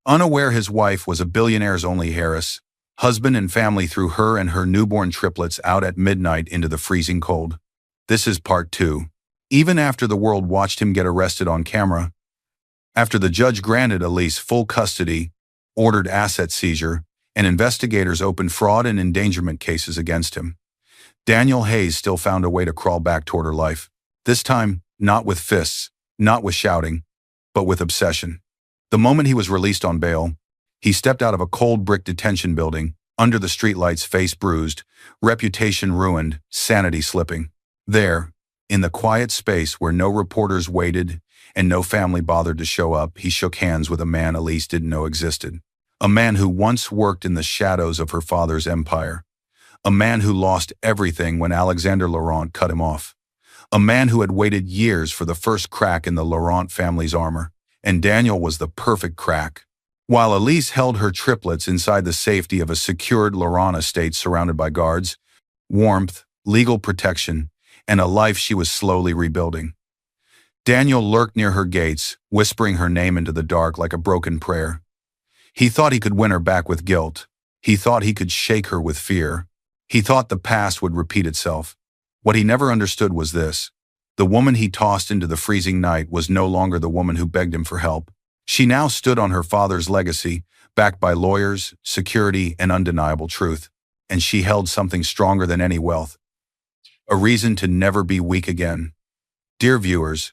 Unaware his wife was a billionaire's only heiress, husband and family threw her and her newborn triplets out at midnight into the freezing cold. This is part 2. Even after the world watched him get arrested on camera, after the judge granted Elise full custody, ordered asset seizure, and investigators opened fraud and endangerment cases against him, Daniel Hayes still found a way to crawl back toward her life. This time, not with fists, not with shouting, but with obsession. The moment he was released on bail, he stepped out of a cold brick detention building, under the streetlights, face bruised, reputation ruined, sanity slipping. There, in the quiet space where no reporters waited and no family bothered to show up, he shook hands with a man Elise didn't know existed. A man who once worked in the shadows of her father's empire. A man who lost everything when Alexander Laurent cut him off. A man who had waited years for the first crack in the Laurent family's armor. And Daniel was the perfect crack. While Elise held her triplets inside the safety of a secured Laurent estate surrounded by guards, warmth, legal protection, and a life she was slowly rebuilding, Daniel lurked near her gates, whispering her name into the dark like a broken prayer. He thought he could win her back with guilt. He thought he could shake her with fear. He thought the past would repeat itself. What he never understood was this. The woman he tossed into the freezing night was no longer the woman who begged him for help. She now stood on her father's legacy, backed by lawyers, security, and undeniable truth. And she held something stronger than any wealth. A reason to never be weak again. Dear viewers,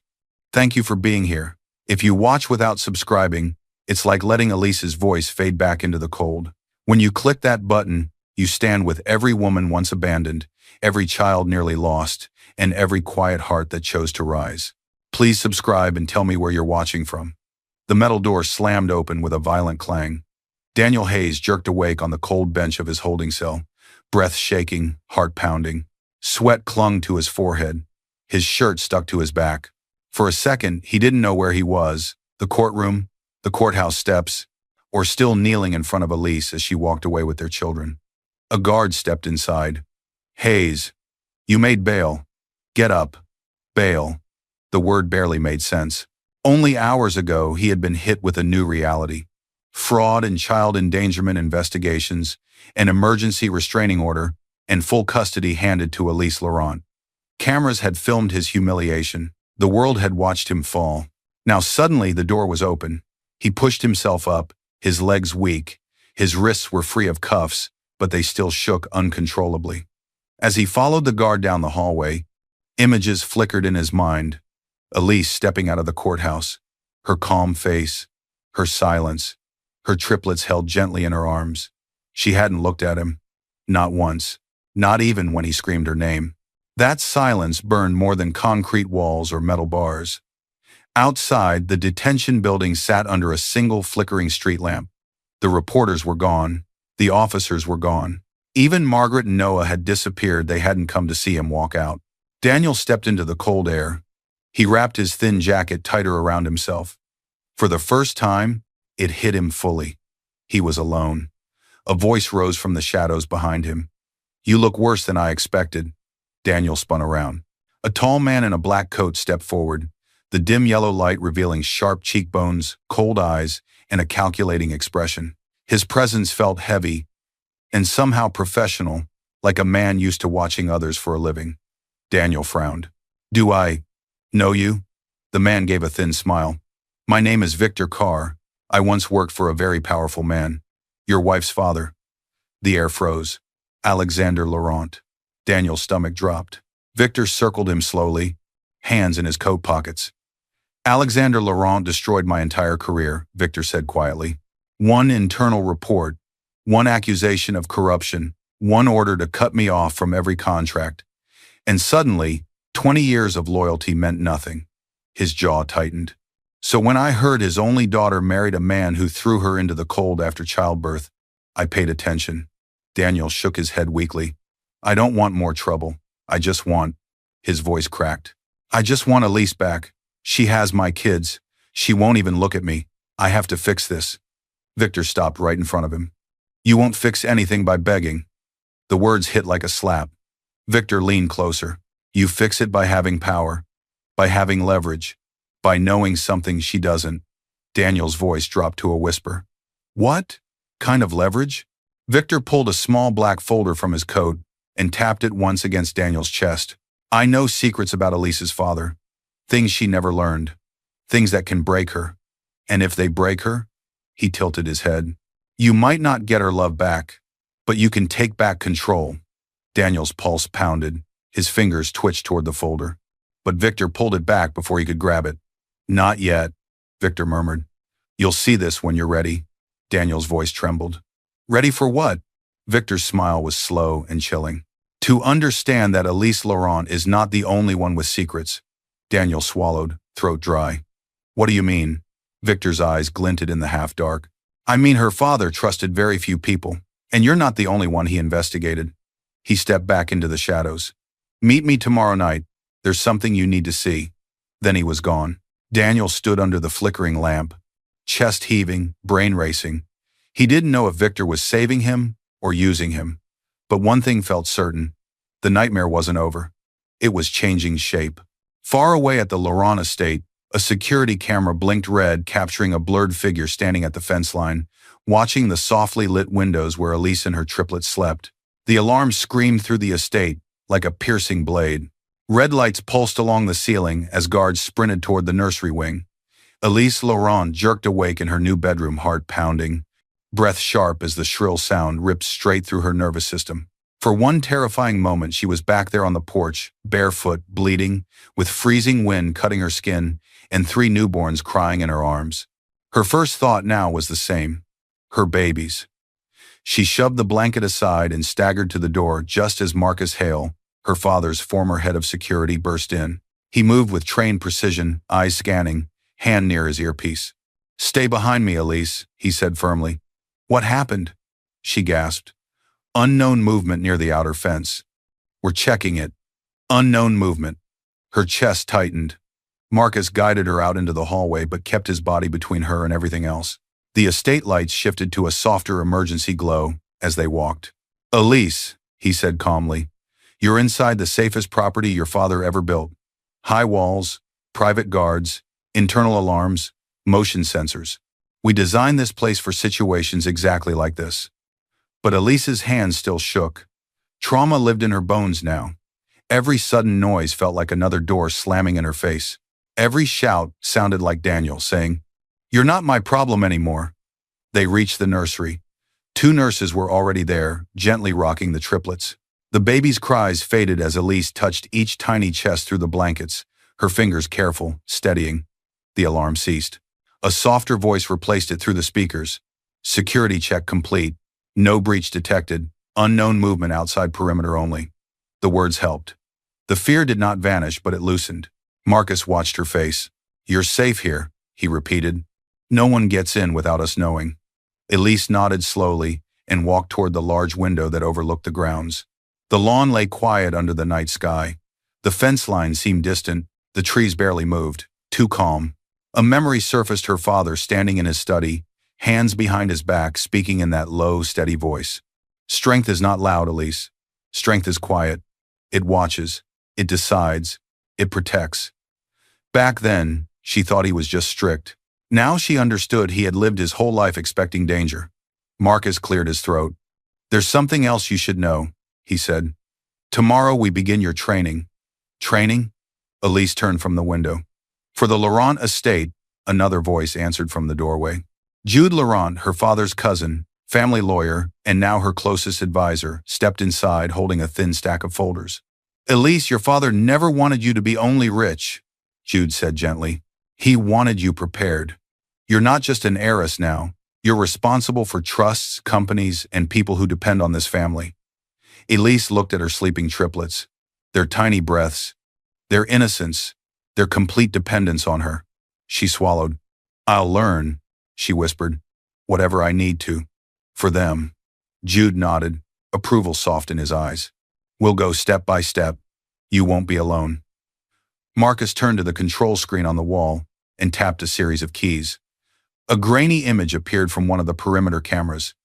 thank you for being here. If you watch without subscribing, it's like letting Elise's voice fade back into the cold. When you click that button, you stand with every woman once abandoned, every child nearly lost, and every quiet heart that chose to rise. Please subscribe and tell me where you're watching from. The metal door slammed open with a violent clang. Daniel Hayes jerked awake on the cold bench of his holding cell, breath shaking, heart pounding. Sweat clung to his forehead. His shirt stuck to his back. For a second, he didn't know where he was, the courtroom, the courthouse steps, or still kneeling in front of Elise as she walked away with their children. A guard stepped inside. Hayes, you made bail. Get up. Bail. The word barely made sense. Only hours ago, he had been hit with a new reality. Fraud and child endangerment investigations, an emergency restraining order, and full custody handed to Elise Laurent. Cameras had filmed his humiliation. The world had watched him fall. Now suddenly the door was open. He pushed himself up, his legs weak. His wrists were free of cuffs, but they still shook uncontrollably. As he followed the guard down the hallway, images flickered in his mind. Elise stepping out of the courthouse, her calm face, her silence, her triplets held gently in her arms. She hadn't looked at him. Not once. Not even when he screamed her name. That silence burned more than concrete walls or metal bars. Outside, the detention building sat under a single flickering street lamp. The reporters were gone. The officers were gone. Even Margaret and Noah had disappeared. They hadn't come to see him walk out. Daniel stepped into the cold air. He wrapped his thin jacket tighter around himself. For the first time, it hit him fully. He was alone. A voice rose from the shadows behind him. You look worse than I expected. Daniel spun around. A tall man in a black coat stepped forward, the dim yellow light revealing sharp cheekbones, cold eyes, and a calculating expression. His presence felt heavy and somehow professional, like a man used to watching others for a living. Daniel frowned. Do I know you? The man gave a thin smile. My name is Victor Carr. I once worked for a very powerful man. Your wife's father. The air froze. Alexander Laurent. Daniel's stomach dropped. Victor circled him slowly, hands in his coat pockets. Alexander Laurent destroyed my entire career, Victor said quietly. One internal report, one accusation of corruption, one order to cut me off from every contract. And suddenly, 20 years of loyalty meant nothing. His jaw tightened. So when I heard his only daughter married a man who threw her into the cold after childbirth, I paid attention. Daniel shook his head weakly. I don't want more trouble. I just want, his voice cracked. I just want Elise back. She has my kids. She won't even look at me. I have to fix this. Victor stopped right in front of him. You won't fix anything by begging. The words hit like a slap. Victor leaned closer. You fix it by having power, by having leverage, by knowing something she doesn't. Daniel's voice dropped to a whisper. What kind of leverage? Victor pulled a small black folder from his coat and tapped it once against Daniel's chest. I know secrets about Elise's father. Things she never learned. Things that can break her. And if they break her, he tilted his head. You might not get her love back, but you can take back control. Daniel's pulse pounded. His fingers twitched toward the folder. But Victor pulled it back before he could grab it. Not yet, Victor murmured. You'll see this when you're ready. Daniel's voice trembled. Ready for what? Victor's smile was slow and chilling. To understand that Elise Laurent is not the only one with secrets. Daniel swallowed, throat dry. What do you mean? Victor's eyes glinted in the half-dark. I mean her father trusted very few people, and you're not the only one he investigated. He stepped back into the shadows. Meet me tomorrow night. There's something you need to see. Then he was gone. Daniel stood under the flickering lamp, chest heaving, brain racing. He didn't know if Victor was saving him or using him. But one thing felt certain. The nightmare wasn't over. It was changing shape. Far away at the Laurent estate, a security camera blinked red, capturing a blurred figure standing at the fence line, watching the softly lit windows where Elise and her triplets slept. The alarm screamed through the estate like a piercing blade. Red lights pulsed along the ceiling as guards sprinted toward the nursery wing. Elise Laurent jerked awake in her new bedroom, heart pounding, breath sharp as the shrill sound ripped straight through her nervous system. For one terrifying moment, she was back there on the porch, barefoot, bleeding, with freezing wind cutting her skin, and 3 newborns crying in her arms. Her first thought now was the same. Her babies. She shoved the blanket aside and staggered to the door just as Marcus Hale, her father's former head of security, burst in. He moved with trained precision, eyes scanning, hand near his earpiece. Stay behind me, Elise, he said firmly. What happened? She gasped. Unknown movement near the outer fence. We're checking it. Unknown movement. Her chest tightened. Marcus guided her out into the hallway but kept his body between her and everything else. The estate lights shifted to a softer emergency glow as they walked. Elise, he said calmly, you're inside the safest property your father ever built. High walls, private guards, internal alarms, motion sensors. We designed this place for situations exactly like this. But Elise's hands still shook. Trauma lived in her bones now. Every sudden noise felt like another door slamming in her face. Every shout sounded like Daniel saying, You're not my problem anymore. They reached the nursery. 2 nurses were already there, gently rocking the triplets. The baby's cries faded as Elise touched each tiny chest through the blankets, her fingers careful, steadying. The alarm ceased. A softer voice replaced it through the speakers. Security check complete. No breach detected. Unknown movement outside perimeter only. The words helped. The fear did not vanish, but it loosened. Marcus watched her face. You're safe here, he repeated. No one gets in without us knowing. Elise nodded slowly and walked toward the large window that overlooked the grounds. The lawn lay quiet under the night sky. The fence line seemed distant. The trees barely moved. Too calm. A memory surfaced, her father standing in his study, hands behind his back, speaking in that low, steady voice. Strength is not loud, Elise. Strength is quiet. It watches. It decides. It protects. Back then, she thought he was just strict. Now she understood he had lived his whole life expecting danger. Marcus cleared his throat. There's something else you should know, he said. Tomorrow we begin your training. Training? Elise turned from the window. For the Laurent estate, another voice answered from the doorway. Jude Laurent, her father's cousin, family lawyer, and now her closest advisor, stepped inside holding a thin stack of folders. Elise, your father never wanted you to be only rich, Jude said gently. He wanted you prepared. You're not just an heiress now. You're responsible for trusts, companies, and people who depend on this family. Elise looked at her sleeping triplets. Their tiny breaths, their innocence, their complete dependence on her. She swallowed. I'll learn, she whispered, whatever I need to. For them. Jude nodded, approval soft in his eyes. We'll go step by step. You won't be alone. Marcus turned to the control screen on the wall and tapped a series of keys. A grainy image appeared from one of the perimeter cameras.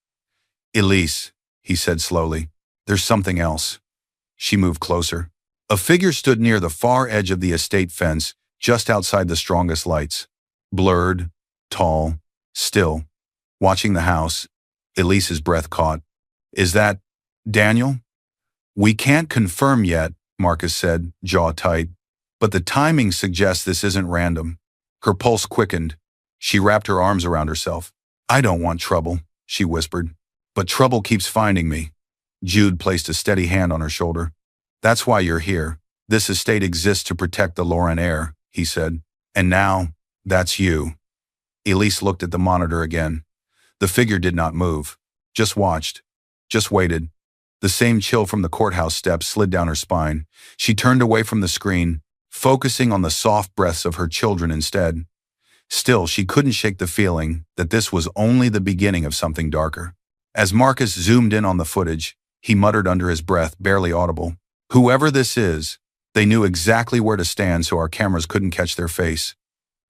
Elise, he said slowly, there's something else. She moved closer. A figure stood near the far edge of the estate fence, just outside the strongest lights. Blurred, tall, still. watching the house. Elise's breath caught. Is that Daniel? We can't confirm yet, Marcus said, jaw tight. But the timing suggests this isn't random. Her pulse quickened. She wrapped her arms around herself. I don't want trouble, she whispered. But trouble keeps finding me. Jude placed a steady hand on her shoulder. That's why you're here. This estate exists to protect the Lauren heir, he said. And now, that's you. Elise looked at the monitor again. The figure did not move. Just watched. Just waited. The same chill from the courthouse steps slid down her spine. She turned away from the screen, focusing on the soft breaths of her children instead. Still, she couldn't shake the feeling that this was only the beginning of something darker. As Marcus zoomed in on the footage, he muttered under his breath, barely audible. Whoever this is, they knew exactly where to stand so our cameras couldn't catch their face.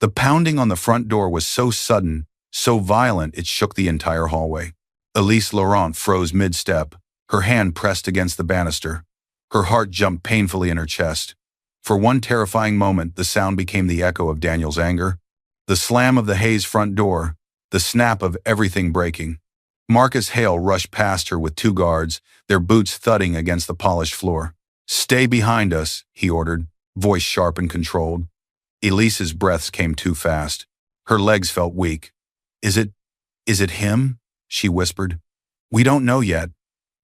The pounding on the front door was so sudden, so violent it shook the entire hallway. Elise Laurent froze mid-step, her hand pressed against the banister. Her heart jumped painfully in her chest. For one terrifying moment, the sound became the echo of Daniel's anger. The slam of the Hayes front door, the snap of everything breaking. Marcus Hale rushed past her with 2 guards, their boots thudding against the polished floor. Stay behind us, he ordered, voice sharp and controlled. Elise's breaths came too fast. Her legs felt weak. Is it him? She whispered. We don't know yet,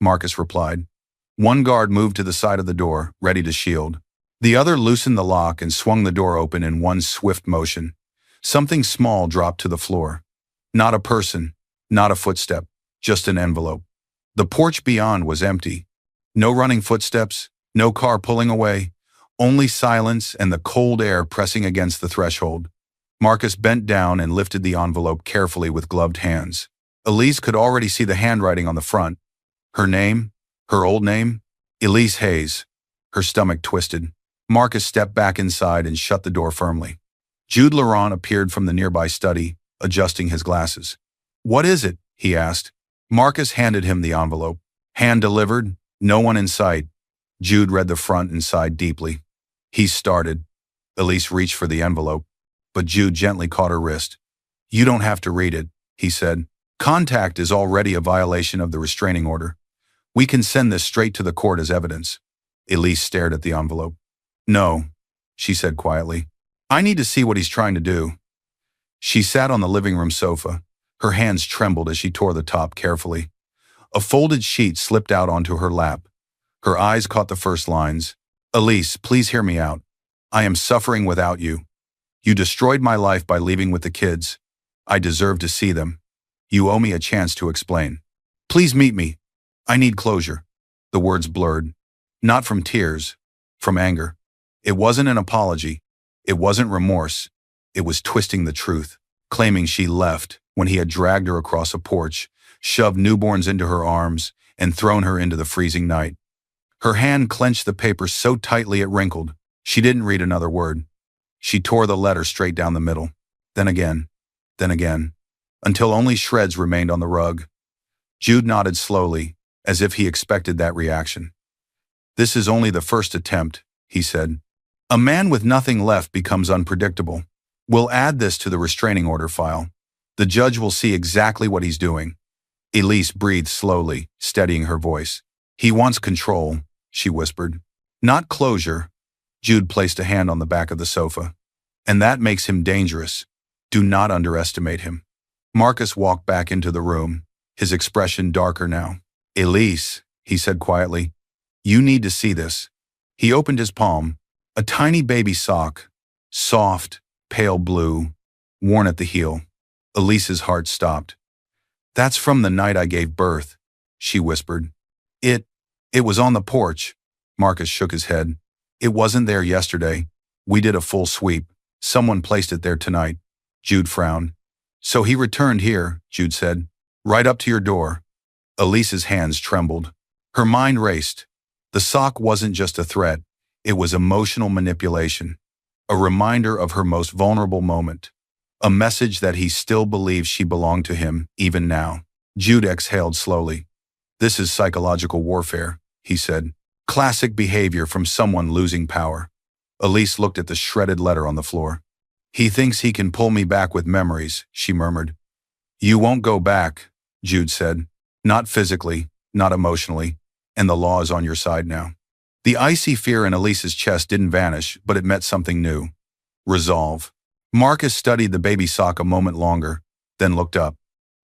Marcus replied. One guard moved to the side of the door, ready to shield. The other loosened the lock and swung the door open in one swift motion. Something small dropped to the floor. Not a person, not a footstep, just an envelope. The porch beyond was empty. No running footsteps, no car pulling away, only silence and the cold air pressing against the threshold. Marcus bent down and lifted the envelope carefully with gloved hands. Elise could already see the handwriting on the front. Her name, her old name, Elise Hayes. Her stomach twisted. Marcus stepped back inside and shut the door firmly. Jude Laurent appeared from the nearby study, adjusting his glasses. What is it? He asked. Marcus handed him the envelope. Hand delivered, no one in sight. Jude read the front and sighed deeply. He started. Elise reached for the envelope, but Jude gently caught her wrist. You don't have to read it, he said. Contact is already a violation of the restraining order. We can send this straight to the court as evidence. Elise stared at the envelope. No, she said quietly. I need to see what he's trying to do. She sat on the living room sofa. Her hands trembled as she tore the top carefully. A folded sheet slipped out onto her lap. Her eyes caught the first lines. Elise, please hear me out. I am suffering without you. You destroyed my life by leaving with the kids. I deserve to see them. You owe me a chance to explain. Please meet me. I need closure. The words blurred. Not from tears, from anger. It wasn't an apology. It wasn't remorse. It was twisting the truth, claiming she left when he had dragged her across a porch, shoved newborns into her arms, and thrown her into the freezing night. Her hand clenched the paper so tightly it wrinkled. She didn't read another word. She tore the letter straight down the middle. Then again, until only shreds remained on the rug. Jude nodded slowly, as if he expected that reaction. This is only the first attempt, he said. A man with nothing left becomes unpredictable. We'll add this to the restraining order file. The judge will see exactly what he's doing. Elise breathed slowly, steadying her voice. He wants control, she whispered. Not closure. Jude placed a hand on the back of the sofa. And that makes him dangerous. Do not underestimate him. Marcus walked back into the room, his expression darker now. Elise, he said quietly, you need to see this. He opened his palm. A tiny baby sock, soft, pale blue, worn at the heel. Elise's heart stopped. That's from the night I gave birth, she whispered. It was on the porch. Marcus shook his head. It wasn't there yesterday. We did a full sweep. Someone placed it there tonight. Jude frowned. So he returned here, Jude said. Right up to your door. Elise's hands trembled. Her mind raced. The sock wasn't just a threat. It was emotional manipulation, a reminder of her most vulnerable moment, a message that he still believes she belonged to him, even now. Jude exhaled slowly. This is psychological warfare, he said. Classic behavior from someone losing power. Elise looked at the shredded letter on the floor. He thinks he can pull me back with memories, she murmured. You won't go back, Jude said. Not physically, not emotionally, and the law is on your side now. The icy fear in Elise's chest didn't vanish, but it meant something new. Resolve. Marcus studied the baby sock a moment longer, then looked up.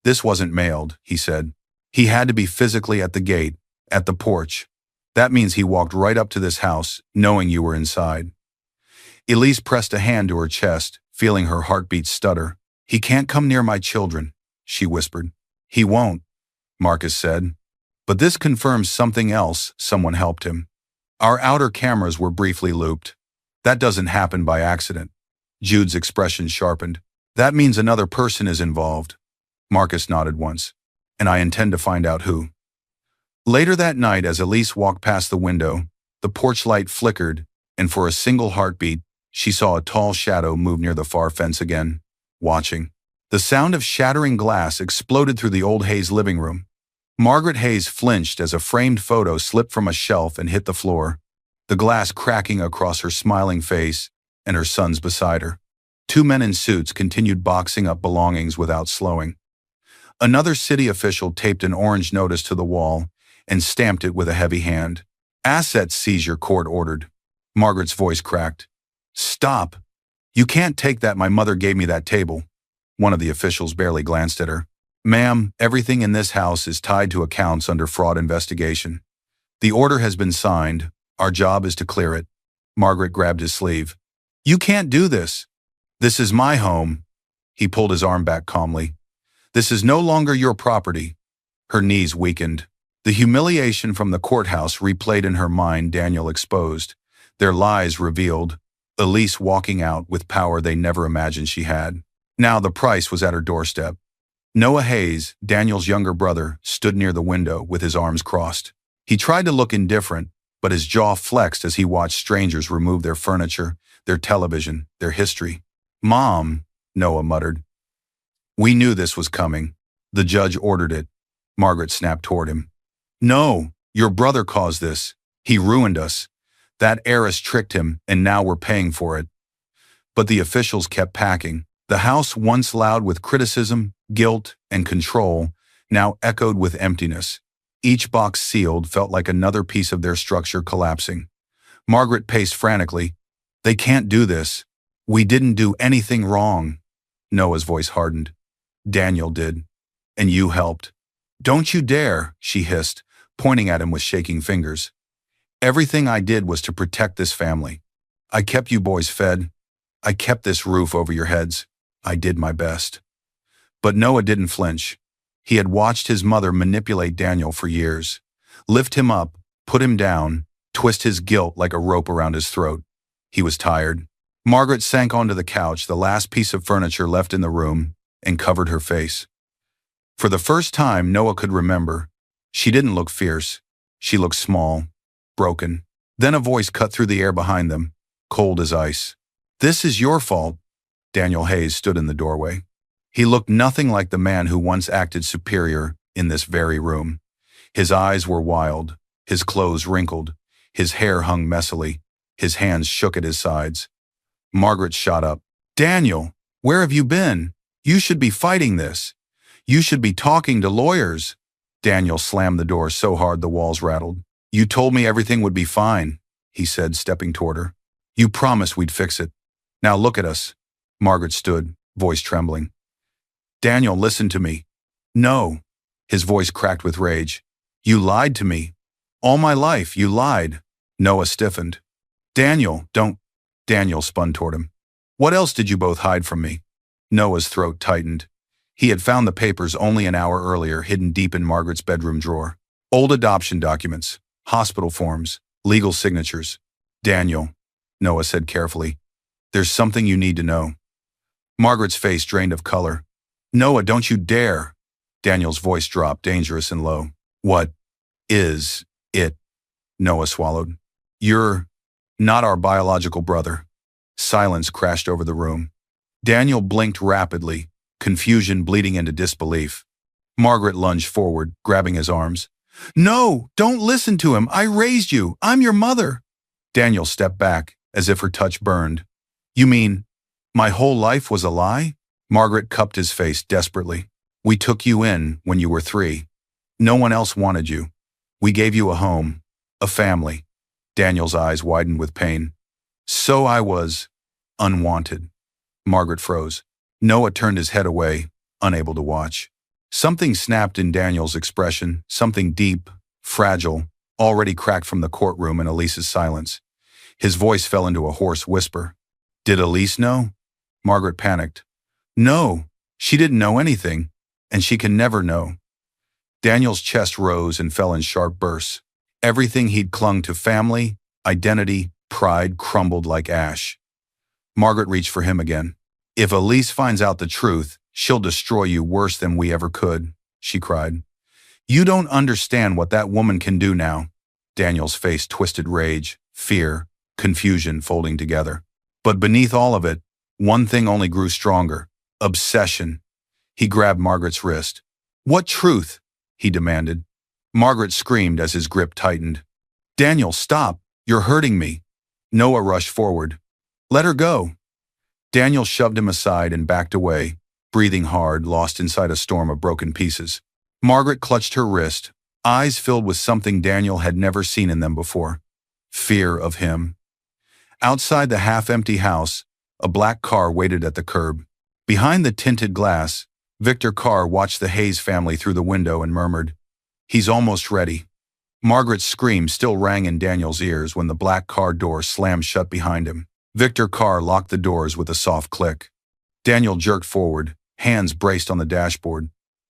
This wasn't mailed, he said. He had to be physically at the gate, at the porch. That means he walked right up to this house, knowing you were inside. Elise pressed a hand to her chest, feeling her heartbeat stutter. He can't come near my children, she whispered. He won't, Marcus said. But this confirms something else. Someone helped him. Our outer cameras were briefly looped. That doesn't happen by accident. Jude's expression sharpened. That means another person is involved. Marcus nodded once. And I intend to find out who. Later that night, as Elise walked past the window, the porch light flickered, and for a single heartbeat, she saw a tall shadow move near the far fence again, watching. The sound of shattering glass exploded through the old Hayes living room. Margaret Hayes flinched as a framed photo slipped from a shelf and hit the floor, the glass cracking across her smiling face and her sons beside her. Two men in suits continued boxing up belongings without slowing. Another city official taped an orange notice to the wall and stamped it with a heavy hand. Asset seizure, court ordered. Margaret's voice cracked. Stop. You can't take that. My mother gave me that table. One of the officials barely glanced at her. Ma'am, everything in this house is tied to accounts under fraud investigation. The order has been signed. Our job is to clear it. Margaret grabbed his sleeve. You can't do this. This is my home. He pulled his arm back calmly. This is no longer your property. Her knees weakened. The humiliation from the courthouse replayed in her mind. Daniel exposed. Their lies revealed. Elise walking out with power they never imagined she had. Now the price was at her doorstep. Noah Hayes, Daniel's younger brother, stood near the window with his arms crossed. He tried to look indifferent, but his jaw flexed as he watched strangers remove their furniture, their television, their history. Mom, Noah muttered. We knew this was coming. The judge ordered it. Margaret snapped toward him. No, your brother caused this. He ruined us. That heiress tricked him, and now we're paying for it. But the officials kept packing. The house, once loud with criticism, guilt, and control, now echoed with emptiness. Each box sealed felt like another piece of their structure collapsing. Margaret paced frantically. They can't do this. We didn't do anything wrong. Noah's voice hardened. Daniel did. And you helped. Don't you dare, she hissed, pointing at him with shaking fingers. Everything I did was to protect this family. I kept you boys fed. I kept this roof over your heads. I did my best. But Noah didn't flinch. He had watched his mother manipulate Daniel for years. Lift him up, put him down, twist his guilt like a rope around his throat. He was tired. Margaret sank onto the couch, the last piece of furniture left in the room, and covered her face. For the first time Noah could remember, she didn't look fierce. She looked small, broken. Then a voice cut through the air behind them, cold as ice. This is your fault. Daniel Hayes stood in the doorway. He looked nothing like the man who once acted superior in this very room. His eyes were wild, his clothes wrinkled, his hair hung messily, his hands shook at his sides. Margaret shot up. Daniel, where have you been? You should be fighting this. You should be talking to lawyers. Daniel slammed the door so hard the walls rattled. You told me everything would be fine, he said, stepping toward her. You promised we'd fix it. Now look at us. Margaret stood, voice trembling. Daniel, listen to me. No. His voice cracked with rage. You lied to me. All my life, you lied. Noah stiffened. Daniel, don't. Daniel spun toward him. What else did you both hide from me? Noah's throat tightened. He had found the papers only an hour earlier hidden deep in Margaret's bedroom drawer. Old adoption documents, hospital forms, legal signatures. Daniel, Noah said carefully, there's something you need to know. Margaret's face drained of color. Noah, don't you dare. Daniel's voice dropped, dangerous and low. What is it? Noah swallowed. You're not our biological brother. Silence crashed over the room. Daniel blinked rapidly, confusion bleeding into disbelief. Margaret lunged forward, grabbing his arms. No, don't listen to him. I raised you. I'm your mother. Daniel stepped back, as if her touch burned. You mean, my whole life was a lie? Margaret cupped his face desperately. We took you in when you were 3. No one else wanted you. We gave you a home, a family. Daniel's eyes widened with pain. So I was unwanted. Margaret froze. Noah turned his head away, unable to watch. Something snapped in Daniel's expression, something deep, fragile, already cracked from the courtroom and Elise's silence. His voice fell into a hoarse whisper. Did Elise know? Margaret panicked. No, she didn't know anything, and she can never know. Daniel's chest rose and fell in sharp bursts. Everything he'd clung to, family, identity, pride, crumbled like ash. Margaret reached for him again. If Elise finds out the truth, she'll destroy you worse than we ever could, she cried. You don't understand what that woman can do now. Daniel's face twisted rage, fear, confusion folding together. But beneath all of it, one thing only grew stronger. Obsession. He grabbed Margaret's wrist. What truth? He demanded. Margaret screamed as his grip tightened. Daniel, stop. You're hurting me. Noah rushed forward. Let her go. Daniel shoved him aside and backed away, breathing hard, lost inside a storm of broken pieces. Margaret clutched her wrist, eyes filled with something Daniel had never seen in them before. Fear of him. Outside the half-empty house, a black car waited at the curb. Behind the tinted glass, Victor Carr watched the Hayes family through the window and murmured, He's almost ready. Margaret's scream still rang in Daniel's ears when the black car door slammed shut behind him. Victor Carr locked the doors with a soft click. Daniel jerked forward, hands braced on the dashboard.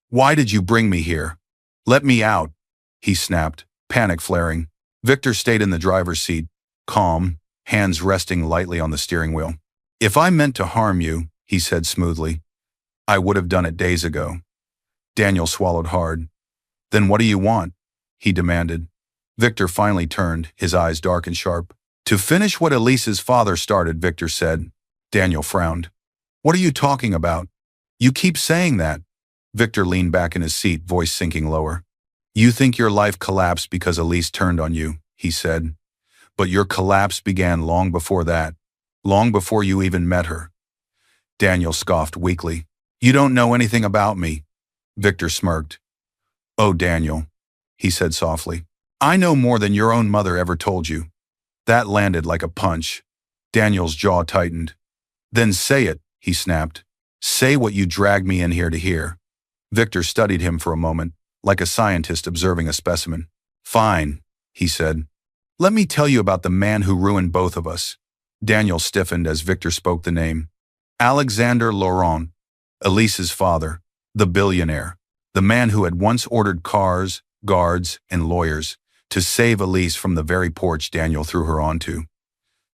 Why did you bring me here? Let me out, he snapped, panic flaring. Victor stayed in the driver's seat, calm, hands resting lightly on the steering wheel. If I meant to harm you, he said smoothly, I would have done it days ago. Daniel swallowed hard. Then what do you want? He demanded. Victor finally turned, his eyes dark and sharp. To finish what Elise's father started, Victor said. Daniel frowned. What are you talking about? You keep saying that. Victor leaned back in his seat, voice sinking lower. You think your life collapsed because Elise turned on you, he said. But your collapse began long before that, long before you even met her. Daniel scoffed weakly. You don't know anything about me. Victor smirked. Oh, Daniel, he said softly. I know more than your own mother ever told you. That landed like a punch. Daniel's jaw tightened. Then say it, he snapped. Say what you dragged me in here to hear. Victor studied him for a moment, like a scientist observing a specimen. Fine, he said. Let me tell you about the man who ruined both of us. Daniel stiffened as Victor spoke the name. Alexander Laurent, Elise's father, the billionaire, the man who had once ordered cars, guards, and lawyers to save Elise from the very porch Daniel threw her onto.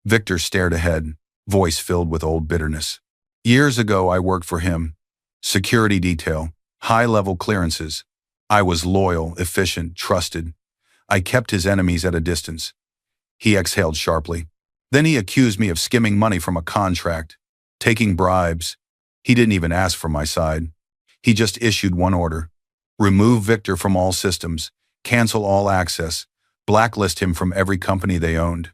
Victor stared ahead, voice filled with old bitterness. Years ago, I worked for him. Security detail, high-level clearances. I was loyal, efficient, trusted. I kept his enemies at a distance. He exhaled sharply. Then he accused me of skimming money from a contract, taking bribes. He didn't even ask for my side. He just issued one order. Remove Victor from all systems, cancel all access, blacklist him from every company they owned.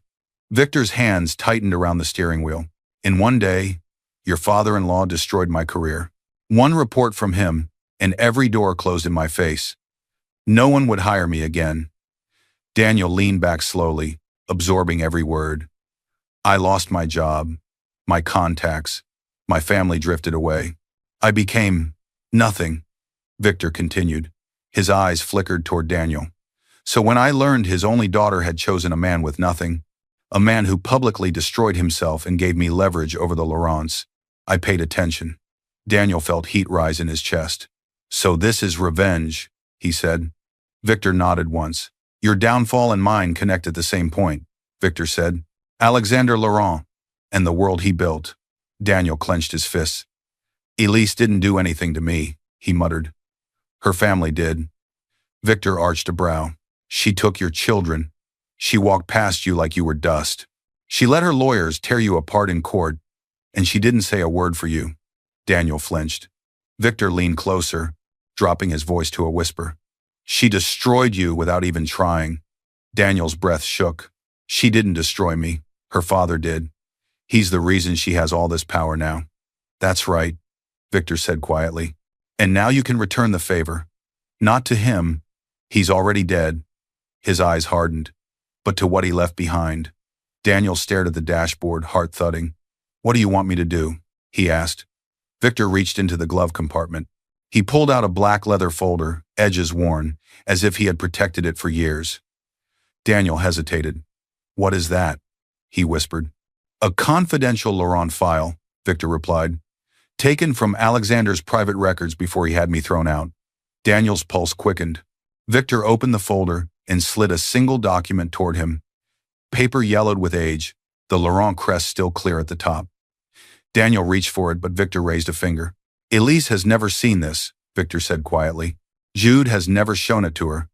Victor's hands tightened around the steering wheel. In one day, your father-in-law destroyed my career. One report from him, and every door closed in my face. No one would hire me again. Daniel leaned back slowly, absorbing every word. I lost my job, my contacts, my family drifted away. I became nothing, Victor continued. His eyes flickered toward Daniel. So when I learned his only daughter had chosen a man with nothing, a man who publicly destroyed himself and gave me leverage over the Laurents, I paid attention. Daniel felt heat rise in his chest. So this is revenge, he said. Victor nodded once. Your downfall and mine connect at the same point, Victor said. Alexander Laurent and the world he built. Daniel clenched his fists. Elise didn't do anything to me, he muttered. Her family did. Victor arched a brow. She took your children. She walked past you like you were dust. She let her lawyers tear you apart in court, and she didn't say a word for you. Daniel flinched. Victor leaned closer, dropping his voice to a whisper. She destroyed you without even trying. Daniel's breath shook. She didn't destroy me. Her father did. He's the reason she has all this power now. That's right, Victor said quietly. And now you can return the favor. Not to him. He's already dead. His eyes hardened. But to what he left behind. Daniel stared at the dashboard, heart thudding. What do you want me to do? He asked. Victor reached into the glove compartment. He pulled out a black leather folder, edges worn, as if he had protected it for years. Daniel hesitated. What is that? He whispered. A confidential Laurent file, Victor replied. Taken from Alexander's private records before he had me thrown out. Daniel's pulse quickened. Victor opened the folder and slid a single document toward him. Paper yellowed with age, the Laurent crest still clear at the top. Daniel reached for it, but Victor raised a finger. Elise has never seen this, Victor said quietly. Jude has never shown it to her.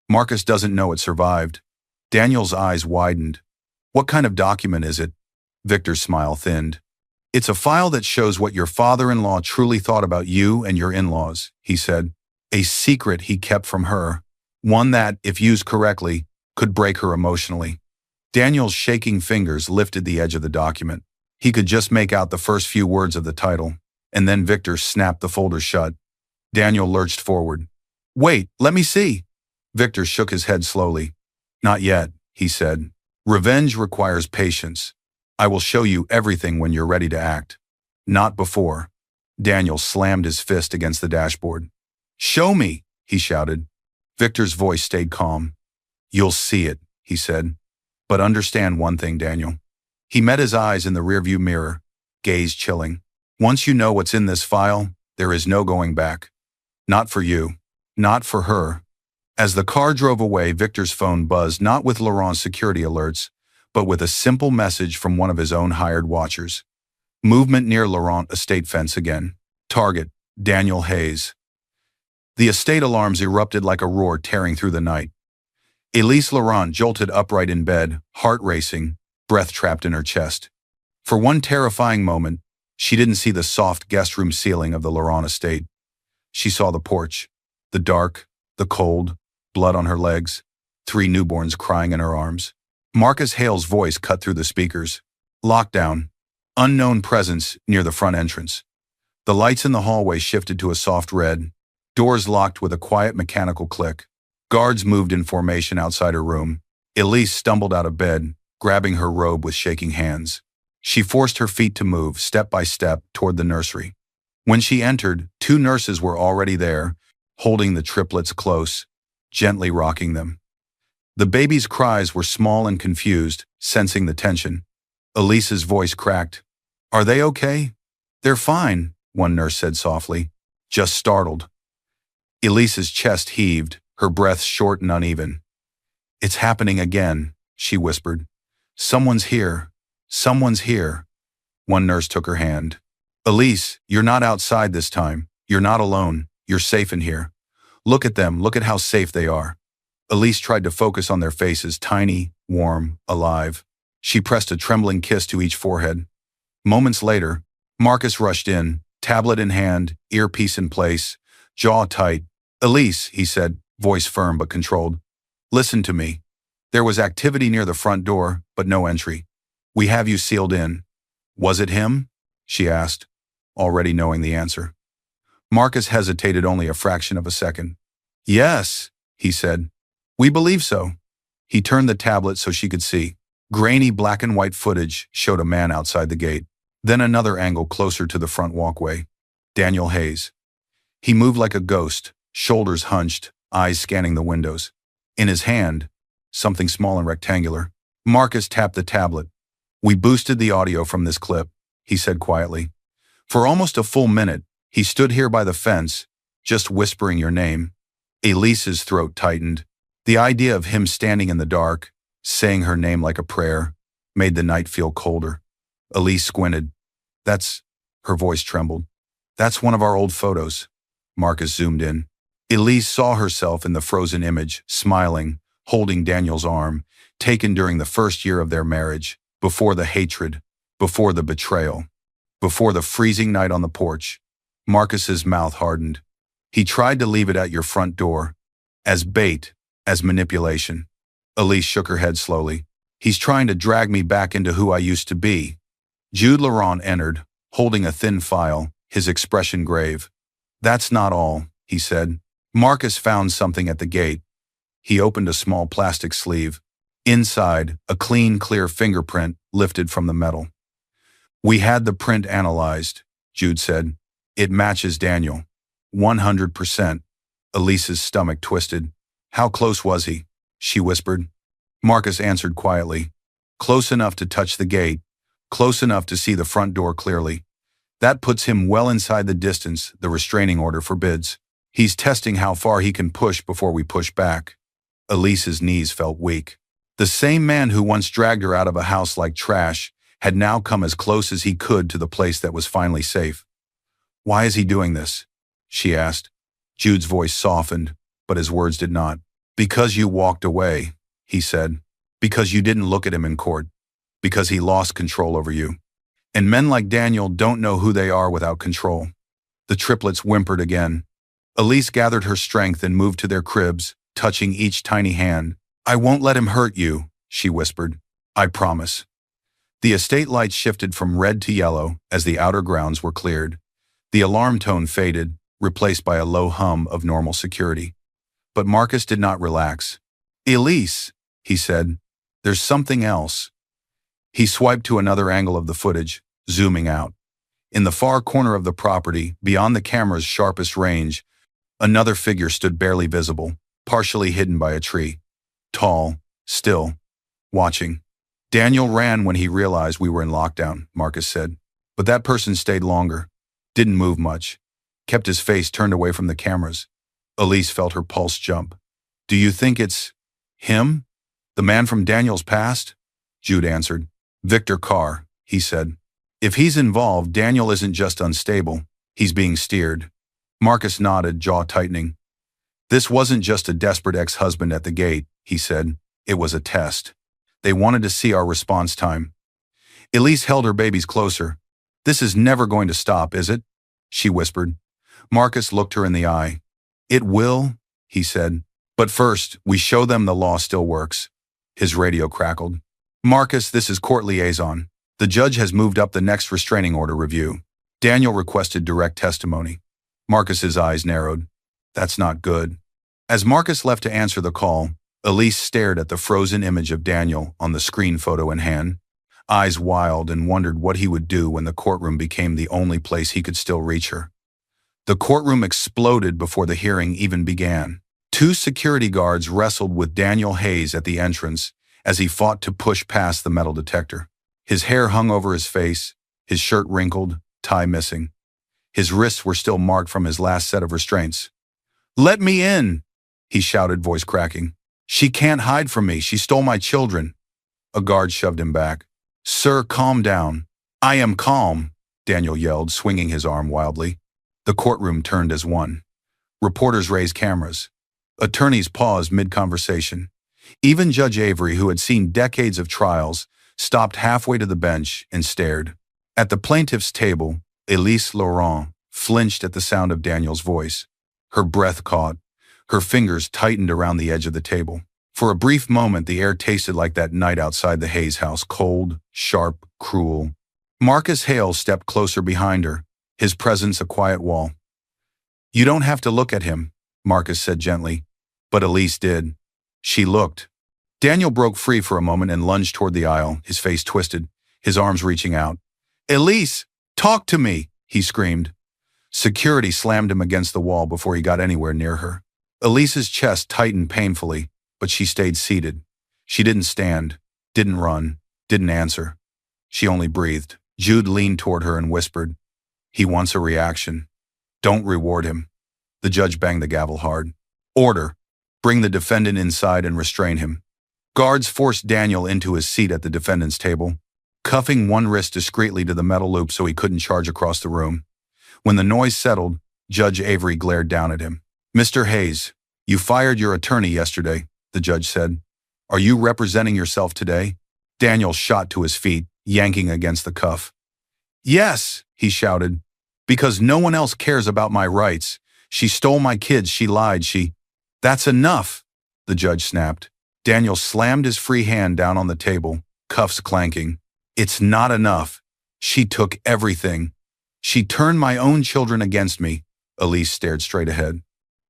Marcus doesn't know it survived. Daniel's eyes widened. What kind of document is it? Victor's smile thinned. It's a file that shows what your father-in-law truly thought about you and your in-laws, he said. A secret he kept from her. One that, if used correctly, could break her emotionally. Daniel's shaking fingers lifted the edge of the document. He could just make out the first few words of the title, and then Victor snapped the folder shut. Daniel lurched forward. Wait, let me see. Victor shook his head slowly. Not yet, he said. Revenge requires patience. I will show you everything when you're ready to act. Not before. Daniel slammed his fist against the dashboard. Show me, he shouted. Victor's voice stayed calm. You'll see it, he said. But understand one thing, Daniel. He met his eyes in the rearview mirror, gaze chilling. Once you know what's in this file, there is no going back. Not for you. Not for her. As the car drove away, Victor's phone buzzed not with Laurent's security alerts, but with a simple message from one of his own hired watchers. Movement near Laurent estate fence again. Target, Daniel Hayes. The estate alarms erupted like a roar tearing through the night. Elise Laurent jolted upright in bed, heart racing, breath trapped in her chest. For one terrifying moment, she didn't see the soft guest room ceiling of the Laurent estate. She saw the porch, the dark, the cold, blood on her legs, 3 newborns crying in her arms. Marcus Hale's voice cut through the speakers. Lockdown. Unknown presence near the front entrance. The lights in the hallway shifted to a soft red. Doors locked with a quiet mechanical click. Guards moved in formation outside her room. Elise stumbled out of bed, grabbing her robe with shaking hands. She forced her feet to move, step by step, toward the nursery. When she entered, 2 nurses were already there, holding the triplets close, gently rocking them. The baby's cries were small and confused, sensing the tension. Elise's voice cracked. Are they okay? They're fine, one nurse said softly, just startled. Elise's chest heaved, her breath short and uneven. It's happening again, she whispered. Someone's here. Someone's here. One nurse took her hand. Elise, you're not outside this time. You're not alone. You're safe in here. Look at them. Look at how safe they are. Elise tried to focus on their faces, tiny, warm, alive. She pressed a trembling kiss to each forehead. Moments later, Marcus rushed in, tablet in hand, earpiece in place, jaw tight. Elise, he said, voice firm but controlled. Listen to me. There was activity near the front door, but no entry. We have you sealed in. Was it him? She asked, already knowing the answer. Marcus hesitated only a fraction of a second. Yes, he said. We believe so. He turned the tablet so she could see. Grainy black and white footage showed a man outside the gate. Then another angle closer to the front walkway. Daniel Hayes. He moved like a ghost, shoulders hunched, eyes scanning the windows. In his hand, something small and rectangular. Marcus tapped the tablet. We boosted the audio from this clip, he said quietly. For almost a full minute, he stood here by the fence, just whispering your name. Elise's throat tightened. The idea of him standing in the dark, saying her name like a prayer, made the night feel colder. Elise squinted. Her voice trembled. That's one of our old photos. Marcus zoomed in. Elise saw herself in the frozen image, smiling, holding Daniel's arm, taken during the first year of their marriage, before the hatred, before the betrayal, before the freezing night on the porch. Marcus's mouth hardened. He tried to leave it at your front door, as bait, as manipulation. Elise shook her head slowly. He's trying to drag me back into who I used to be. Jude Laurent entered, holding a thin file, his expression grave. That's not all, he said. Marcus found something at the gate. He opened a small plastic sleeve. Inside, a clean, clear fingerprint lifted from the metal. We had the print analyzed, Jude said. It matches Daniel. 100%. Elise's stomach twisted. How close was he? She whispered. Marcus answered quietly. Close enough to touch the gate. Close enough to see the front door clearly. That puts him well inside the distance the restraining order forbids. He's testing how far he can push before we push back. Elise's knees felt weak. The same man who once dragged her out of a house like trash had now come as close as he could to the place that was finally safe. Why is he doing this? She asked. Jude's voice softened, but his words did not. Because you walked away, he said. Because you didn't look at him in court. Because he lost control over you. And men like Daniel don't know who they are without control. The triplets whimpered again. Elise gathered her strength and moved to their cribs, touching each tiny hand. I won't let him hurt you, she whispered. I promise. The estate lights shifted from red to yellow as the outer grounds were cleared. The alarm tone faded, replaced by a low hum of normal security. But Marcus did not relax. Elise, he said, there's something else. He swiped to another angle of the footage, zooming out. In the far corner of the property, beyond the camera's sharpest range, another figure stood barely visible, partially hidden by a tree. Tall, still, watching. Daniel ran when he realized we were in lockdown, Marcus said. But that person stayed longer, didn't move much, kept his face turned away from the cameras. Elise felt her pulse jump. Do you think it's him? The man from Daniel's past? Jude answered. Victor Carr, he said. If he's involved, Daniel isn't just unstable, he's being steered. Marcus nodded, jaw tightening. This wasn't just a desperate ex-husband at the gate, he said. It was a test. They wanted to see our response time. Elise held her babies closer. This is never going to stop, is it? She whispered. Marcus looked her in the eye. It will, he said. But first, we show them the law still works. His radio crackled. Marcus, this is court liaison. The judge has moved up the next restraining order review. Daniel requested direct testimony. Marcus's eyes narrowed. That's not good. As Marcus left to answer the call, Elise stared at the frozen image of Daniel on the screen photo in hand, eyes wild, and wondered what he would do when the courtroom became the only place he could still reach her. The courtroom exploded before the hearing even began. 2 security guards wrestled with Daniel Hayes at the entrance as he fought to push past the metal detector. His hair hung over his face, his shirt wrinkled, tie missing. His wrists were still marked from his last set of restraints. Let me in, he shouted, voice cracking. She can't hide from me. She stole my children. A guard shoved him back. Sir, calm down. I am calm, Daniel yelled, swinging his arm wildly. The courtroom turned as one. Reporters raised cameras. Attorneys paused mid-conversation. Even Judge Avery, who had seen decades of trials, stopped halfway to the bench and stared. At the plaintiff's table, Elise Laurent flinched at the sound of Daniel's voice. Her breath caught. Her fingers tightened around the edge of the table. For a brief moment, the air tasted like that night outside the Hayes house, cold, sharp, cruel. Marcus Hale stepped closer behind her, his presence a quiet wall. You don't have to look at him, Marcus said gently. But Elise did. She looked. Daniel broke free for a moment and lunged toward the aisle, his face twisted, his arms reaching out. Elise, talk to me, he screamed. Security slammed him against the wall before he got anywhere near her. Elise's chest tightened painfully, but she stayed seated. She didn't stand, didn't run, didn't answer. She only breathed. Jude leaned toward her and whispered, He wants a reaction. Don't reward him. The judge banged the gavel hard. Order. Bring the defendant inside and restrain him. Guards forced Daniel into his seat at the defendant's table, cuffing one wrist discreetly to the metal loop so he couldn't charge across the room. When the noise settled, Judge Avery glared down at him. Mr. Hayes, you fired your attorney yesterday, the judge said. Are you representing yourself today? Daniel shot to his feet, yanking against the cuff. Yes, he shouted, because no one else cares about my rights. She stole my kids, she lied, That's enough, the judge snapped. Daniel slammed his free hand down on the table, cuffs clanking. It's not enough. She took everything. She turned my own children against me, Elise stared straight ahead.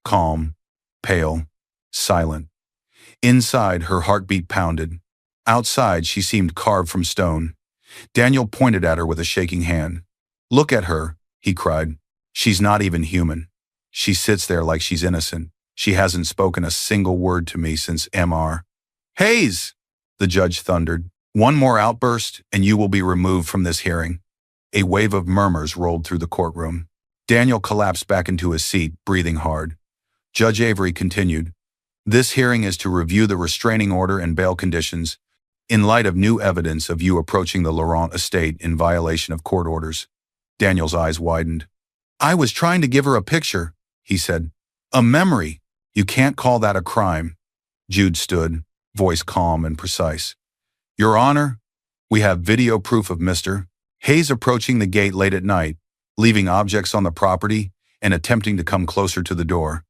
Calm, pale, silent. Inside, her heartbeat pounded. Outside, she seemed carved from stone. Daniel pointed at her with a shaking hand. "Look at her," he cried. "She's not even human. She sits there like she's innocent. She hasn't spoken a single word to me since Mr. Hayes!" the judge thundered. "One more outburst, and you will be removed from this hearing." A wave of murmurs rolled through the courtroom. Daniel collapsed back into his seat, breathing hard. Judge Avery continued, "This hearing is to review the restraining order and bail conditions in light of new evidence of you approaching the Laurent estate in violation of court orders." Daniel's eyes widened. "I was trying to give her a picture," he said. "A memory. You can't call that a crime." Jude stood, voice calm and precise. "Your Honor, we have video proof of Mr. Hayes approaching the gate late at night, leaving objects on the property, and attempting to come closer to the door."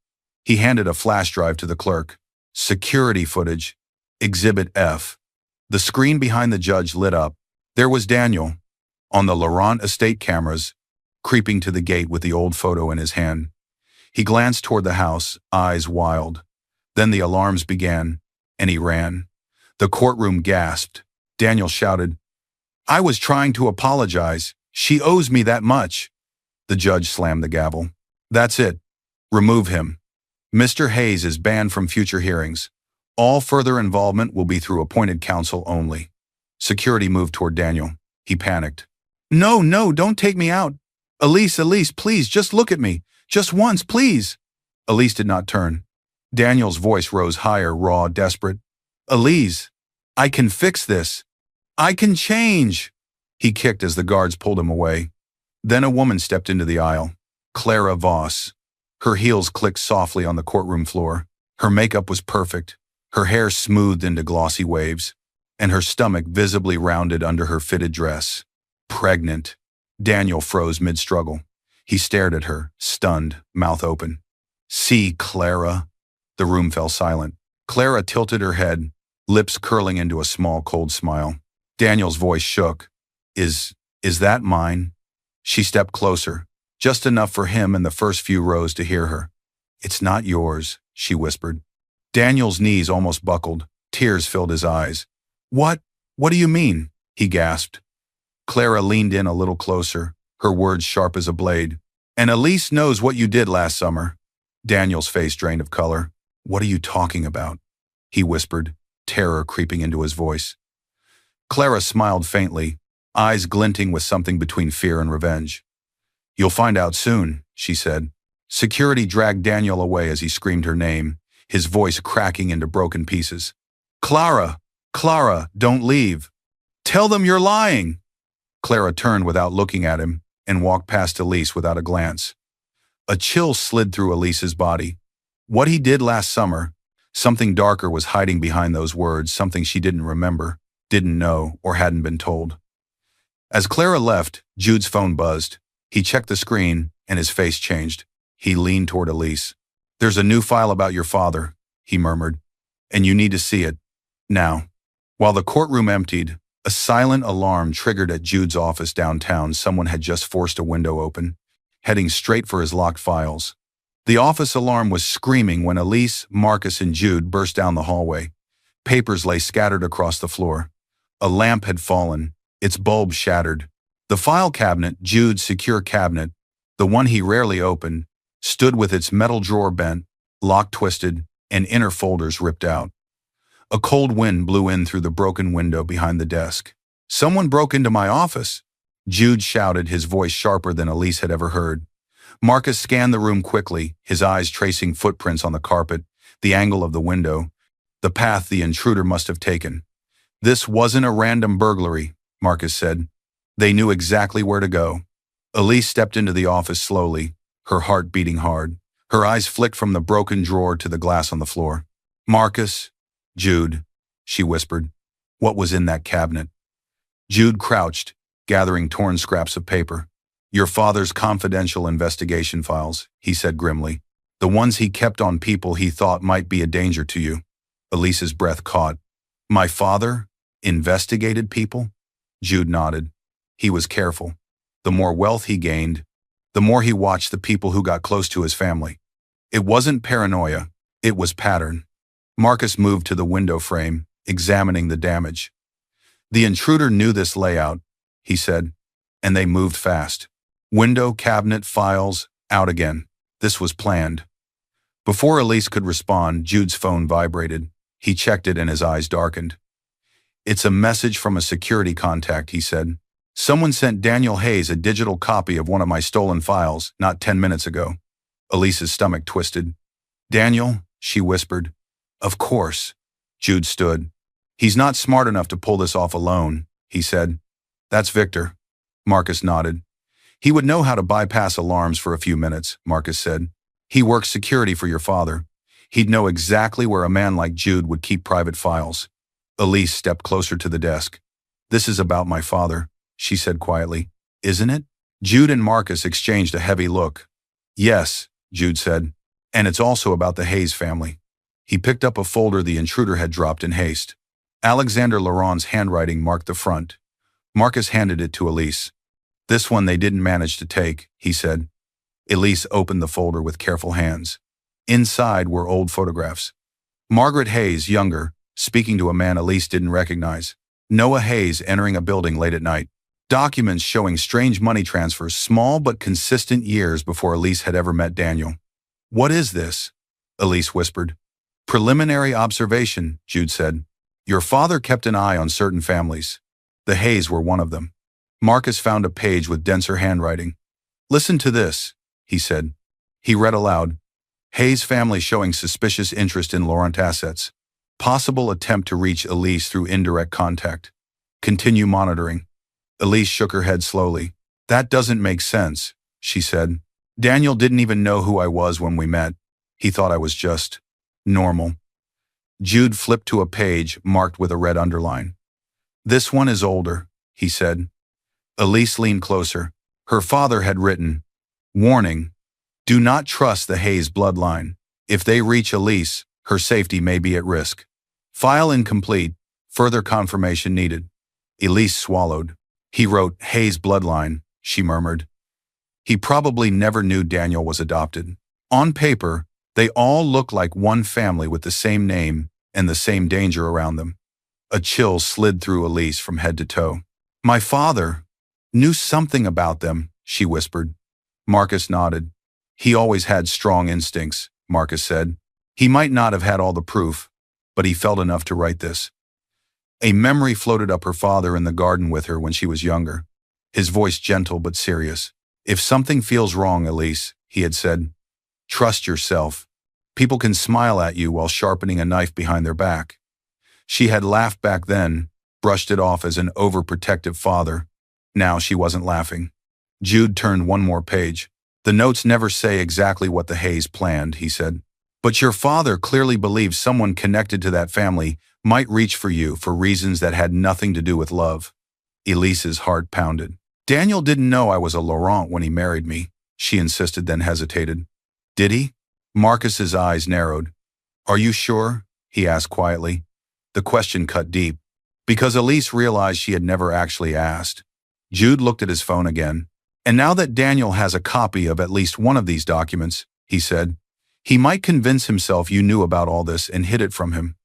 He handed a flash drive to the clerk. "Security footage. Exhibit F." The screen behind the judge lit up. There was Daniel, on the Laurent estate cameras, creeping to the gate with the old photo in his hand. He glanced toward the house, eyes wild. Then the alarms began, and he ran. The courtroom gasped. Daniel shouted, "I was trying to apologize. She owes me that much." The judge slammed the gavel. "That's it. Remove him. Mr. Hayes is banned from future hearings. All further involvement will be through appointed counsel only." Security moved toward Daniel. He panicked. "No, no, don't take me out. Elise, please, just look at me. Just once, please." Elise did not turn. Daniel's voice rose higher, raw, desperate. "Elise, I can fix this. I can change." He kicked as the guards pulled him away. Then a woman stepped into the aisle. Clara Voss. Her heels clicked softly on the courtroom floor. Her makeup was perfect, her hair smoothed into glossy waves, and her stomach visibly rounded under her fitted dress. Pregnant. Daniel froze mid-struggle. He stared at her, stunned, mouth open. "See, Clara." The room fell silent. Clara tilted her head, lips curling into a small, cold smile. Daniel's voice shook. Is that mine?" She stepped closer, just enough for him in the first few rows to hear her. "It's not yours," she whispered. Daniel's knees almost buckled. Tears filled his eyes. What do you mean?" he gasped. Clara leaned in a little closer, her words sharp as a blade. "And Elise knows what you did last summer." Daniel's face drained of color. "What are you talking about?" he whispered, terror creeping into his voice. Clara smiled faintly, eyes glinting with something between fear and revenge. "You'll find out soon," she said. Security dragged Daniel away as he screamed her name, his voice cracking into broken pieces. Clara, don't leave. Tell them you're lying." Clara turned without looking at him and walked past Elise without a glance. A chill slid through Elise's body. What he did last summer, something darker was hiding behind those words, something she didn't remember, didn't know, or hadn't been told. As Clara left, Jude's phone buzzed. He checked the screen, and his face changed. He leaned toward Elise. "There's a new file about your father," he murmured, "and you need to see it. Now." While the courtroom emptied, a silent alarm triggered at Jude's office downtown. Someone had just forced a window open, heading straight for his locked files. The office alarm was screaming when Elise, Marcus, and Jude burst down the hallway. Papers lay scattered across the floor. A lamp had fallen, its bulb shattered. The file cabinet, Jude's secure cabinet, the one he rarely opened, stood with its metal drawer bent, lock twisted, and inner folders ripped out. A cold wind blew in through the broken window behind the desk. "Someone broke into my office," Jude shouted, his voice sharper than Elise had ever heard. Marcus scanned the room quickly, his eyes tracing footprints on the carpet, the angle of the window, the path the intruder must have taken. "This wasn't a random burglary," Marcus said. "They knew exactly where to go." Elise stepped into the office slowly, her heart beating hard. Her eyes flicked from the broken drawer to the glass on the floor. "Marcus, Jude," she whispered, "what was in that cabinet?" Jude crouched, gathering torn scraps of paper. "Your father's confidential investigation files," he said grimly. "The ones he kept on people he thought might be a danger to you." Elise's breath caught. "My father investigated people?" Jude nodded. "He was careful. The more wealth he gained, the more he watched the people who got close to his family. It wasn't paranoia, it was pattern. Marcus moved to the window frame, examining the damage. The intruder knew this layout, he said, and they moved fast. Window, cabinet, files, out again. This was planned. Before Elise could respond, Jude's phone vibrated. He checked it and his eyes darkened. It's a message from a security contact, he said. Someone sent Daniel Hayes a digital copy of one of my stolen files, not 10 minutes ago. Elise's stomach twisted. Daniel, she whispered. Of course. Jude stood. He's not smart enough to pull this off alone, he said. That's Victor. Marcus nodded. He would know how to bypass alarms for a few minutes, Marcus said. He works security for your father. He'd know exactly where a man like Jude would keep private files. Elise stepped closer to the desk. This is about my father, she said quietly. Isn't it? Jude and Marcus exchanged a heavy look. Yes, Jude said. And it's also about the Hayes family. He picked up a folder the intruder had dropped in haste. Alexander Laurent's handwriting marked the front. Marcus handed it to Elise. This one they didn't manage to take, he said. Elise opened the folder with careful hands. Inside were old photographs. Margaret Hayes, younger, speaking to a man Elise didn't recognize. Noah Hayes entering a building late at night. Documents showing strange money transfers, small but consistent, years before Elise had ever met Daniel. What is this? Elise whispered. Preliminary observation, Jude said. Your father kept an eye on certain families. The Hayes were one of them. Marcus found a page with denser handwriting. Listen to this, he said. He read aloud. Hayes family showing suspicious interest in Laurent assets. Possible attempt to reach Elise through indirect contact. Continue monitoring. Elise shook her head slowly. That doesn't make sense, she said. Daniel didn't even know who I was when we met. He thought I was just normal. Jude flipped to a page marked with a red underline. This one is older, he said. Elise leaned closer. Her father had written, Warning, do not trust the Hayes bloodline. If they reach Elise, her safety may be at risk. File incomplete, further confirmation needed. Elise swallowed. He wrote Hayes bloodline, she murmured. He probably never knew Daniel was adopted. On paper, they all look like one family with the same name and the same danger around them. A chill slid through Elise from head to toe. My father knew something about them, she whispered. Marcus nodded. He always had strong instincts, Marcus said. He might not have had all the proof, but he felt enough to write this. A memory floated up her father in the garden with her when she was younger. His voice gentle but serious. If something feels wrong, Elise, he had said, trust yourself. People can smile at you while sharpening a knife behind their back. She had laughed back then, brushed it off as an overprotective father. Now she wasn't laughing. Jude turned one more page. The notes never say exactly what the Hayes planned, he said. But your father clearly believed someone connected to that family might reach for you for reasons that had nothing to do with love. Elise's heart pounded. Daniel didn't know I was a Laurent when he married me, she insisted, then hesitated. Did he? Marcus's eyes narrowed. Are you sure? He asked quietly. The question cut deep, because Elise realized she had never actually asked. Jude looked at his phone again. And now that Daniel has a copy of at least one of these documents, he said, he might convince himself you knew about all this and hid it from him.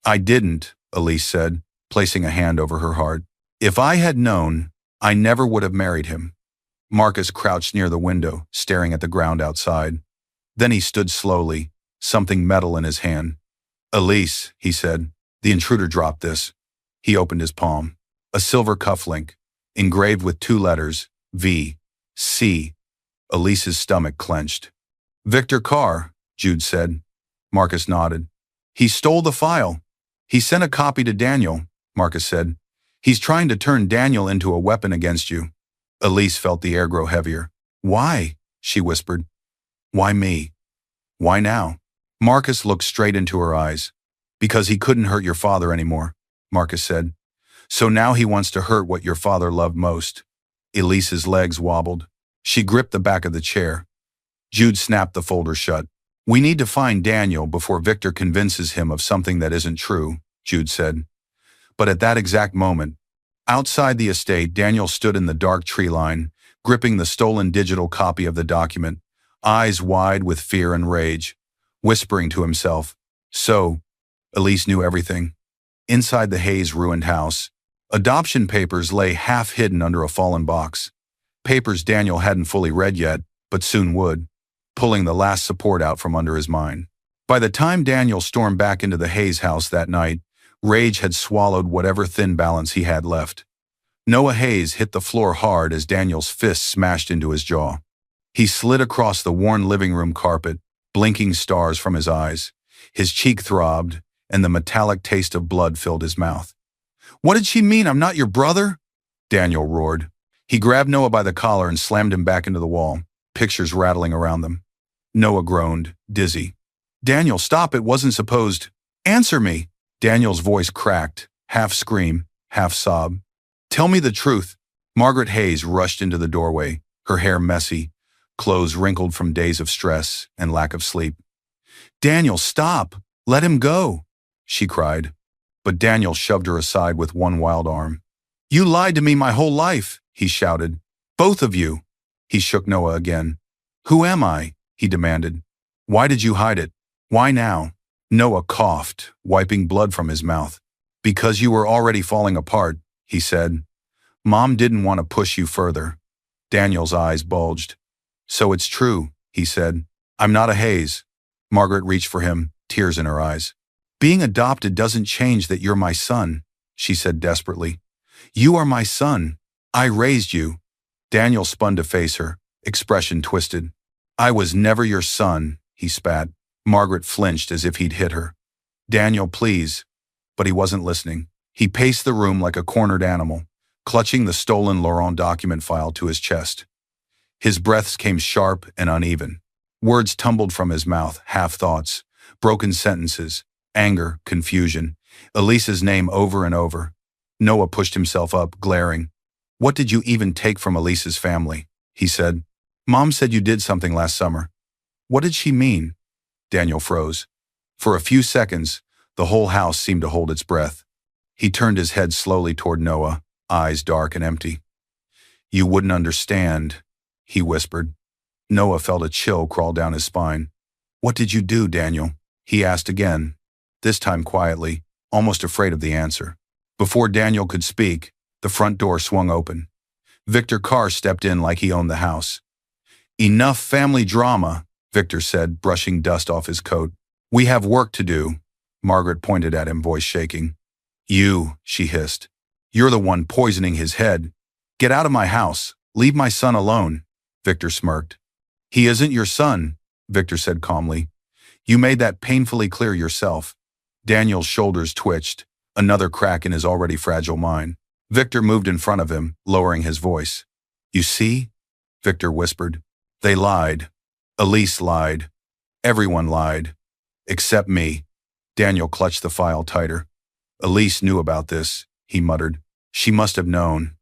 I didn't, Elise said, placing a hand over her heart. If I had known, I never would have married him. Marcus crouched near the window, staring at the ground outside. Then he stood slowly, something metal in his hand. Elise, he said. The intruder dropped this. He opened his palm. A silver cufflink, engraved with 2 letters, V, C. Elise's stomach clenched. Victor Carr, Jude said. Marcus nodded. He stole the file. He sent a copy to Daniel, Marcus said. He's trying to turn Daniel into a weapon against you. Elise felt the air grow heavier. Why? She whispered. Why me? Why now? Marcus looked straight into her eyes. Because he couldn't hurt your father anymore, Marcus said. So now he wants to hurt what your father loved most. Elise's legs wobbled. She gripped the back of the chair. Jude snapped the folder shut. We need to find Daniel before Victor convinces him of something that isn't true, Jude said. But at that exact moment, outside the estate, Daniel stood in the dark tree line, gripping the stolen digital copy of the document, eyes wide with fear and rage, whispering to himself. So, Elise knew everything. Inside the Hayes ruined house, adoption papers lay half hidden under a fallen box. Papers Daniel hadn't fully read yet, but soon would, pulling the last support out from under his mind. By the time Daniel stormed back into the Hayes house that night, rage had swallowed whatever thin balance he had left. Noah Hayes hit the floor hard as Daniel's fist smashed into his jaw. He slid across the worn living room carpet, blinking stars from his eyes. His cheek throbbed, and the metallic taste of blood filled his mouth. "What did she mean? I'm not your brother?" Daniel roared. He grabbed Noah by the collar and slammed him back into the wall, pictures rattling around them. Noah groaned, dizzy. "Daniel, stop, it wasn't supposed. Answer me!" Daniel's voice cracked, half scream, half sob. "Tell me the truth." Margaret Hayes rushed into the doorway, her hair messy, clothes wrinkled from days of stress and lack of sleep. "Daniel, stop! Let him go!" she cried. But Daniel shoved her aside with one wild arm. "You lied to me my whole life," he shouted. "Both of you." He shook Noah again. "Who am I?" he demanded. "Why did you hide it? Why now?" Noah coughed, wiping blood from his mouth. "Because you were already falling apart," he said. "Mom didn't want to push you further." Daniel's eyes bulged. "So it's true," he said. "I'm not a Hayes." Margaret reached for him, tears in her eyes. "Being adopted doesn't change that you're my son," she said desperately. "You are my son. I raised you." Daniel spun to face her, expression twisted. "I was never your son," he spat. Margaret flinched as if he'd hit her. "Daniel, please." But he wasn't listening. He paced the room like a cornered animal, clutching the stolen Laurent document file to his chest. His breaths came sharp and uneven. Words tumbled from his mouth, half-thoughts, broken sentences, anger, confusion, Elise's name over and over. Noah pushed himself up, glaring. "What did you even take from Elise's family?" he said. "Mom said you did something last summer." "What did she mean?" Daniel froze. For a few seconds, the whole house seemed to hold its breath. He turned his head slowly toward Noah, eyes dark and empty. "You wouldn't understand," he whispered. Noah felt a chill crawl down his spine. "What did you do, Daniel?" he asked again, this time quietly, almost afraid of the answer. Before Daniel could speak, the front door swung open. Victor Carr stepped in like he owned the house. "Enough family drama," Victor said, brushing dust off his coat. "We have work to do." Margaret pointed at him, voice shaking. "You," she hissed. "You're the one poisoning his head. Get out of my house. Leave my son alone." Victor smirked. "He isn't your son," Victor said calmly. "You made that painfully clear yourself." Daniel's shoulders twitched, another crack in his already fragile mind. Victor moved in front of him, lowering his voice. "You see?" Victor whispered. "They lied. Elise lied. Everyone lied. Except me." Daniel clutched the file tighter. "Elise knew about this," he muttered. "She must have known.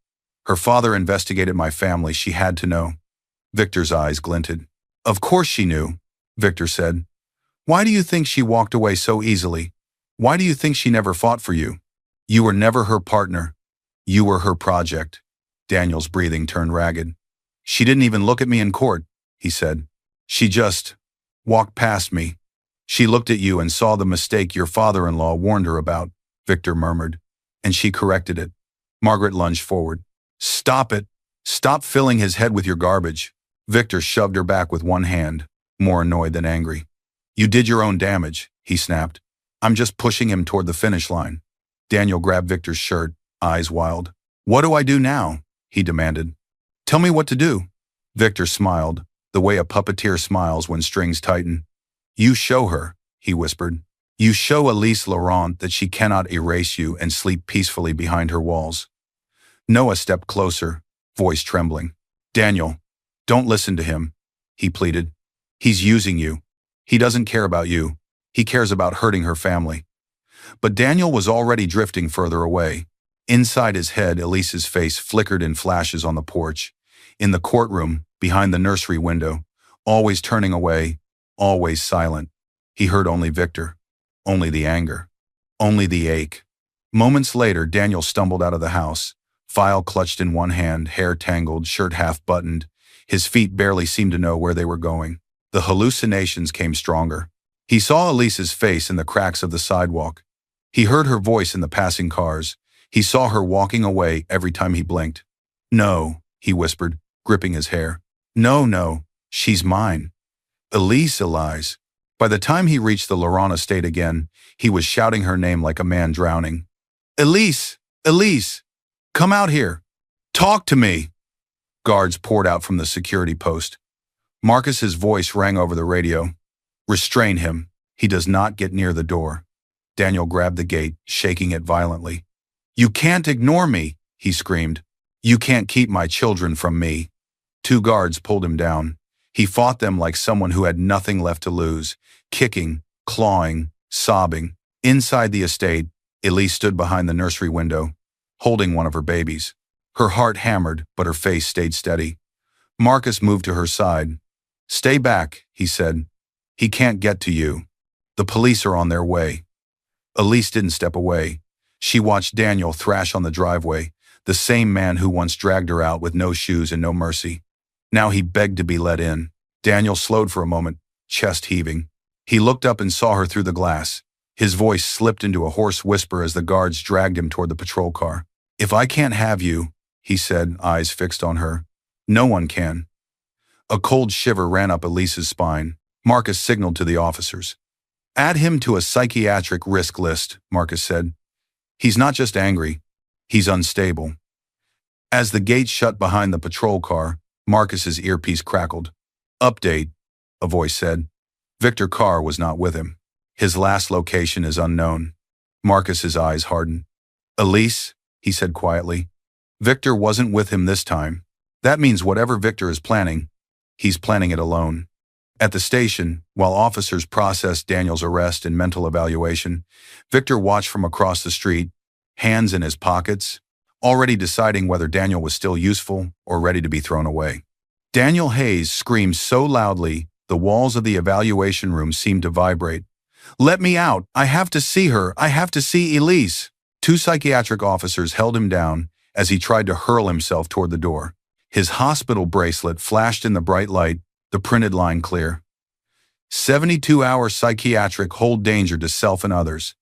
Her father investigated my family. She had to know." Victor's eyes glinted. "Of course she knew," Victor said. "Why do you think she walked away so easily? Why do you think she never fought for you? You were never her partner. You were her project." Daniel's breathing turned ragged. "She didn't even look at me in court," he said. "She just walked past me." "She looked at you and saw the mistake your father-in-law warned her about," Victor murmured, "and she corrected it." Margaret lunged forward. "Stop it. Stop filling his head with your garbage." Victor shoved her back with one hand, more annoyed than angry. "You did your own damage," he snapped. "I'm just pushing him toward the finish line." Daniel grabbed Victor's shirt, eyes wild. "What do I do now?" he demanded. "Tell me what to do." Victor smiled, the way a puppeteer smiles when strings tighten. "You show her," he whispered. "You show Elise Laurent that she cannot erase you and sleep peacefully behind her walls." Noah stepped closer, voice trembling. "Daniel, don't listen to him," he pleaded. "He's using you. He doesn't care about you. He cares about hurting her family." But Daniel was already drifting further away. Inside his head, Elise's face flickered in flashes on the porch. In the courtroom, behind the nursery window, always turning away, always silent. He heard only Victor, only the anger, only the ache. Moments later, Daniel stumbled out of the house, file clutched in one hand, hair tangled, shirt half-buttoned. His feet barely seemed to know where they were going. The hallucinations came stronger. He saw Elise's face in the cracks of the sidewalk. He heard her voice in the passing cars. He saw her walking away every time he blinked. "No," he whispered, gripping his hair. "No, no, she's mine. Elise." By the time he reached the Laurent estate again, he was shouting her name like a man drowning. "Elise! Elise! Come out here! Talk to me!" Guards poured out from the security post. Marcus's voice rang over the radio. "Restrain him. He does not get near the door." Daniel grabbed the gate, shaking it violently. "You can't ignore me," he screamed. "You can't keep my children from me." Two guards pulled him down. He fought them like someone who had nothing left to lose, kicking, clawing, sobbing. Inside the estate, Elise stood behind the nursery window, holding one of her babies. Her heart hammered, but her face stayed steady. Marcus moved to her side. "Stay back," he said. "He can't get to you. The police are on their way." Elise didn't step away. She watched Daniel thrash on the driveway, the same man who once dragged her out with no shoes and no mercy. Now he begged to be let in. Daniel slowed for a moment, chest heaving. He looked up and saw her through the glass. His voice slipped into a hoarse whisper as the guards dragged him toward the patrol car. "If I can't have you," he said, eyes fixed on her, "no one can." A cold shiver ran up Elise's spine. Marcus signaled to the officers. "Add him to a psychiatric risk list," Marcus said. "He's not just angry, he's unstable." As the gate shut behind the patrol car, Marcus's earpiece crackled. "Update," a voice said. Victor Carr was not with him. His last location is unknown. Marcus's eyes hardened. "Elise," he said quietly. "Victor wasn't with him this time. That means whatever Victor is planning, he's planning it alone." At the station, while officers processed Daniel's arrest and mental evaluation, Victor watched from across the street, hands in his pockets, already deciding whether Daniel was still useful or ready to be thrown away. Daniel Hayes screamed so loudly, the walls of the evaluation room seemed to vibrate. "Let me out! I have to see her! I have to see Elise!" Two psychiatric officers held him down as he tried to hurl himself toward the door. His hospital bracelet flashed in the bright light, the printed line clear. 72-hour psychiatric hold danger to self and others.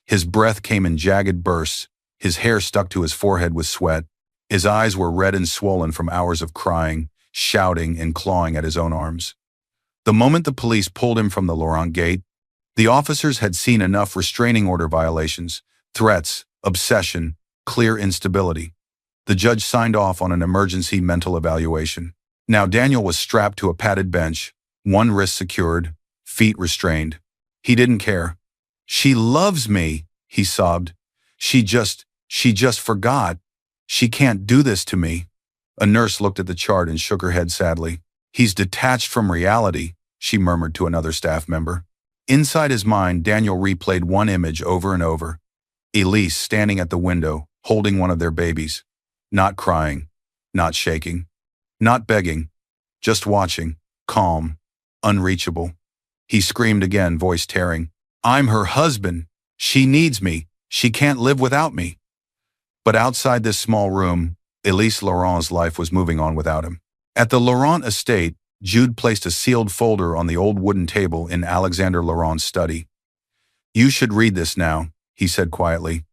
His breath came in jagged bursts. His hair stuck to his forehead with sweat. His eyes were red and swollen from hours of crying, shouting, and clawing at his own arms. The moment the police pulled him from the Laurent gate, the officers had seen enough restraining order violations, threats, obsession, clear instability. The judge signed off on an emergency mental evaluation. Now Daniel was strapped to a padded bench, one wrist secured, feet restrained. He didn't care. "She loves me," he sobbed. She just forgot. She can't do this to me." A nurse looked at the chart and shook her head sadly. "He's detached from reality," she murmured to another staff member. Inside his mind, Daniel replayed one image over and over. Elise standing at the window, holding one of their babies. Not crying, not shaking, not begging, just watching, calm, unreachable. He screamed again, voice tearing. "I'm her husband. She needs me. She can't live without me." But outside this small room, Elise Laurent's life was moving on without him. At the Laurent estate, Jude placed a sealed folder on the old wooden table in Alexander Laurent's study. "You should read this now," he said quietly.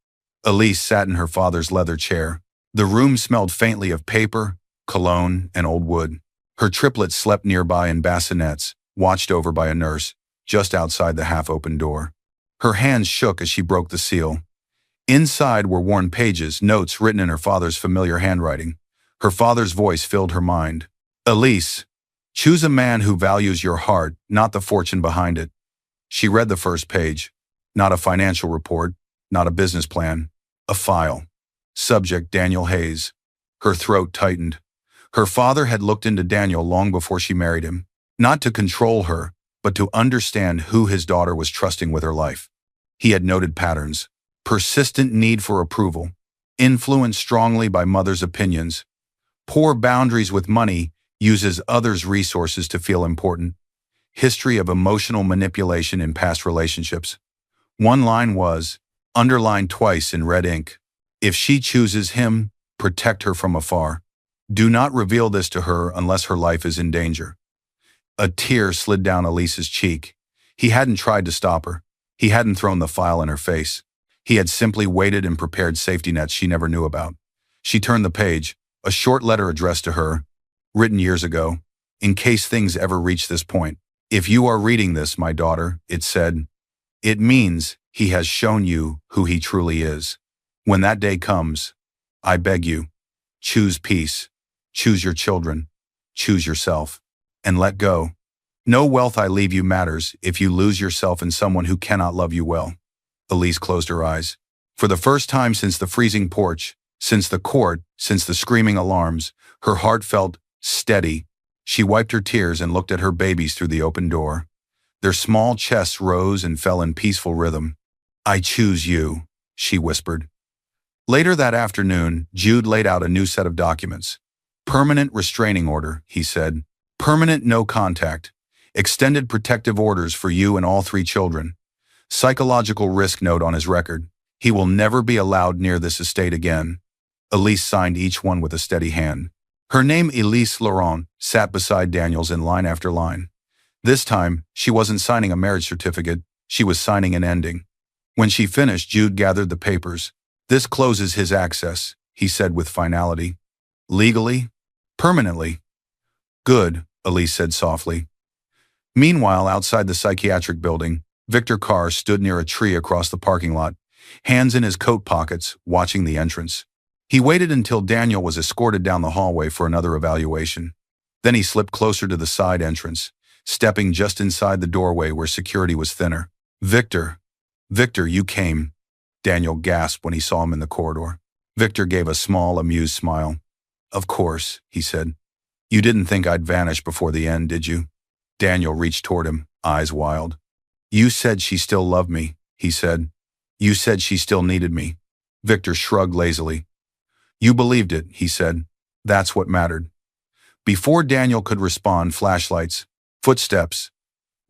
Elise sat in her father's leather chair. The room smelled faintly of paper, cologne, and old wood. Her triplets slept nearby in bassinets, watched over by a nurse, just outside the half-open door. Her hands shook as she broke the seal. Inside were worn pages, notes written in her father's familiar handwriting. Her father's voice filled her mind. "Elise, choose a man who values your heart, not the fortune behind it." She read the first page. Not a financial report, not a business plan, a file. Subject: Daniel Hayes. Her throat tightened. Her father had looked into Daniel long before she married him, not to control her, but to understand who his daughter was trusting with her life. He had noted patterns. Persistent need for approval, influenced strongly by mother's opinions, poor boundaries with money, uses others' resources to feel important, history of emotional manipulation in past relationships. One line was, underlined twice in red ink, "If she chooses him, Protect her from afar. Do not reveal this to her unless her life is in danger. A tear slid down Elise's cheek. He hadn't tried to stop her. He hadn't thrown the file in her face. He had simply waited and prepared safety nets she never knew about. She turned the page, a short letter addressed to her, written years ago, in case things ever reach this point. If you are reading this, my daughter, it said, it means he has shown you who he truly is. When that day comes, I beg you, choose peace, choose your children, choose yourself, and let go. No wealth I leave you matters if you lose yourself in someone who cannot love you well. Elise closed her eyes. For the first time since the freezing porch, since the court, since the screaming alarms, her heart felt steady. She wiped her tears and looked at her babies through the open door. Their small chests rose and fell in peaceful rhythm. I choose you, she whispered. Later that afternoon, Jude laid out a new set of documents. Permanent restraining order, he said. Permanent no contact. Extended protective orders for you and all 3 children. Psychological risk note on his record. He will never be allowed near this estate again. Elise signed each one with a steady hand. Her name, Elise Laurent, sat beside Daniel's in line after line. This time, she wasn't signing a marriage certificate, she was signing an ending. When she finished, Jude gathered the papers. This closes his access, he said with finality. Legally? Permanently. Good, Elise said softly. Meanwhile, outside the psychiatric building, Victor Carr stood near a tree across the parking lot, hands in his coat pockets, watching the entrance. He waited until Daniel was escorted down the hallway for another evaluation. Then he slipped closer to the side entrance, stepping just inside the doorway where security was thinner. Victor, you came, Daniel gasped when he saw him in the corridor. Victor gave a small, amused smile. Of course, he said. You didn't think I'd vanish before the end, did you? Daniel reached toward him, eyes wild. You said she still loved me, he said. You said she still needed me. Victor shrugged lazily. You believed it, he said. That's what mattered. Before Daniel could respond, flashlights, footsteps,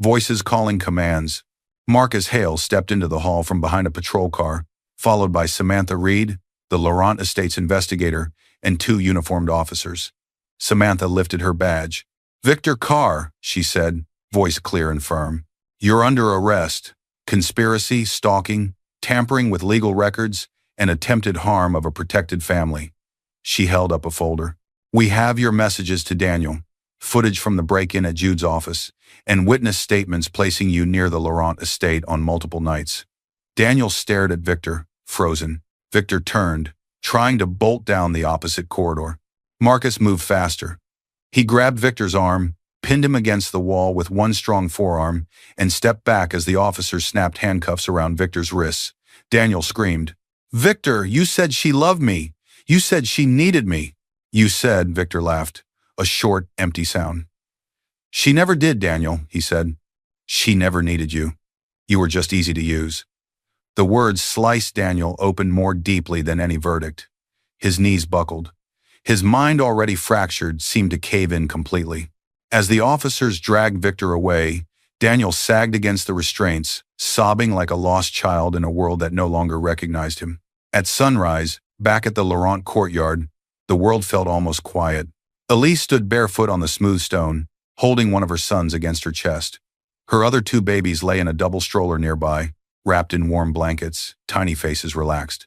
voices calling commands. Marcus Hale stepped into the hall from behind a patrol car, followed by Samantha Reed, the Laurent Estates investigator, and 2 uniformed officers. Samantha lifted her badge. Victor Carr, she said, voice clear and firm. You're under arrest. Conspiracy, stalking, tampering with legal records, and attempted harm of a protected family. She held up a folder. We have your messages to Daniel, footage from the break-in at Jude's office, and witness statements placing you near the Laurent estate on multiple nights. Daniel stared at Victor, frozen. Victor turned, trying to bolt down the opposite corridor. Marcus moved faster. He grabbed Victor's arm, pinned him against the wall with one strong forearm, and stepped back as the officer snapped handcuffs around Victor's wrists. Daniel screamed, Victor, you said she loved me. You said she needed me. You said, Victor laughed, a short, empty sound. She never did, Daniel, he said. She never needed you. You were just easy to use. The words sliced Daniel open more deeply than any verdict. His knees buckled. His mind, already fractured, seemed to cave in completely. As the officers dragged Victor away, Daniel sagged against the restraints, sobbing like a lost child in a world that no longer recognized him. At sunrise, back at the Laurent courtyard, the world felt almost quiet. Elise stood barefoot on the smooth stone, holding one of her sons against her chest. Her other 2 babies lay in a double stroller nearby, wrapped in warm blankets, tiny faces relaxed.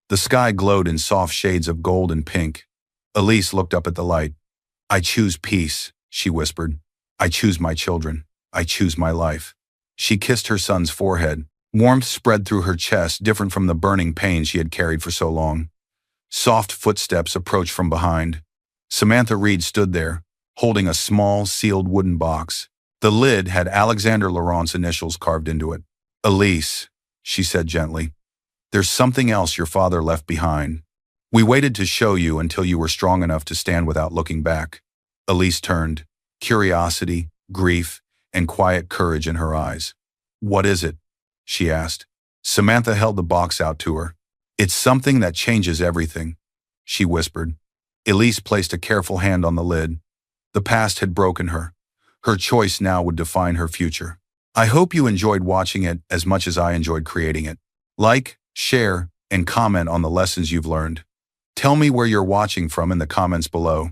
The sky glowed in soft shades of gold and pink. Elise looked up at the light. I choose peace, she whispered. I choose my children. I choose my life. She kissed her son's forehead. Warmth spread through her chest, different from the burning pain she had carried for so long. Soft footsteps approached from behind. Samantha Reed stood there, holding a small, sealed wooden box. The lid had Alexander Laurent's initials carved into it. Elise, she said gently, there's something else your father left behind. We waited to show you until you were strong enough to stand without looking back. Elise turned, curiosity, grief, and quiet courage in her eyes. What is it? She asked. Samantha held the box out to her. It's something that changes everything, she whispered. Elise placed a careful hand on the lid. The past had broken her. Her choice now would define her future. I hope you enjoyed watching it as much as I enjoyed creating it. Like, share, and comment on the lessons you've learned. Tell me where you're watching from in the comments below.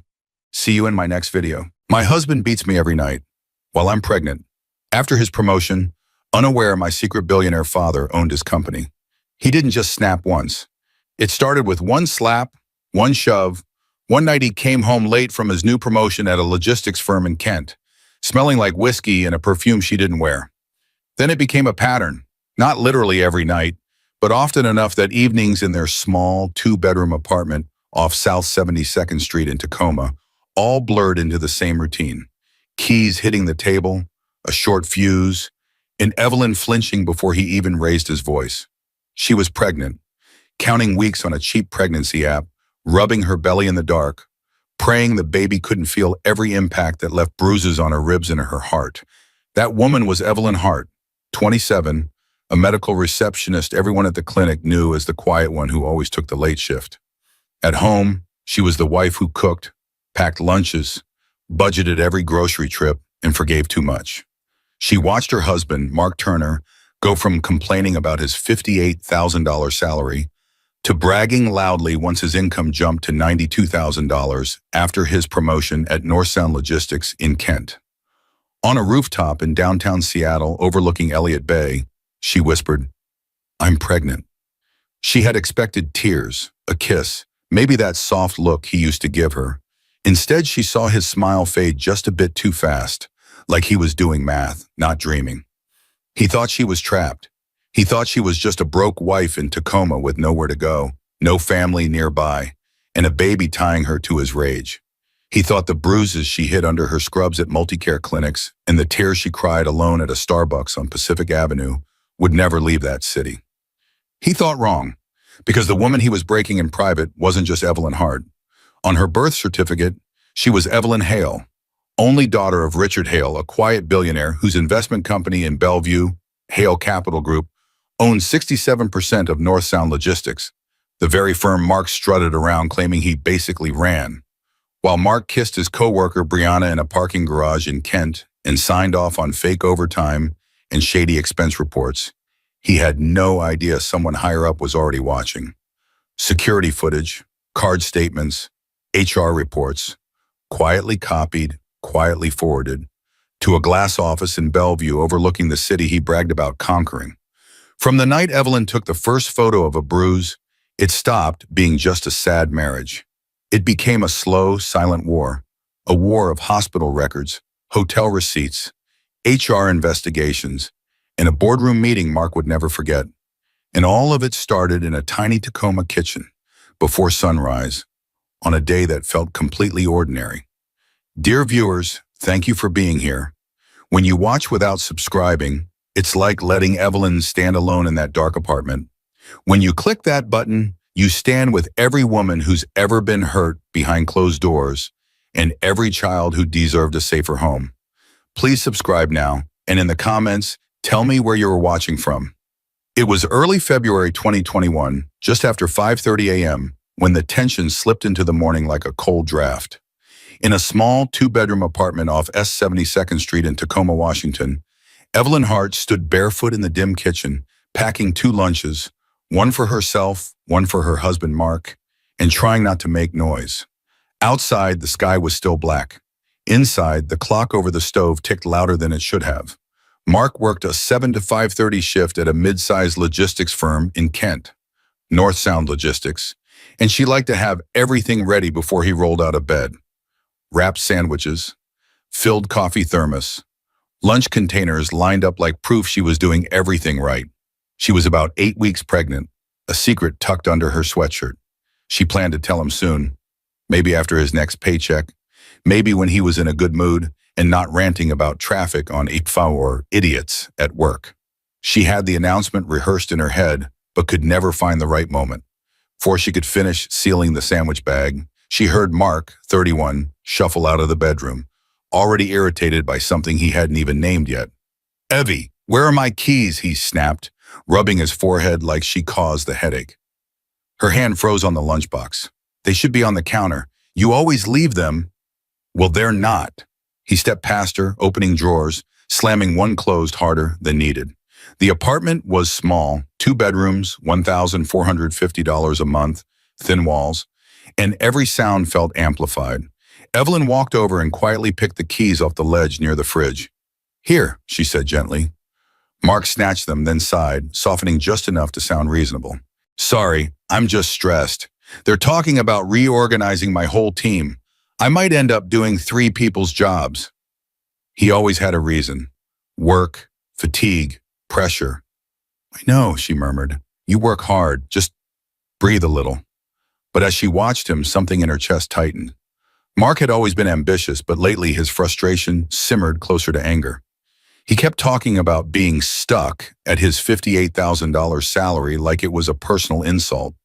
See you in my next video. My husband beats me every night while I'm pregnant. After his promotion, unaware my secret billionaire father owned his company. He didn't just snap once. It started with one slap, one shove. One night he came home late from his new promotion at a logistics firm in Kent, smelling like whiskey and a perfume she didn't wear. Then it became a pattern, not literally every night, but often enough that evenings in their small two-bedroom apartment off South 72nd Street in Tacoma all blurred into the same routine. Keys hitting the table, a short fuse, and Evelyn flinching before he even raised his voice. She was pregnant, counting weeks on a cheap pregnancy app, rubbing her belly in the dark, praying the baby couldn't feel every impact that left bruises on her ribs and her heart. That woman was Evelyn Hart, 27, a medical receptionist everyone at the clinic knew as the quiet one who always took the late shift. At home, she was the wife who cooked, packed lunches, budgeted every grocery trip, and forgave too much. She watched her husband, Mark Turner, go from complaining about his $58,000 salary to bragging loudly once his income jumped to $92,000 after his promotion at North Sound Logistics in Kent. On a rooftop in downtown Seattle overlooking Elliott Bay, she whispered, "I'm pregnant." She had expected tears, a kiss, maybe that soft look he used to give her. Instead, she saw his smile fade just a bit too fast, like he was doing math, not dreaming. He thought she was trapped. He thought she was just a broke wife in Tacoma with nowhere to go, no family nearby, and a baby tying her to his rage. He thought the bruises she hid under her scrubs at multi-care clinics and the tears she cried alone at a Starbucks on Pacific Avenue would never leave that city. He thought wrong, because the woman he was breaking in private wasn't just Evelyn Hart. On her birth certificate, she was Evelyn Hale, only daughter of Richard Hale, a quiet billionaire whose investment company in Bellevue, Hale Capital Group, owned 67% of North Sound Logistics, the very firm Mark strutted around claiming he basically ran. While Mark kissed his coworker Brianna in a parking garage in Kent and signed off on fake overtime and shady expense reports, he had no idea someone higher up was already watching. Security footage, card statements, HR reports, quietly copied, quietly forwarded, to a glass office in Bellevue overlooking the city he bragged about conquering. From the night Evelyn took the first photo of a bruise, it stopped being just a sad marriage. It became a slow, silent war, a war of hospital records, hotel receipts, HR investigations, and a boardroom meeting Mark would never forget. And all of it started in a tiny Tacoma kitchen, before sunrise, on a day that felt completely ordinary. Dear viewers, thank you for being here. When you watch without subscribing, it's like letting Evelyn stand alone in that dark apartment. When you click that button, you stand with every woman who's ever been hurt behind closed doors and every child who deserved a safer home. Please subscribe now, and in the comments, tell me where you were watching from. It was early February 2021, just after 5:30 a.m., when the tension slipped into the morning like a cold draft. In a small two-bedroom apartment off S 72nd Street in Tacoma, Washington, Evelyn Hart stood barefoot in the dim kitchen, packing 2 lunches, one for herself, one for her husband Mark, and trying not to make noise. Outside, the sky was still black. Inside, the clock over the stove ticked louder than it should have. Mark worked a 7 to 5:30 shift at a mid-sized logistics firm in Kent, North Sound Logistics, and she liked to have everything ready before he rolled out of bed. Wrapped sandwiches, filled coffee thermos, lunch containers lined up like proof she was doing everything right. She was about 8 weeks pregnant, a secret tucked under her sweatshirt. She planned to tell him soon, maybe after his next paycheck, maybe when he was in a good mood and not ranting about traffic on IPFA or idiots at work. She had the announcement rehearsed in her head, but could never find the right moment. Before she could finish sealing the sandwich bag, she heard Mark, 31, shuffle out of the bedroom, already irritated by something he hadn't even named yet. "Evie, where are my keys?" he snapped, rubbing his forehead like she caused the headache. Her hand froze on the lunchbox. "They should be on the counter. You always leave them." "Well, they're not." He stepped past her, opening drawers, slamming one closed harder than needed. The apartment was small, 2 bedrooms, $1,450 a month, thin walls, and every sound felt amplified. Evelyn walked over and quietly picked the keys off the ledge near the fridge. "Here," she said gently. Mark snatched them, then sighed, softening just enough to sound reasonable. "Sorry, I'm just stressed. They're talking about reorganizing my whole team. I might end up doing 3 people's jobs." He always had a reason. Work, fatigue, pressure. "I know," she murmured. "You work hard. Just breathe a little." But as she watched him, something in her chest tightened. Mark had always been ambitious, but lately his frustration simmered closer to anger. He kept talking about being stuck at his $58,000 salary like it was a personal insult.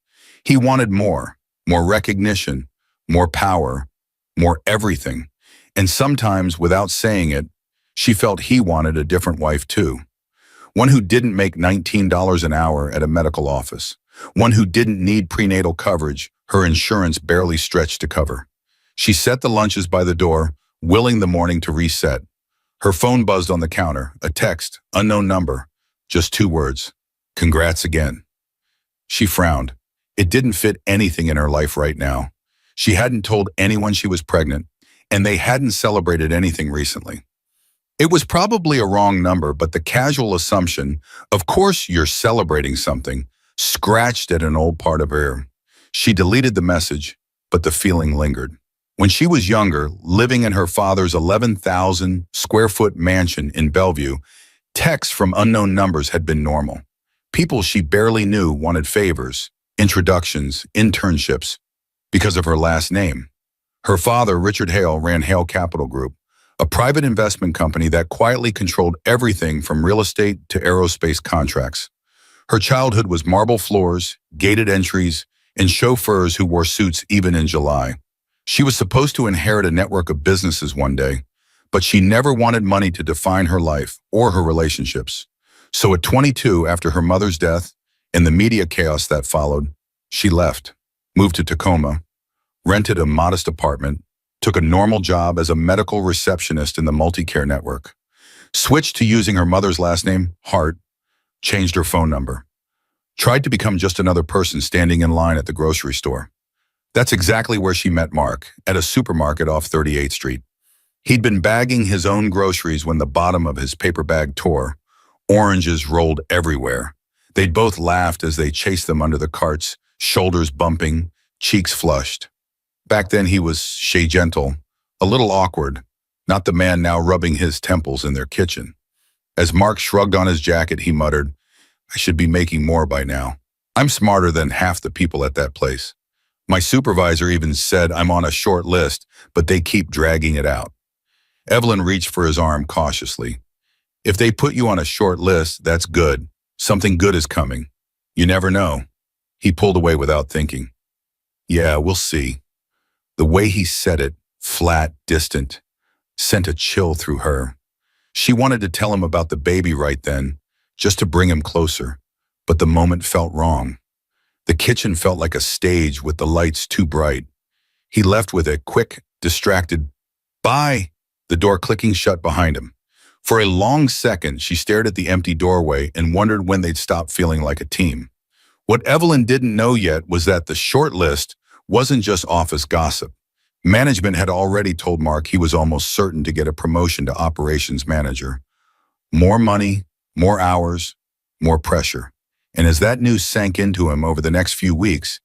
He wanted more recognition, more power, more everything. And sometimes, without saying it, she felt he wanted a different wife too. One who didn't make $19 an hour at a medical office. One who didn't need prenatal coverage her insurance barely stretched to cover. She set the lunches by the door, willing the morning to reset. Her phone buzzed on the counter, a text, unknown number, just 2 words, "Congrats again." She frowned. It didn't fit anything in her life right now. She hadn't told anyone she was pregnant, and they hadn't celebrated anything recently. It was probably a wrong number, but the casual assumption, "Of course you're celebrating something," scratched at an old part of her. She deleted the message, but the feeling lingered. When she was younger, living in her father's 11,000 square foot mansion in Bellevue, texts from unknown numbers had been normal. People she barely knew wanted favors, introductions, internships, because of her last name. Her father, Richard Hale, ran Hale Capital Group, a private investment company that quietly controlled everything from real estate to aerospace contracts. Her childhood was marble floors, gated entries, and chauffeurs who wore suits even in July. She was supposed to inherit a network of businesses one day, but she never wanted money to define her life or her relationships. So at 22, after her mother's death and the media chaos that followed, she left, moved to Tacoma, rented a modest apartment, took a normal job as a medical receptionist in the multi-care network, switched to using her mother's last name, Hart, changed her phone number, tried to become just another person standing in line at the grocery store. That's exactly where she met Mark, at a supermarket off 38th Street. He'd been bagging his own groceries when the bottom of his paper bag tore. Oranges rolled everywhere. They'd both laughed as they chased them under the carts, shoulders bumping, cheeks flushed. Back then he was Shea Gentle, a little awkward, not the man now rubbing his temples in their kitchen. As Mark shrugged on his jacket, he muttered, "I should be making more by now. I'm smarter than half the people at that place. My supervisor even said I'm on a short list, but they keep dragging it out." Evelyn reached for his arm cautiously. "If they put you on a short list, that's good. Something good is coming. You never know." He pulled away without thinking. "Yeah, we'll see." The way he said it, flat, distant, sent a chill through her. She wanted to tell him about the baby right then, just to bring him closer, but the moment felt wrong. The kitchen felt like a stage with the lights too bright. He left with a quick, distracted, "Bye," the door clicking shut behind him. For a long second, she stared at the empty doorway and wondered when they'd stop feeling like a team. What Evelyn didn't know yet was that the short list wasn't just office gossip. Management had already told Mark he was almost certain to get a promotion to operations manager. More money, more hours, more pressure. And as that news sank into him over the next few weeks,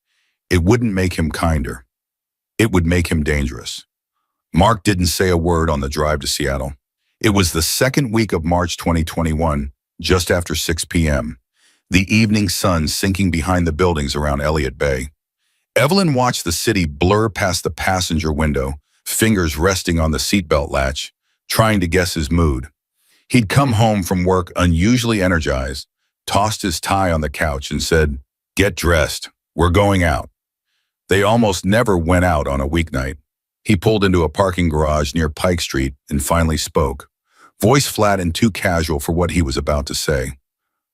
it wouldn't make him kinder. It would make him dangerous. Mark didn't say a word on the drive to Seattle. It was the second week of March 2021, just after 6 p.m., the evening sun sinking behind the buildings around Elliott Bay. Evelyn watched the city blur past the passenger window, fingers resting on the seatbelt latch, trying to guess his mood. He'd come home from work unusually energized, tossed his tie on the couch and said, "Get dressed, we're going out." They almost never went out on a weeknight. He pulled into a parking garage near Pike Street and finally spoke, voice flat and too casual for what he was about to say.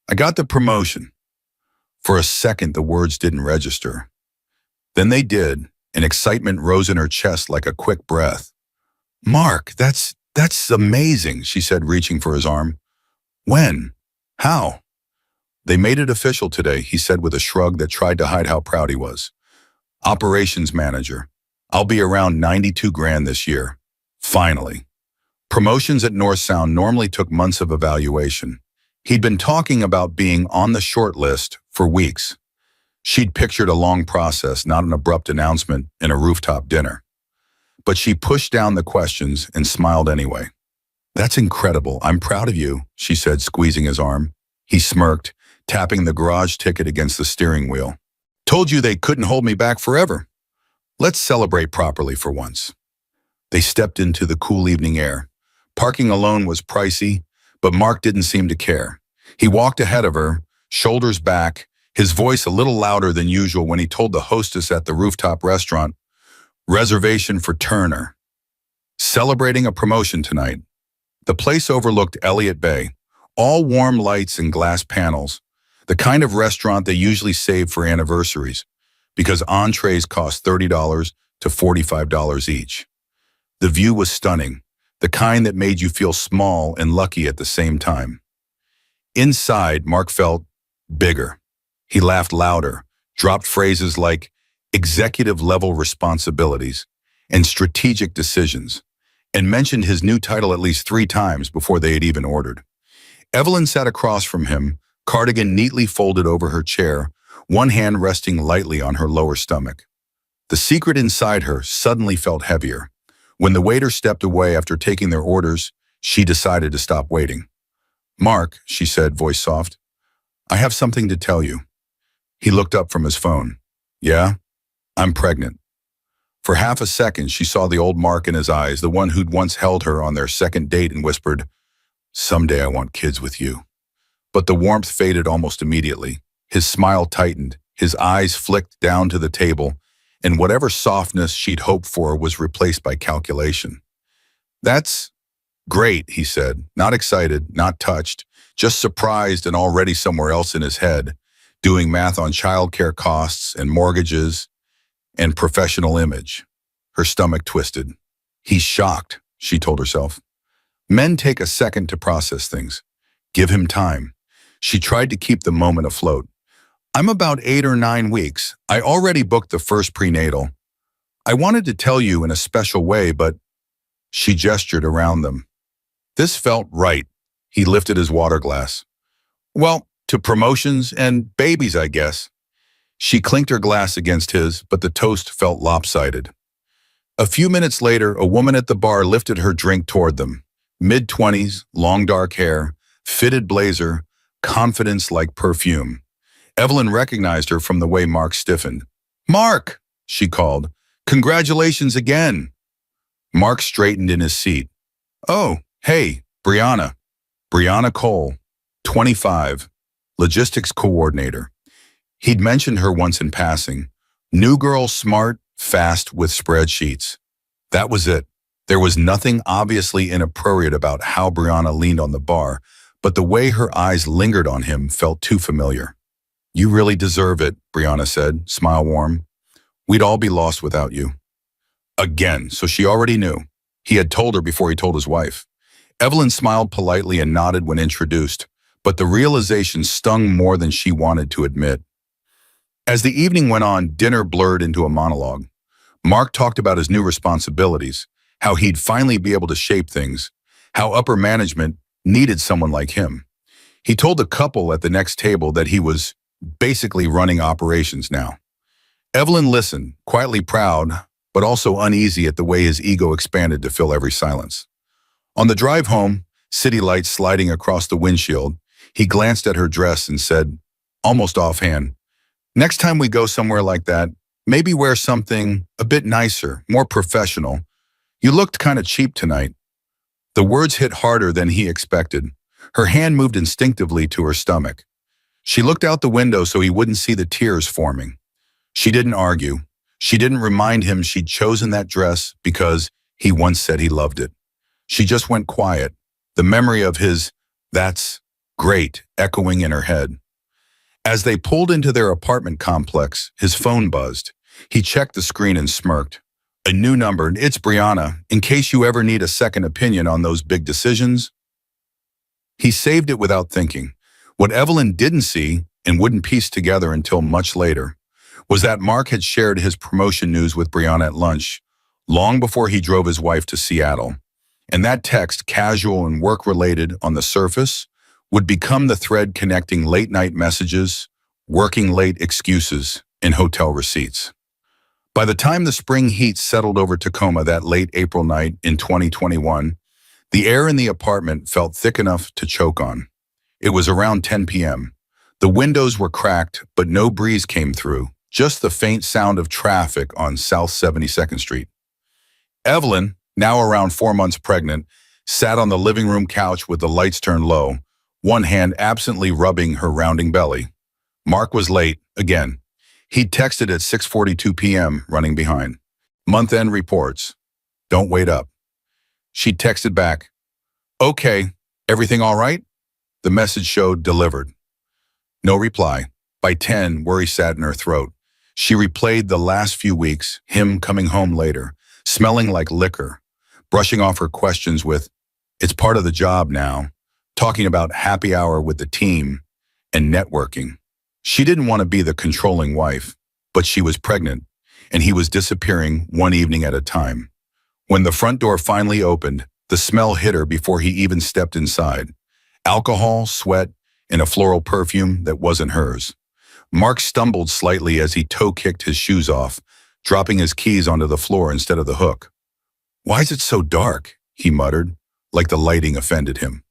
"I got the promotion." For a second, the words didn't register. Then they did, and excitement rose in her chest like a quick breath. "Mark, that's amazing," she said, reaching for his arm. "When? How?" "They made it official today," he said with a shrug that tried to hide how proud he was. Operations manager. I'll be around 92 grand this year. Finally. Promotions at North Sound normally took months of evaluation. He'd been talking about being on the short list for weeks. She'd pictured a long process, not an abrupt announcement in a rooftop dinner. But she pushed down the questions and smiled anyway. That's incredible. I'm proud of you, she said, squeezing his arm. He smirked, tapping the garage ticket against the steering wheel. Told you they couldn't hold me back forever. Let's celebrate properly for once. They stepped into the cool evening air. Parking alone was pricey, but Mark didn't seem to care. He walked ahead of her, shoulders back, his voice a little louder than usual when he told the hostess at the rooftop restaurant, reservation for Turner. Celebrating a promotion tonight. The place overlooked Elliott Bay, all warm lights and glass panels, the kind of restaurant they usually save for anniversaries, because entrees cost $30 to $45 each. The view was stunning, the kind that made you feel small and lucky at the same time. Inside, Mark felt bigger. He laughed louder, dropped phrases like executive-level responsibilities and strategic decisions, and mentioned his new title at least 3 times before they had even ordered. Evelyn sat across from him, cardigan neatly folded over her chair, one hand resting lightly on her lower stomach. The secret inside her suddenly felt heavier. When the waiter stepped away after taking their orders, she decided to stop waiting. Mark, she said, voice soft, I have something to tell you. He looked up from his phone. Yeah? I'm pregnant. For half a second, she saw the old Mark in his eyes, the one who'd once held her on their second date, and whispered, someday I want kids with you. But the warmth faded almost immediately. His smile tightened, his eyes flicked down to the table, and whatever softness she'd hoped for was replaced by calculation. That's great, he said, not excited, not touched, just surprised and already somewhere else in his head, doing math on childcare costs and mortgages and professional image. Her stomach twisted. He's shocked, she told herself. Men take a second to process things. Give him time. She tried to keep the moment afloat. I'm about 8 or 9 weeks. I already booked the first prenatal. I wanted to tell you in a special way, but she gestured around them. This felt right. He lifted his water glass. Well, to promotions and babies, I guess. She clinked her glass against his, but the toast felt lopsided. A few minutes later, a woman at the bar lifted her drink toward them. Mid-20s, long dark hair, fitted blazer, confidence like perfume. Evelyn recognized her from the way Mark stiffened. Mark, she called. Congratulations again. Mark straightened in his seat. Oh, hey, Brianna. Brianna Cole, 25, logistics coordinator. He'd mentioned her once in passing. New girl, smart, fast with spreadsheets. That was it. There was nothing obviously inappropriate about how Brianna leaned on the bar, but the way her eyes lingered on him felt too familiar. You really deserve it, Brianna said, smile warm. We'd all be lost without you. Again, so she already knew. He had told her before he told his wife. Evelyn smiled politely and nodded when introduced, but the realization stung more than she wanted to admit. As the evening went on, dinner blurred into a monologue. Mark talked about his new responsibilities, how he'd finally be able to shape things, how upper management needed someone like him. He told the couple at the next table that he was basically running operations now. Evelyn listened, quietly proud, but also uneasy at the way his ego expanded to fill every silence. On the drive home, city lights sliding across the windshield, he glanced at her dress and said, almost offhand, next time we go somewhere like that, maybe wear something a bit nicer, more professional. You looked kind of cheap tonight. The words hit harder than he expected. Her hand moved instinctively to her stomach. She looked out the window so he wouldn't see the tears forming. She didn't argue. She didn't remind him she'd chosen that dress because he once said he loved it. She just went quiet, the memory of his, that's great, echoing in her head. As they pulled into their apartment complex, his phone buzzed. He checked the screen and smirked. A new number, it's Brianna, in case you ever need a second opinion on those big decisions. He saved it without thinking. What Evelyn didn't see and wouldn't piece together until much later was that Mark had shared his promotion news with Brianna at lunch, long before he drove his wife to Seattle. And that text, casual and work-related on the surface, would become the thread connecting late-night messages, working late excuses, and hotel receipts. By the time the spring heat settled over Tacoma that late April night in 2021, the air in the apartment felt thick enough to choke on. It was around 10 p.m. The windows were cracked, but no breeze came through, just the faint sound of traffic on South 72nd Street. Evelyn, now around 4 months pregnant, sat on the living room couch with the lights turned low, one hand absently rubbing her rounding belly. Mark was late, again. He'd texted at 6:42 p.m., running behind. Month-end reports. Don't wait up. She texted back, "Okay, everything all right?" The message showed delivered. No reply. By 10, worry sat in her throat. She replayed the last few weeks, him coming home later, smelling like liquor, brushing off her questions with, "It's part of the job now," talking about happy hour with the team and networking. She didn't want to be the controlling wife, but she was pregnant, and he was disappearing one evening at a time. When the front door finally opened, the smell hit her before he even stepped inside. Alcohol, sweat, and a floral perfume that wasn't hers. Mark stumbled slightly as he toe-kicked his shoes off, dropping his keys onto the floor instead of the hook. "Why is it so dark?" he muttered, like the lighting offended him.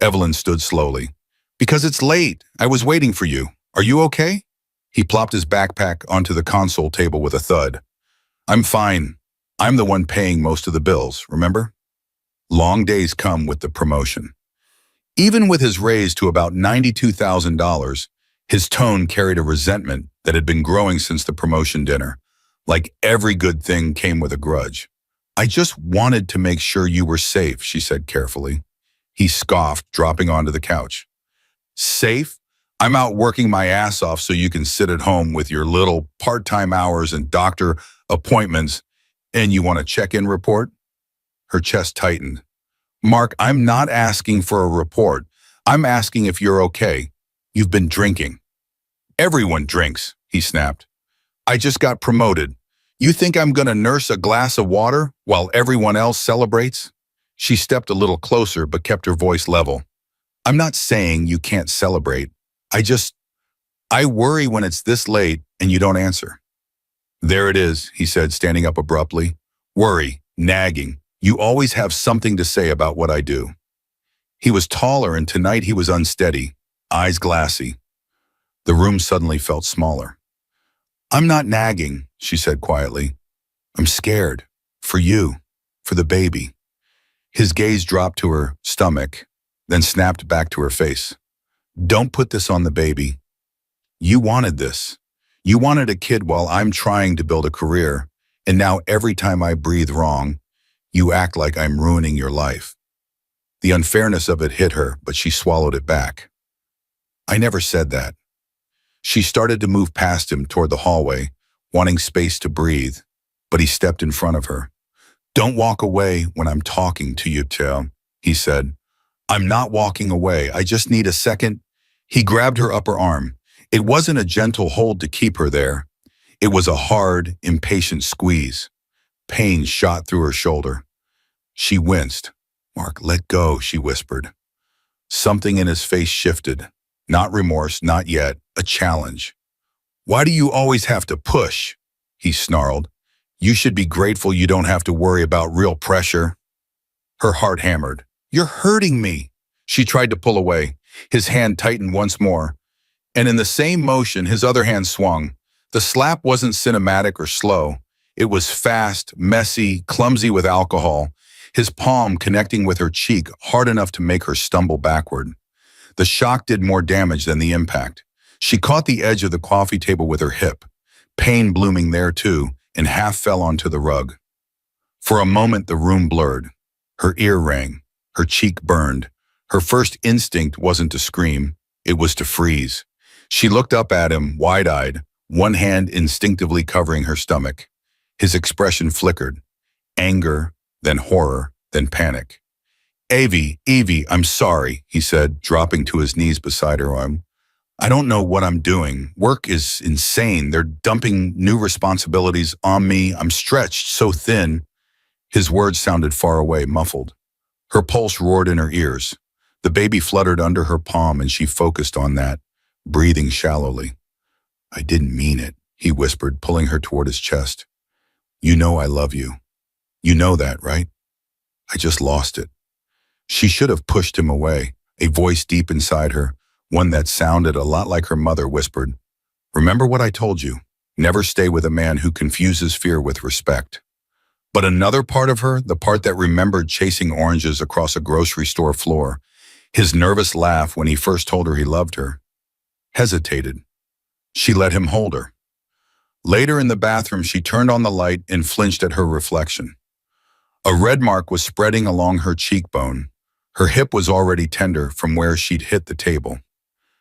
Evelyn stood slowly. "Because it's late. I was waiting for you. Are you okay?" He plopped his backpack onto the console table with a thud. "I'm fine. I'm the one paying most of the bills, remember?" Long days come with the promotion. Even with his raise to about $92,000, his tone carried a resentment that had been growing since the promotion dinner. Like every good thing came with a grudge. "I just wanted to make sure you were safe," she said carefully. He scoffed, dropping onto the couch. "Safe? I'm out working my ass off so you can sit at home with your little part-time hours and doctor appointments, and you want a check-in report?" Her chest tightened. "Mark, I'm not asking for a report. I'm asking if you're okay. You've been drinking." "Everyone drinks," he snapped. "I just got promoted. You think I'm gonna nurse a glass of water while everyone else celebrates?" She stepped a little closer but kept her voice level. "I'm not saying you can't celebrate. I worry when it's this late and you don't answer." "There it is," he said, standing up abruptly. "Worry, nagging. You always have something to say about what I do." He was taller, and tonight he was unsteady, eyes glassy. The room suddenly felt smaller. "I'm not nagging," she said quietly. "I'm scared. For you. For the baby." His gaze dropped to her stomach, then snapped back to her face. "Don't put this on the baby. You wanted this. You wanted a kid while I'm trying to build a career, and now every time I breathe wrong, you act like I'm ruining your life." The unfairness of it hit her, but she swallowed it back. "I never said that." She started to move past him toward the hallway, wanting space to breathe, but he stepped in front of her. "Don't walk away when I'm talking to you, Till," he said. "I'm not walking away. I just need a second." He grabbed her upper arm. It wasn't a gentle hold to keep her there. It was a hard, impatient squeeze. Pain shot through her shoulder. She winced. "Mark, let go," she whispered. Something in his face shifted. Not remorse, not yet. A challenge. "Why do you always have to push?" he snarled. "You should be grateful you don't have to worry about real pressure." Her heart hammered. "You're hurting me." She tried to pull away. His hand tightened once more. And in the same motion, his other hand swung. The slap wasn't cinematic or slow. It was fast, messy, clumsy with alcohol, his palm connecting with her cheek hard enough to make her stumble backward. The shock did more damage than the impact. She caught the edge of the coffee table with her hip, pain blooming there too, and half fell onto the rug. For a moment, the room blurred. Her ear rang. Her cheek burned. Her first instinct wasn't to scream. It was to freeze. She looked up at him, wide-eyed, one hand instinctively covering her stomach. His expression flickered. Anger, then horror, then panic. Evie, I'm sorry," he said, dropping to his knees beside her arm. I don't know what I'm doing. Work is insane. They're dumping new responsibilities on me. I'm stretched so thin. His words sounded far away, muffled. Her pulse roared in her ears. The baby fluttered under her palm and she focused on that, breathing shallowly. I didn't mean it, he whispered, pulling her toward his chest. You know I love you. You know that, right? I just lost it. She should have pushed him away. A voice deep inside her, one that sounded a lot like her mother, whispered, remember what I told you. Never stay with a man who confuses fear with respect. But another part of her, the part that remembered chasing oranges across a grocery store floor, his nervous laugh when he first told her he loved her, hesitated. She let him hold her. Later in the bathroom, she turned on the light and flinched at her reflection. A red mark was spreading along her cheekbone. Her hip was already tender from where she'd hit the table.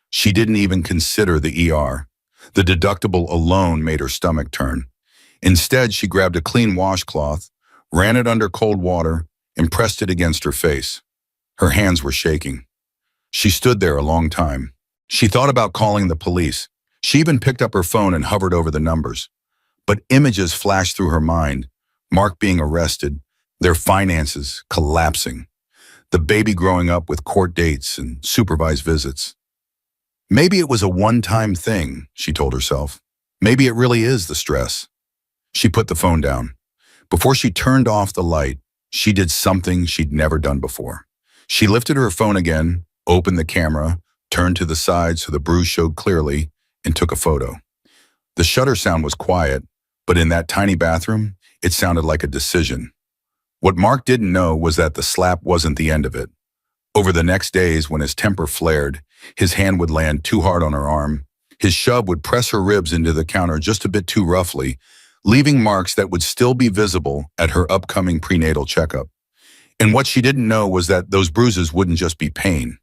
She didn't even consider the ER. The deductible alone made her stomach turn. Instead, she grabbed a clean washcloth, ran it under cold water, and pressed it against her face. Her hands were shaking. She stood there a long time. She thought about calling the police. She even picked up her phone and hovered over the numbers. But images flashed through her mind. Mark being arrested, their finances collapsing, the baby growing up with court dates and supervised visits. Maybe it was a one-time thing, she told herself. Maybe it really is the stress. She put the phone down. Before she turned off the light, she did something she'd never done before. She lifted her phone again, opened the camera, turned to the side so the bruise showed clearly, and took a photo. The shutter sound was quiet, but in that tiny bathroom, it sounded like a decision. What Mark didn't know was that the slap wasn't the end of it. Over the next days, when his temper flared, his hand would land too hard on her arm. His shove would press her ribs into the counter just a bit too roughly, leaving marks that would still be visible at her upcoming prenatal checkup. And what she didn't know was that those bruises wouldn't just be pain.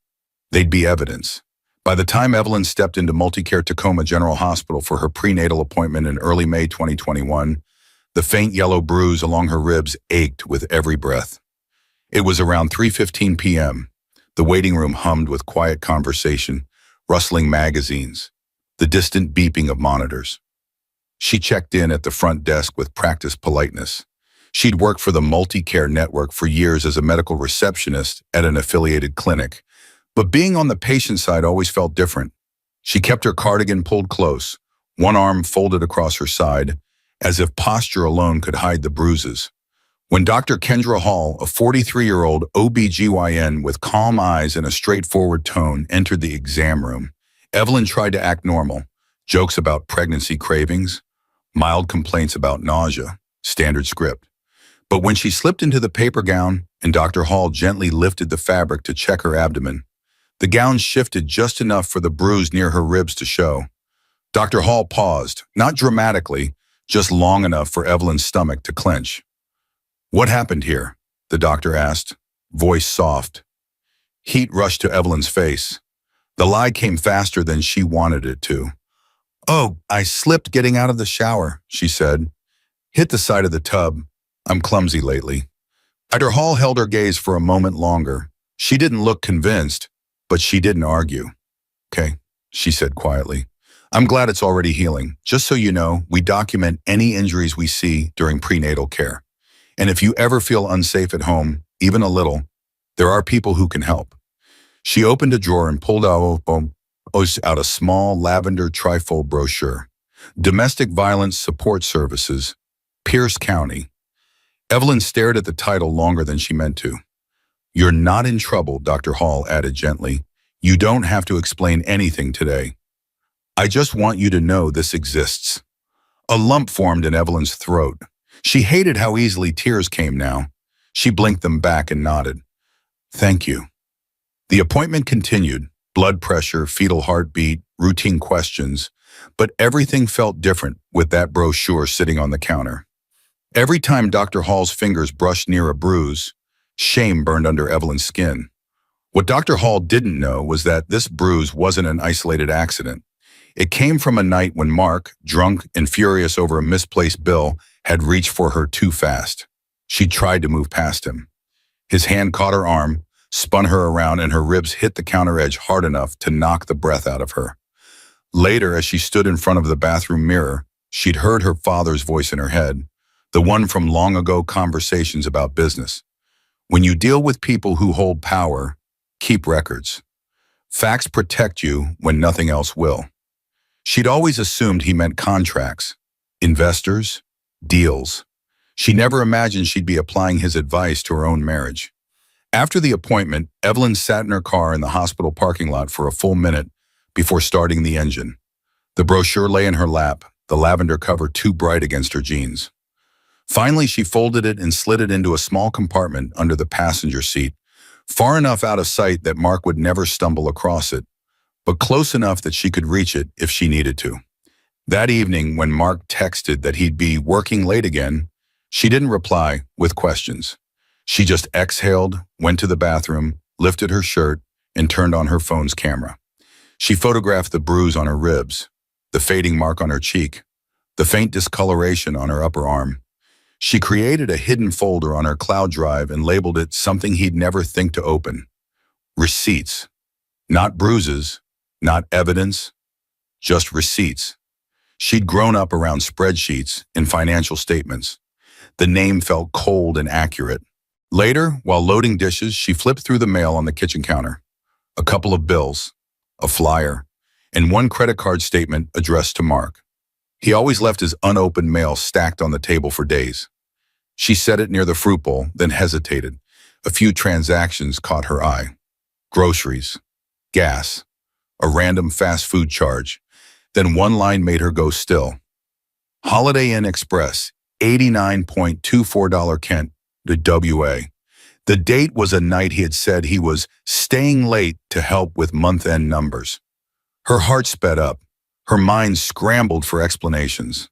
They'd be evidence. By the time Evelyn stepped into Multicare Tacoma General Hospital for her prenatal appointment in early May 2021, the faint yellow bruise along her ribs ached with every breath. It was around 3:15 p.m. The waiting room hummed with quiet conversation, rustling magazines, the distant beeping of monitors. She checked in at the front desk with practiced politeness. She'd worked for the Multicare network for years as a medical receptionist at an affiliated clinic, but being on the patient side always felt different. She kept her cardigan pulled close, one arm folded across her side, as if posture alone could hide the bruises. When Dr. Kendra Hall, a 43-year-old OB/GYN with calm eyes and a straightforward tone, entered the exam room, Evelyn tried to act normal. Jokes about pregnancy cravings, mild complaints about nausea, standard script. But when she slipped into the paper gown and Dr. Hall gently lifted the fabric to check her abdomen, the gown shifted just enough for the bruise near her ribs to show. Dr. Hall paused, not dramatically, just long enough for Evelyn's stomach to clench. What happened here? The doctor asked, voice soft. Heat rushed to Evelyn's face. The lie came faster than she wanted it to. Oh, I slipped getting out of the shower, she said. Hit the side of the tub. I'm clumsy lately. Dr. Hall held her gaze for a moment longer. She didn't look convinced, but she didn't argue. Okay, she said quietly. I'm glad it's already healing. Just so you know, we document any injuries we see during prenatal care. And if you ever feel unsafe at home, even a little, there are people who can help. She opened a drawer and pulled out a small lavender trifold brochure. Domestic Violence Support Services, Pierce County. Evelyn stared at the title longer than she meant to. You're not in trouble, Dr. Hall added gently. You don't have to explain anything today. I just want you to know this exists. A lump formed in Evelyn's throat. She hated how easily tears came now. She blinked them back and nodded. Thank you. The appointment continued. Blood pressure, fetal heartbeat, routine questions. But everything felt different with that brochure sitting on the counter. Every time Dr. Hall's fingers brushed near a bruise, shame burned under Evelyn's skin. What Dr. Hall didn't know was that this bruise wasn't an isolated accident. It came from a night when Mark, drunk and furious over a misplaced bill, had reached for her too fast. She tried to move past him. His hand caught her arm, spun her around, and her ribs hit the counter edge hard enough to knock the breath out of her. Later, as she stood in front of the bathroom mirror, she'd heard her father's voice in her head, the one from long ago conversations about business. When you deal with people who hold power, keep records. Facts protect you when nothing else will. She'd always assumed he meant contracts, investors, deals. She never imagined she'd be applying his advice to her own marriage. After the appointment, Evelyn sat in her car in the hospital parking lot for a full minute before starting the engine. The brochure lay in her lap, the lavender cover too bright against her jeans. Finally, she folded it and slid it into a small compartment under the passenger seat, far enough out of sight that Mark would never stumble across it, but close enough that she could reach it if she needed to. That evening, when Mark texted that he'd be working late again, she didn't reply with questions. She just exhaled, went to the bathroom, lifted her shirt, and turned on her phone's camera. She photographed the bruise on her ribs, the fading mark on her cheek, the faint discoloration on her upper arm. She created a hidden folder on her cloud drive and labeled it something he'd never think to open. Receipts. Not bruises, not evidence, just receipts. She'd grown up around spreadsheets and financial statements. The name felt cold and accurate. Later, while loading dishes, she flipped through the mail on the kitchen counter. A couple of bills, a flyer, and one credit card statement addressed to Mark. He always left his unopened mail stacked on the table for days. She set it near the fruit bowl, then hesitated. A few transactions caught her eye. Groceries, gas, a random fast food charge. Then one line made her go still. Holiday Inn Express, $89.24 Kent to WA. The date was a night he had said he was staying late to help with month-end numbers. Her heart sped up. Her mind scrambled for explanations.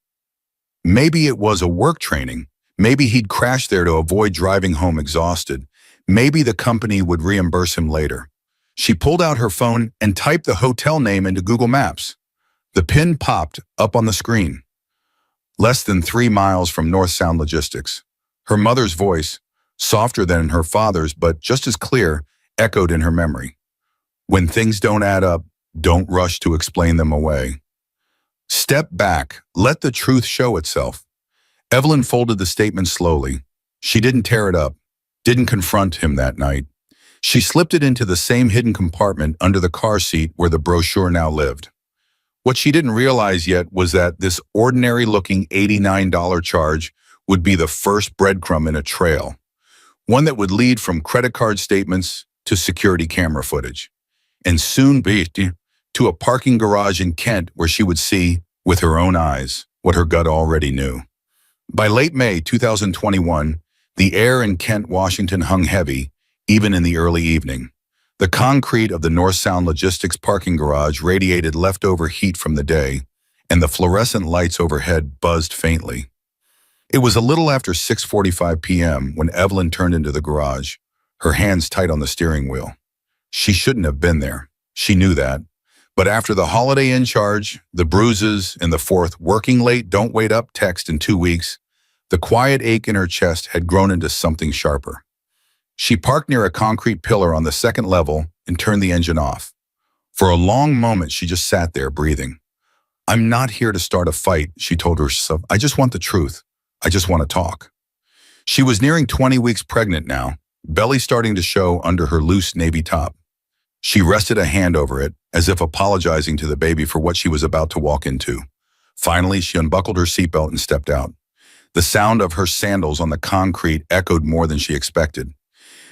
Maybe it was a work training. Maybe he'd crashed there to avoid driving home exhausted. Maybe the company would reimburse him later. She pulled out her phone and typed the hotel name into Google Maps. The pin popped up on the screen. Less than 3 miles from North Sound Logistics. Her mother's voice, softer than her father's but just as clear, echoed in her memory. When things don't add up, don't rush to explain them away. Step back, let the truth show itself. Evelyn folded the statement slowly. She didn't tear it up, didn't confront him that night. She slipped it into the same hidden compartment under the car seat where the brochure now lived. What she didn't realize yet was that this ordinary-looking $89 charge would be the first breadcrumb in a trail, one that would lead from credit card statements to security camera footage, and soon be to a parking garage in Kent where she would see, with her own eyes, what her gut already knew. By late May 2021, the air in Kent, Washington hung heavy, even in the early evening. The concrete of the North Sound Logistics parking garage radiated leftover heat from the day, and the fluorescent lights overhead buzzed faintly. It was a little after 6:45 p.m. when Evelyn turned into the garage, her hands tight on the steering wheel. She shouldn't have been there. She knew that. But after the Holiday Inn charge, the bruises, and the fourth working late, don't wait up text in 2 weeks, the quiet ache in her chest had grown into something sharper. She parked near a concrete pillar on the second level and turned the engine off. For a long moment, she just sat there, breathing. "I'm not here to start a fight," she told herself. "I just want the truth. I just want to talk." She was nearing 20 weeks pregnant now, belly starting to show under her loose navy top. She rested a hand over it, as if apologizing to the baby for what she was about to walk into. Finally, she unbuckled her seatbelt and stepped out. The sound of her sandals on the concrete echoed more than she expected.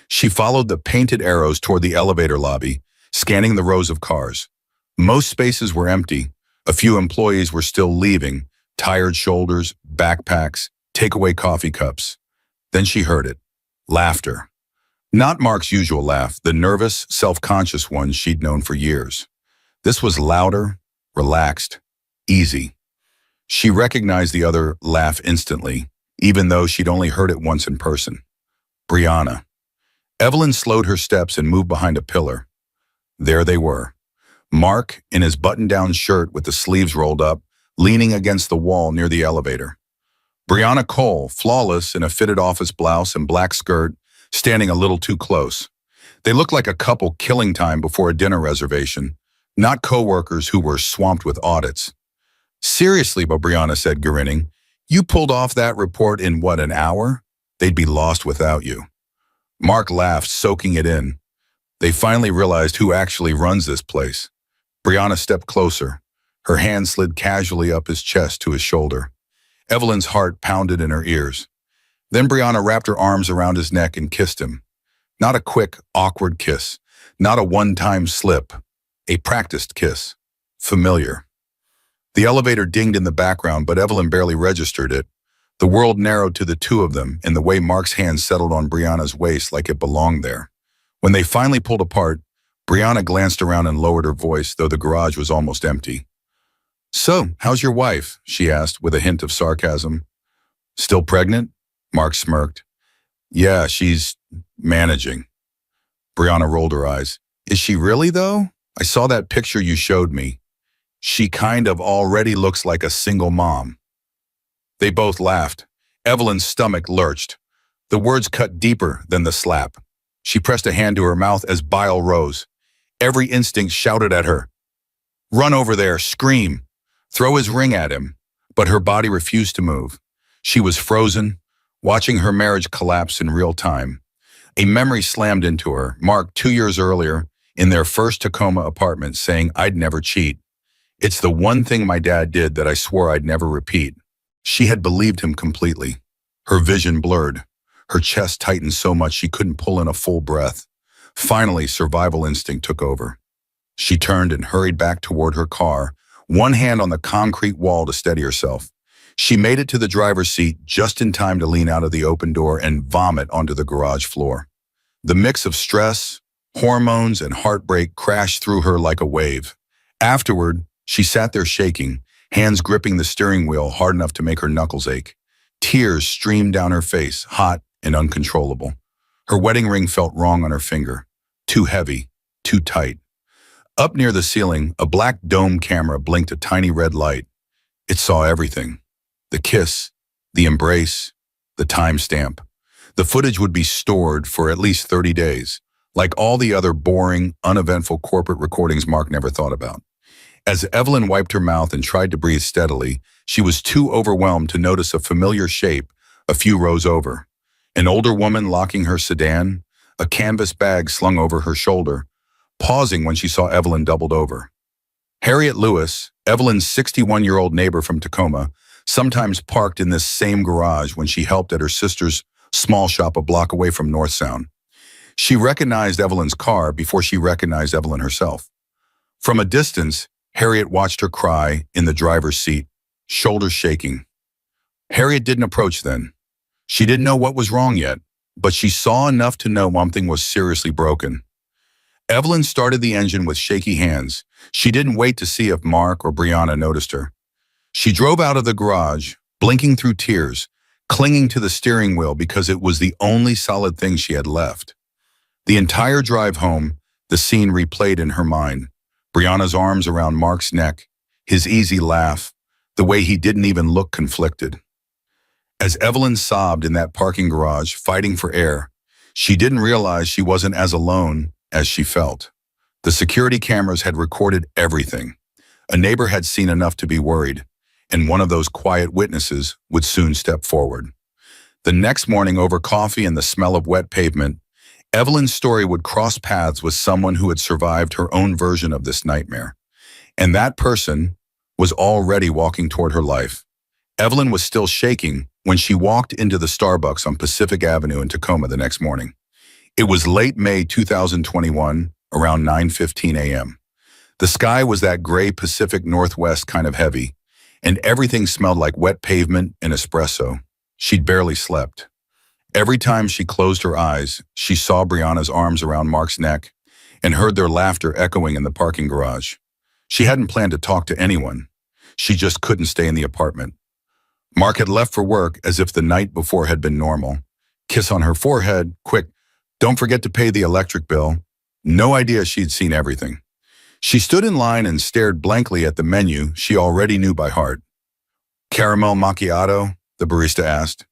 She followed the painted arrows toward the elevator lobby, scanning the rows of cars. Most spaces were empty. A few employees were still leaving, tired shoulders, backpacks, takeaway coffee cups. Then she heard it. Laughter. Not Mark's usual laugh, the nervous, self-conscious one she'd known for years. This was louder, relaxed, easy. She recognized the other laugh instantly, even though she'd only heard it once in person. Brianna. Evelyn slowed her steps and moved behind a pillar. There they were. Mark, in his button-down shirt with the sleeves rolled up, leaning against the wall near the elevator. Brianna Cole, flawless in a fitted office blouse and black skirt, standing a little too close. They looked like a couple killing time before a dinner reservation. not coworkers who were swamped with audits. Seriously, but Brianna said, grinning, you pulled off that report in what, an hour? They'd be lost without you. Mark laughed, soaking it in. They finally realized who actually runs this place. Brianna stepped closer. Her hand slid casually up his chest to his shoulder. Evelyn's heart pounded in her ears. Then Brianna wrapped her arms around his neck and kissed him. Not a quick, awkward kiss. Not a one-time slip. A practiced kiss. Familiar. The elevator dinged in the background, but Evelyn barely registered it. The world narrowed to the two of them, and the way Mark's hand settled on Brianna's waist like it belonged there. When they finally pulled apart, Brianna glanced around and lowered her voice, though the garage was almost empty. So, how's your wife? She asked, with a hint of sarcasm. Still pregnant? Mark smirked. Yeah, she's managing. Brianna rolled her eyes. Is she really, though? I saw that picture you showed me. She kind of already looks like a single mom. They both laughed. Evelyn's stomach lurched. The words cut deeper than the slap. She pressed a hand to her mouth as bile rose. Every instinct shouted at her. Run over there, scream, throw his ring at him. But her body refused to move. She was frozen, watching her marriage collapse in real time. A memory slammed into her, Mark 2 years earlier, in their first Tacoma apartment, saying, I'd never cheat. It's the one thing my dad did that I swore I'd never repeat. She had believed him completely. Her vision blurred. Her chest tightened so much she couldn't pull in a full breath. Finally, survival instinct took over. She turned and hurried back toward her car, one hand on the concrete wall to steady herself. She made it to the driver's seat just in time to lean out of the open door and vomit onto the garage floor. The mix of stress, hormones, and heartbreak crashed through her like a wave. Afterward, she sat there shaking, hands gripping the steering wheel hard enough to make her knuckles ache. Tears streamed down her face, hot and uncontrollable. Her wedding ring felt wrong on her finger. Too heavy, too tight. Up near the ceiling, a black dome camera blinked a tiny red light. It saw everything. The kiss, the embrace, the timestamp. The footage would be stored for at least 30 days, like all the other boring, uneventful corporate recordings Mark never thought about. As Evelyn wiped her mouth and tried to breathe steadily, she was too overwhelmed to notice a familiar shape a few rows over. An older woman locking her sedan, a canvas bag slung over her shoulder, pausing when she saw Evelyn doubled over. Harriet Lewis, Evelyn's 61-year-old neighbor from Tacoma, sometimes parked in this same garage when she helped at her sister's small shop a block away from North Sound. She recognized Evelyn's car before she recognized Evelyn herself. From a distance, Harriet watched her cry in the driver's seat, shoulders shaking. Harriet didn't approach then. She didn't know what was wrong yet, but she saw enough to know something was seriously broken. Evelyn started the engine with shaky hands. She didn't wait to see if Mark or Brianna noticed her. She drove out of the garage, blinking through tears, clinging to the steering wheel because it was the only solid thing she had left. The entire drive home, the scene replayed in her mind. Brianna's arms around Mark's neck, his easy laugh, the way he didn't even look conflicted. As Evelyn sobbed in that parking garage, fighting for air, she didn't realize she wasn't as alone as she felt. The security cameras had recorded everything. A neighbor had seen enough to be worried, and one of those quiet witnesses would soon step forward. The next morning, over coffee and the smell of wet pavement, Evelyn's story would cross paths with someone who had survived her own version of this nightmare. And that person was already walking toward her life. Evelyn was still shaking when she walked into the Starbucks on Pacific Avenue in Tacoma the next morning. It was late May 2021, around 9:15 a.m. The sky was that gray Pacific Northwest kind of heavy, and everything smelled like wet pavement and espresso. She'd barely slept. Every time she closed her eyes, she saw Brianna's arms around Mark's neck and heard their laughter echoing in the parking garage. She hadn't planned to talk to anyone. She just couldn't stay in the apartment. Mark had left for work as if the night before had been normal. Kiss on her forehead, quick, don't forget to pay the electric bill. No idea she'd seen everything. She stood in line and stared blankly at the menu she already knew by heart. Caramel macchiato? The barista asked.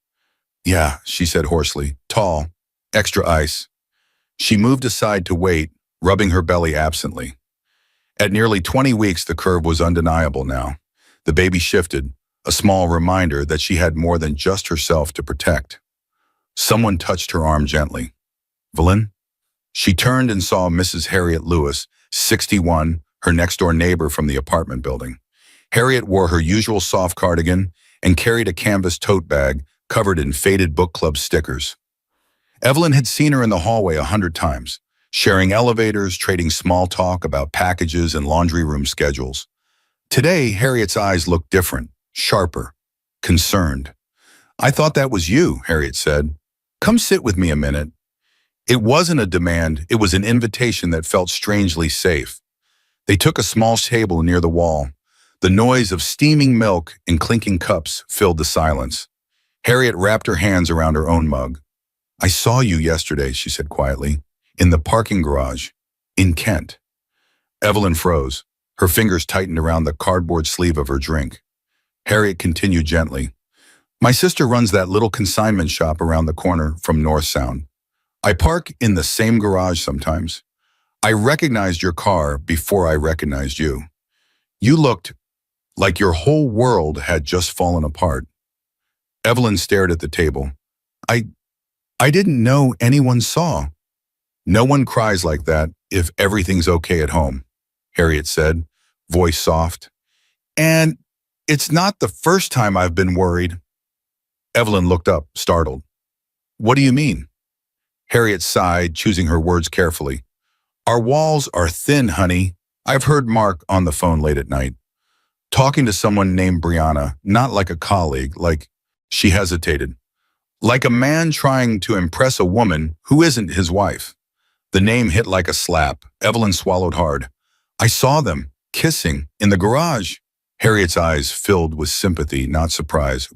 Yeah, she said hoarsely, tall, extra ice. She moved aside to wait, rubbing her belly absently. At nearly 20 weeks, the curve was undeniable now. The baby shifted, a small reminder that she had more than just herself to protect. Someone touched her arm gently. "Evelyn?" She turned and saw Mrs. Harriet Lewis, 61, her next-door neighbor from the apartment building. Harriet wore her usual soft cardigan and carried a canvas tote bag covered in faded book club stickers. Evelyn had seen her in the hallway 100 times, sharing elevators, trading small talk about packages and laundry room schedules. Today, Harriet's eyes looked different, sharper, concerned. "I thought that was you," Harriet said. "Come sit with me a minute." It wasn't a demand, it was an invitation that felt strangely safe. They took a small table near the wall. The noise of steaming milk and clinking cups filled the silence. Harriet wrapped her hands around her own mug. "I saw you yesterday," she said quietly, "in the parking garage, in Kent." Evelyn froze. Her fingers tightened around the cardboard sleeve of her drink. Harriet continued gently. "My sister runs that little consignment shop around the corner from North Sound. I park in the same garage sometimes. I recognized your car before I recognized you. You looked like your whole world had just fallen apart." Evelyn stared at the table. I didn't know anyone saw." "No one cries like that if everything's okay at home," Harriet said, voice soft. "And it's not the first time I've been worried." Evelyn looked up, startled. "What do you mean?" Harriet sighed, choosing her words carefully. "Our walls are thin, honey. I've heard Mark on the phone late at night, talking to someone named Brianna, not like a colleague, like," she hesitated, "like a man trying to impress a woman who isn't his wife." The name hit like a slap. Evelyn swallowed hard. "I saw them, kissing, in the garage." Harriet's eyes filled with sympathy, not surprise.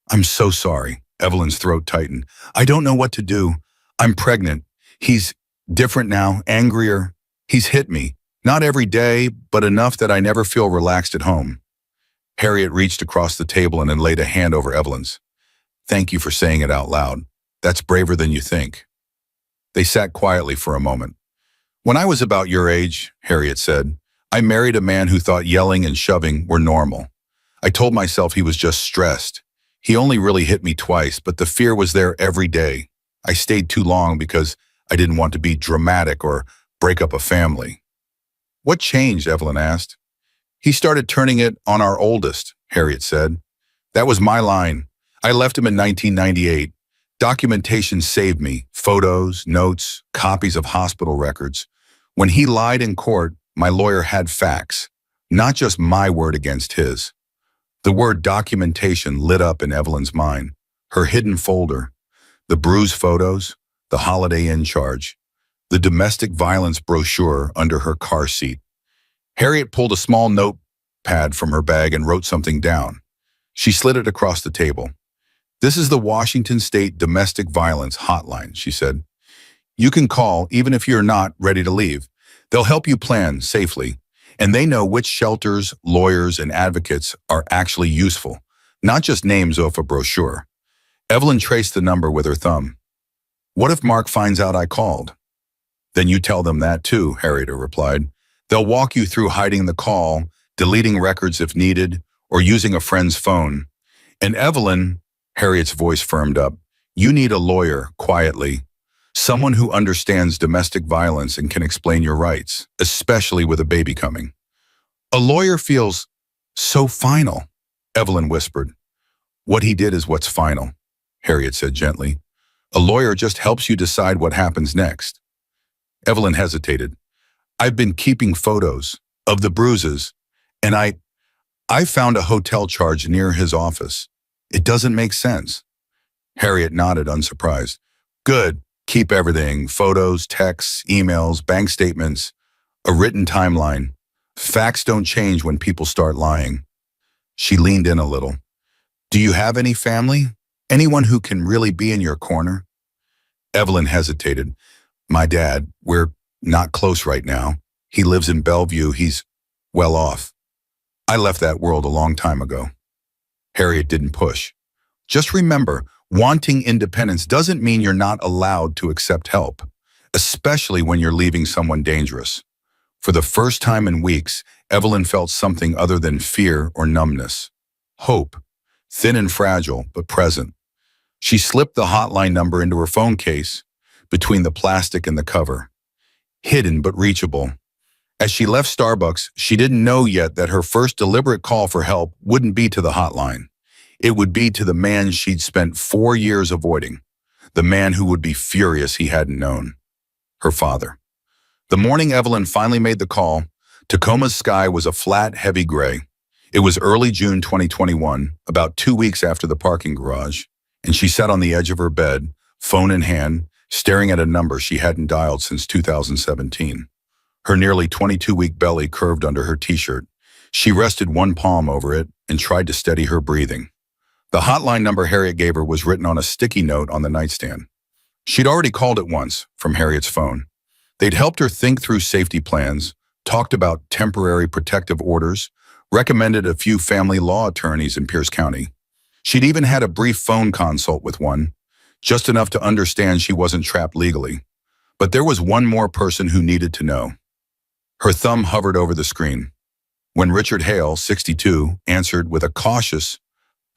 "I'm so sorry." Evelyn's throat tightened. "I don't know what to do. I'm pregnant. He's different now, angrier. He's hit me. Not every day, but enough that I never feel relaxed at home." Harriet reached across the table and then laid a hand over Evelyn's. "Thank you for saying it out loud. That's braver than you think." They sat quietly for a moment. "When I was about your age," Harriet said, "I married a man who thought yelling and shoving were normal. I told myself he was just stressed. He only really hit me twice, but the fear was there every day. I stayed too long because I didn't want to be dramatic or break up a family." "What changed?" Evelyn asked. "He started turning it on our oldest," Harriet said. "That was my line. I left him in 1998. Documentation saved me, photos, notes, copies of hospital records. When he lied in court, my lawyer had facts, not just my word against his." The word documentation lit up in Evelyn's mind. Her hidden folder, the bruise photos, the Holiday Inn charge, the domestic violence brochure under her car seat. Harriet pulled a small notepad from her bag and wrote something down. She slid it across the table. "This is the Washington State Domestic Violence Hotline," she said. "You can call even if you're not ready to leave. They'll help you plan safely. And they know which shelters, lawyers, and advocates are actually useful, not just names off a brochure." Evelyn traced the number with her thumb. "What if Mark finds out I called?" "Then you tell them that too," Harriet replied. "They'll walk you through hiding the call, deleting records if needed, or using a friend's phone. And Evelyn," Harriet's voice firmed up, "you need a lawyer, quietly. Someone who understands domestic violence and can explain your rights, especially with a baby coming." "A lawyer feels so final," Evelyn whispered. "What he did is what's final," Harriet said gently. "A lawyer just helps you decide what happens next." Evelyn hesitated. "I've been keeping photos of the bruises, and I found a hotel charge near his office. It doesn't make sense." Harriet nodded, unsurprised. "Good. Keep everything, photos, texts, emails, bank statements, a written timeline. Facts don't change when people start lying." She leaned in a little. "Do you have any family? Anyone who can really be in your corner?" Evelyn hesitated. "My dad, we're not close right now. He lives in Bellevue. He's well off. I left that world a long time ago." Harriet didn't push. "Just remember, wanting independence doesn't mean you're not allowed to accept help, especially when you're leaving someone dangerous. For the first time in weeks, Evelyn felt something other than fear or numbness. Hope, thin and fragile, but present. She slipped the hotline number into her phone case, between the plastic and the cover. Hidden but reachable. As she left Starbucks, she didn't know yet that her first deliberate call for help wouldn't be to the hotline. It would be to the man she'd spent 4 years avoiding. The man who would be furious he hadn't known. Her father. The morning Evelyn finally made the call, Tacoma's sky was a flat, heavy gray. It was early June 2021, about 2 weeks after the parking garage, and she sat on the edge of her bed, phone in hand, staring at a number she hadn't dialed since 2017. Her nearly 22-week belly curved under her t-shirt. She rested one palm over it and tried to steady her breathing. The hotline number Harriet gave her was written on a sticky note on the nightstand. She'd already called it once, from Harriet's phone. They'd helped her think through safety plans, talked about temporary protective orders, recommended a few family law attorneys in Pierce County. She'd even had a brief phone consult with one, just enough to understand she wasn't trapped legally. But there was one more person who needed to know. Her thumb hovered over the screen. When Richard Hale, 62, answered with a cautious,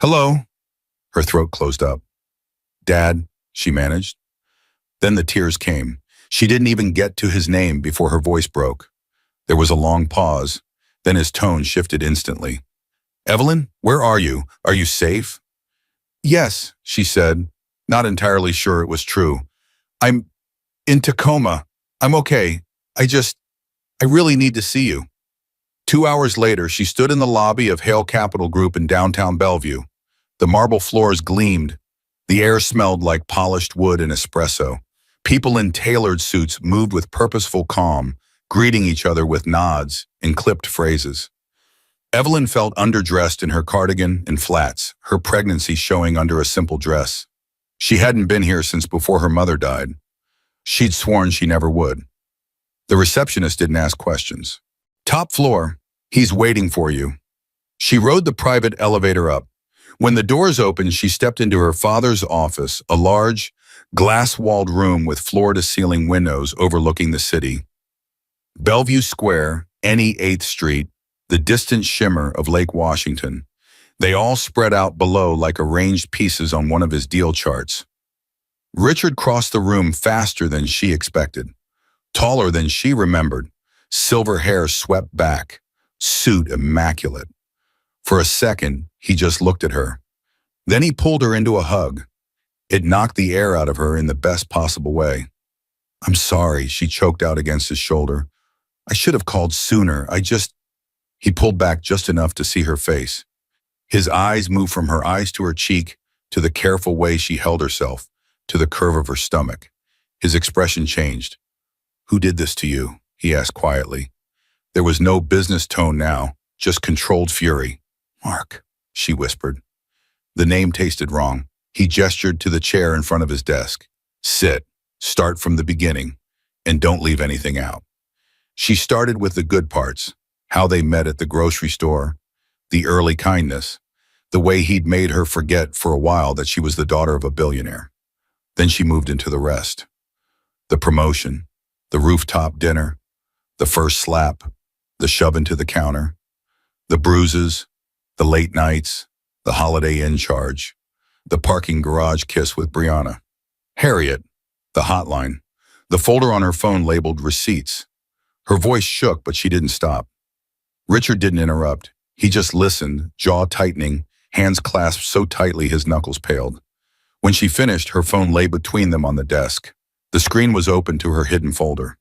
"Hello," her throat closed up. "Dad," she managed. Then the tears came. She didn't even get to his name before her voice broke. There was a long pause, then his tone shifted instantly. "Evelyn, where are you? Are you safe?" "Yes," she said, not entirely sure it was true. "I'm in Tacoma. I'm okay. I really need to see you." 2 hours later, she stood in the lobby of Hale Capital Group in downtown Bellevue. The marble floors gleamed. The air smelled like polished wood and espresso. People in tailored suits moved with purposeful calm, greeting each other with nods and clipped phrases. Evelyn felt underdressed in her cardigan and flats, her pregnancy showing under a simple dress. She hadn't been here since before her mother died. She'd sworn she never would. The receptionist didn't ask questions. "Top floor. He's waiting for you." She rode the private elevator up. When the doors opened, she stepped into her father's office, a large, glass-walled room with floor-to-ceiling windows overlooking the city. Bellevue Square, any 8th Street, the distant shimmer of Lake Washington. They all spread out below like arranged pieces on one of his deal charts. Richard crossed the room faster than she expected. Taller than she remembered, silver hair swept back, suit immaculate. For a second, he just looked at her. Then he pulled her into a hug. It knocked the air out of her in the best possible way. "I'm sorry," she choked out against his shoulder. "I should have called sooner. He pulled back just enough to see her face. His eyes moved from her eyes to her cheek, to the careful way she held herself, to the curve of her stomach. His expression changed. "Who did this to you?" he asked quietly. There was no business tone now, just controlled fury. "Mark," she whispered. The name tasted wrong. He gestured to the chair in front of his desk. "Sit, start from the beginning, and don't leave anything out." She started with the good parts, how they met at the grocery store, the early kindness, the way he'd made her forget for a while that she was the daughter of a billionaire. Then she moved into the rest. The promotion, the rooftop dinner, the first slap, the shove into the counter, the bruises, the late nights, the Holiday Inn charge, the parking garage kiss with Brianna. Harriet, the hotline, the folder on her phone labeled receipts. Her voice shook, but she didn't stop. Richard didn't interrupt. He just listened, jaw tightening, hands clasped so tightly his knuckles paled. When she finished, her phone lay between them on the desk. The screen was open to her hidden folder.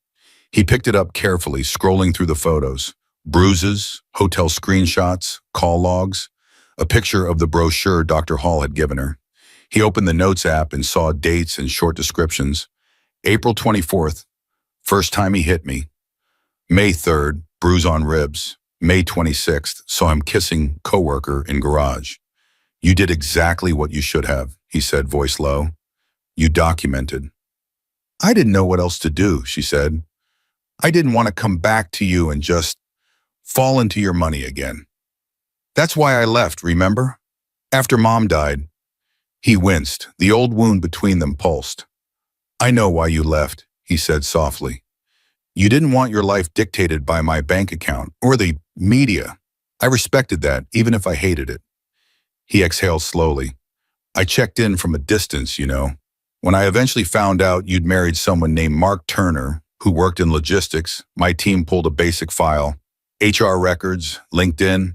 He picked it up carefully, scrolling through the photos. Bruises, hotel screenshots, call logs, a picture of the brochure Dr. Hall had given her. He opened the Notes app and saw dates and short descriptions. April 24th, first time he hit me. May 3rd, bruise on ribs. May 26th, saw him kissing coworker in garage. "You did exactly what you should have," he said, voice low. "You documented." "I didn't know what else to do," she said. "I didn't want to come back to you and just fall into your money again. That's why I left, remember? After Mom died." He winced. The old wound between them pulsed. "I know why you left," he said softly. You didn't want your life dictated by my bank account or the media. I respected that, even if I hated it. He exhaled slowly. I checked in from a distance, you know. When I eventually found out you'd married someone named Mark Turner, who worked in logistics, my team pulled a basic file. HR records, LinkedIn,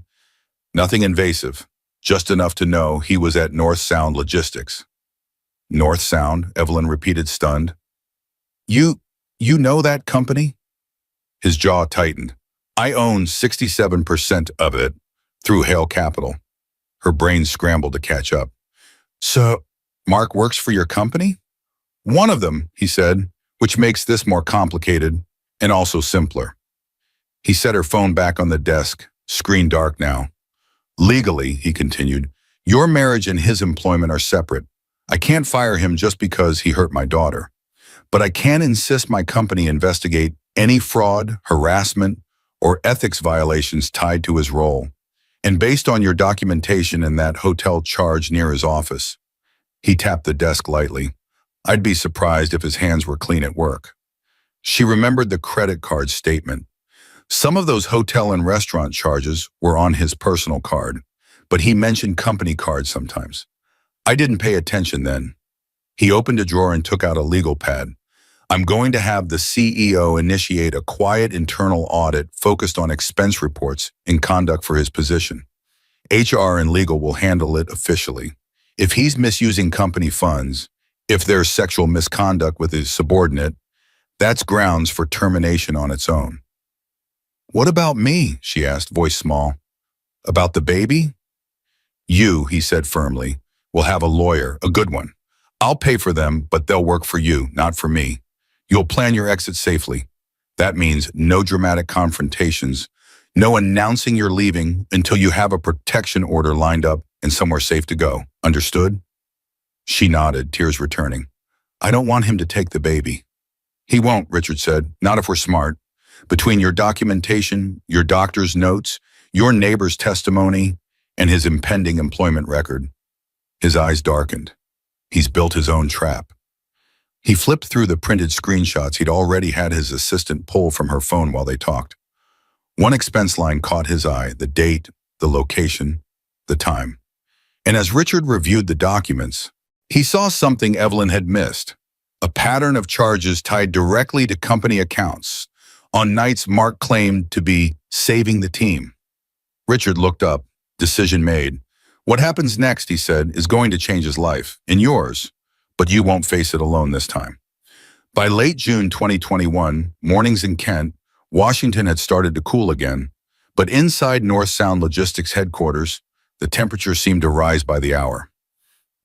nothing invasive, just enough to know he was at North Sound Logistics. North Sound, Evelyn repeated, stunned. You know that company? His jaw tightened. I own 67% of it through Hale Capital. Her brain scrambled to catch up. So, Mark works for your company? One of them, he said, which makes this more complicated and also simpler. He set her phone back on the desk, screen dark now. Legally, he continued, your marriage and his employment are separate. I can't fire him just because he hurt my daughter. But I can insist my company investigate any fraud, harassment, or ethics violations tied to his role. And based on your documentation in that hotel charge near his office, he tapped the desk lightly. I'd be surprised if his hands were clean at work. She remembered the credit card statement. Some of those hotel and restaurant charges were on his personal card, but he mentioned company cards sometimes. I didn't pay attention then. He opened a drawer and took out a legal pad. I'm going to have the CEO initiate a quiet internal audit focused on expense reports and conduct for his position. HR and legal will handle it officially. If he's misusing company funds, if there's sexual misconduct with his subordinate, that's grounds for termination on its own. What about me? She asked, voice small. About the baby? You, he said firmly, will have a lawyer, a good one. I'll pay for them, but they'll work for you, not for me. You'll plan your exit safely. That means no dramatic confrontations, no announcing you're leaving until you have a protection order lined up and somewhere safe to go. Understood? She nodded, tears returning. I don't want him to take the baby. He won't, Richard said, not if we're smart. Between your documentation, your doctor's notes, your neighbor's testimony, and his impending employment record. His eyes darkened. He's built his own trap. He flipped through the printed screenshots he'd already had his assistant pull from her phone while they talked. One expense line caught his eye, the date, the location, the time. And as Richard reviewed the documents, he saw something Evelyn had missed, a pattern of charges tied directly to company accounts on nights Mark claimed to be saving the team. Richard looked up, decision made. What happens next, he said, is going to change his life, and yours, but you won't face it alone this time. By late June 2021, mornings in Kent, Washington had started to cool again, but inside North Sound Logistics headquarters, the temperature seemed to rise by the hour.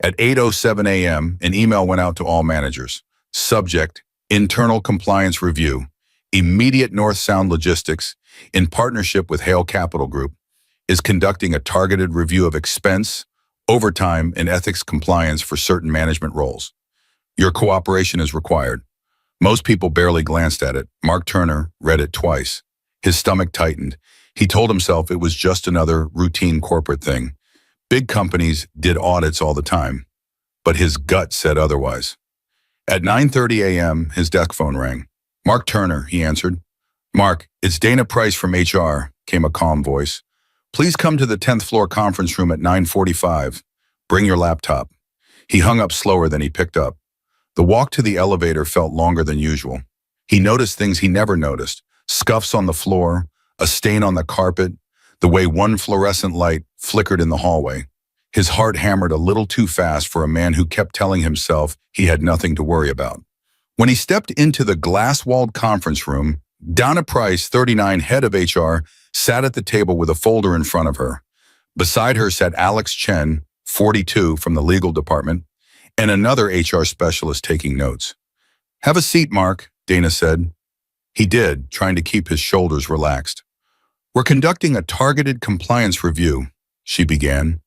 At 8:07 a.m., an email went out to all managers. Subject, Internal Compliance Review. Immediate North Sound Logistics, in partnership with Hale Capital Group, is conducting a targeted review of expense, overtime, and ethics compliance for certain management roles. Your cooperation is required. Most people barely glanced at it. Mark Turner read it twice. His stomach tightened. He told himself it was just another routine corporate thing. Big companies did audits all the time, but his gut said otherwise. At 9:30 a.m., his desk phone rang. Mark Turner, he answered. Mark, it's Dana Price from HR, came a calm voice. Please come to the 10th floor conference room at 9:45. Bring your laptop. He hung up slower than he picked up. The walk to the elevator felt longer than usual. He noticed things he never noticed. Scuffs on the floor, a stain on the carpet, the way one fluorescent light flickered in the hallway. His heart hammered a little too fast for a man who kept telling himself he had nothing to worry about. When he stepped into the glass-walled conference room, Donna Price, 39, head of HR, sat at the table with a folder in front of her. Beside her sat Alex Chen, 42, from the legal department, and another HR specialist taking notes. Have a seat, Mark, Dana said. He did, trying to keep his shoulders relaxed. We're conducting a targeted compliance review, she began.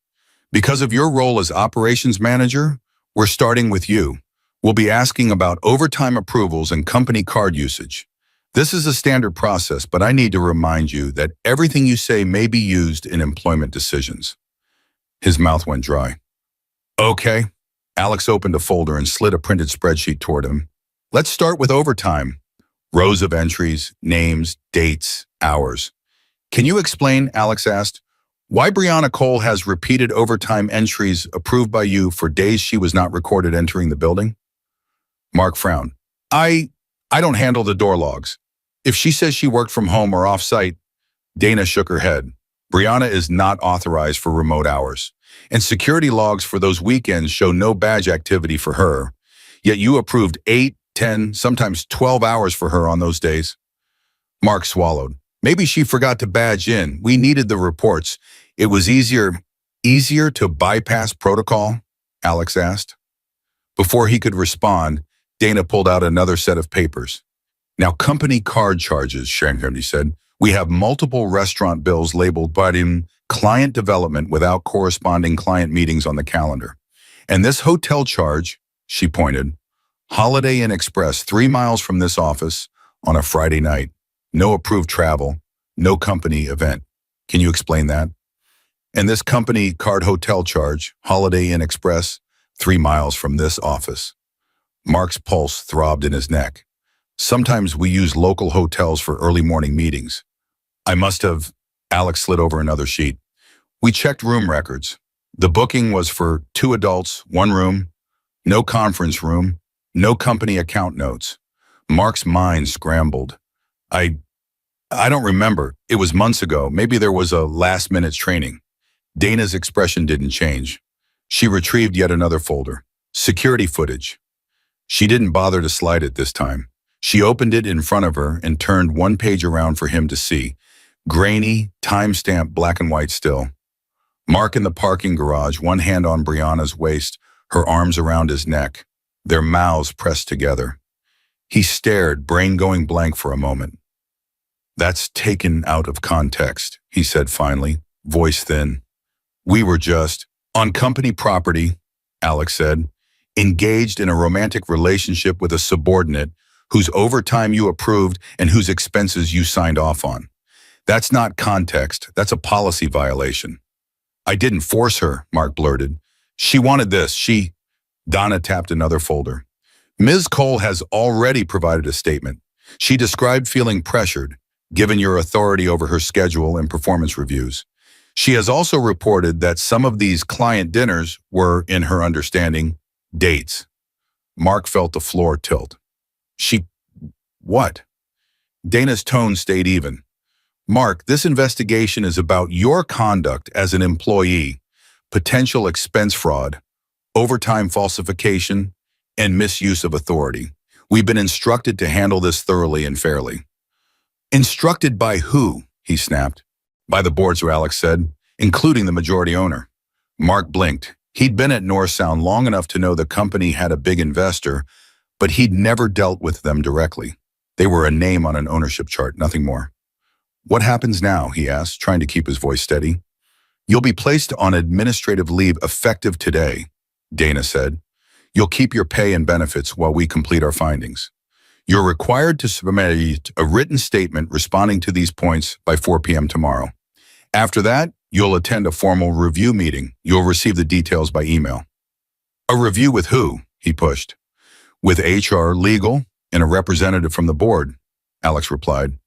Because of your role as operations manager, we're starting with you. We'll be asking about overtime approvals and company card usage. This is a standard process, but I need to remind you that everything you say may be used in employment decisions. His mouth went dry. Okay. Alex opened a folder and slid a printed spreadsheet toward him. Let's start with overtime. Rows of entries, names, dates, hours. Can you explain, Alex asked, why Brianna Cole has repeated overtime entries approved by you for days she was not recorded entering the building? Mark frowned. I don't handle the door logs. If she says she worked from home or off-site, Dana shook her head. Brianna is not authorized for remote hours, and security logs for those weekends show no badge activity for her. Yet you approved 8, 10, sometimes 12 hours for her on those days. Mark swallowed. Maybe she forgot to badge in. We needed the reports. It was easier to bypass protocol? Alex asked. Before he could respond, Dana pulled out another set of papers. Now, company card charges, Shankar said. We have multiple restaurant bills labeled but in client development without corresponding client meetings on the calendar. And this hotel charge, she pointed, Holiday Inn Express 3 miles from this office on a Friday night. No approved travel, no company event. Can you explain that? And this company card hotel charge, Holiday Inn Express, 3 miles from this office. Mark's pulse throbbed in his neck. Sometimes we use local hotels for early morning meetings. I must have. Alex slid over another sheet. We checked room records. The booking was for 2 adults, 1 room, no conference room, no company account notes. Mark's mind scrambled. I don't remember. It was months ago. Maybe there was a last-minute training. Dana's expression didn't change. She retrieved yet another folder. Security footage. She didn't bother to slide it this time. She opened it in front of her and turned one page around for him to see. Grainy, time-stamped black and white still. Mark in the parking garage, one hand on Brianna's waist, her arms around his neck, their mouths pressed together. He stared, brain going blank for a moment. That's taken out of context, he said finally, voice thin. We were just on company property, Alex said, engaged in a romantic relationship with a subordinate whose overtime you approved and whose expenses you signed off on. That's not context. That's a policy violation. I didn't force her, Mark blurted. She wanted this. Donna tapped another folder. Ms. Cole has already provided a statement. She described feeling pressured, given your authority over her schedule and performance reviews. She has also reported that some of these client dinners were, in her understanding, dates. Mark felt the floor tilt. What? Dana's tone stayed even. Mark, this investigation is about your conduct as an employee, potential expense fraud, overtime falsification, and misuse of authority. We've been instructed to handle this thoroughly and fairly. Instructed by who? He snapped. By the board, Sir Alex said, including the majority owner. Mark blinked. He'd been at North Sound long enough to know the company had a big investor, but he'd never dealt with them directly. They were a name on an ownership chart, nothing more. What happens now? He asked, trying to keep his voice steady. You'll be placed on administrative leave effective today, Dana said. You'll keep your pay and benefits while we complete our findings. You're required to submit a written statement responding to these points by 4 p.m. tomorrow. After that, you'll attend a formal review meeting. You'll receive the details by email. A review with who? He pushed. With HR, legal, and a representative from the board, Alex replied.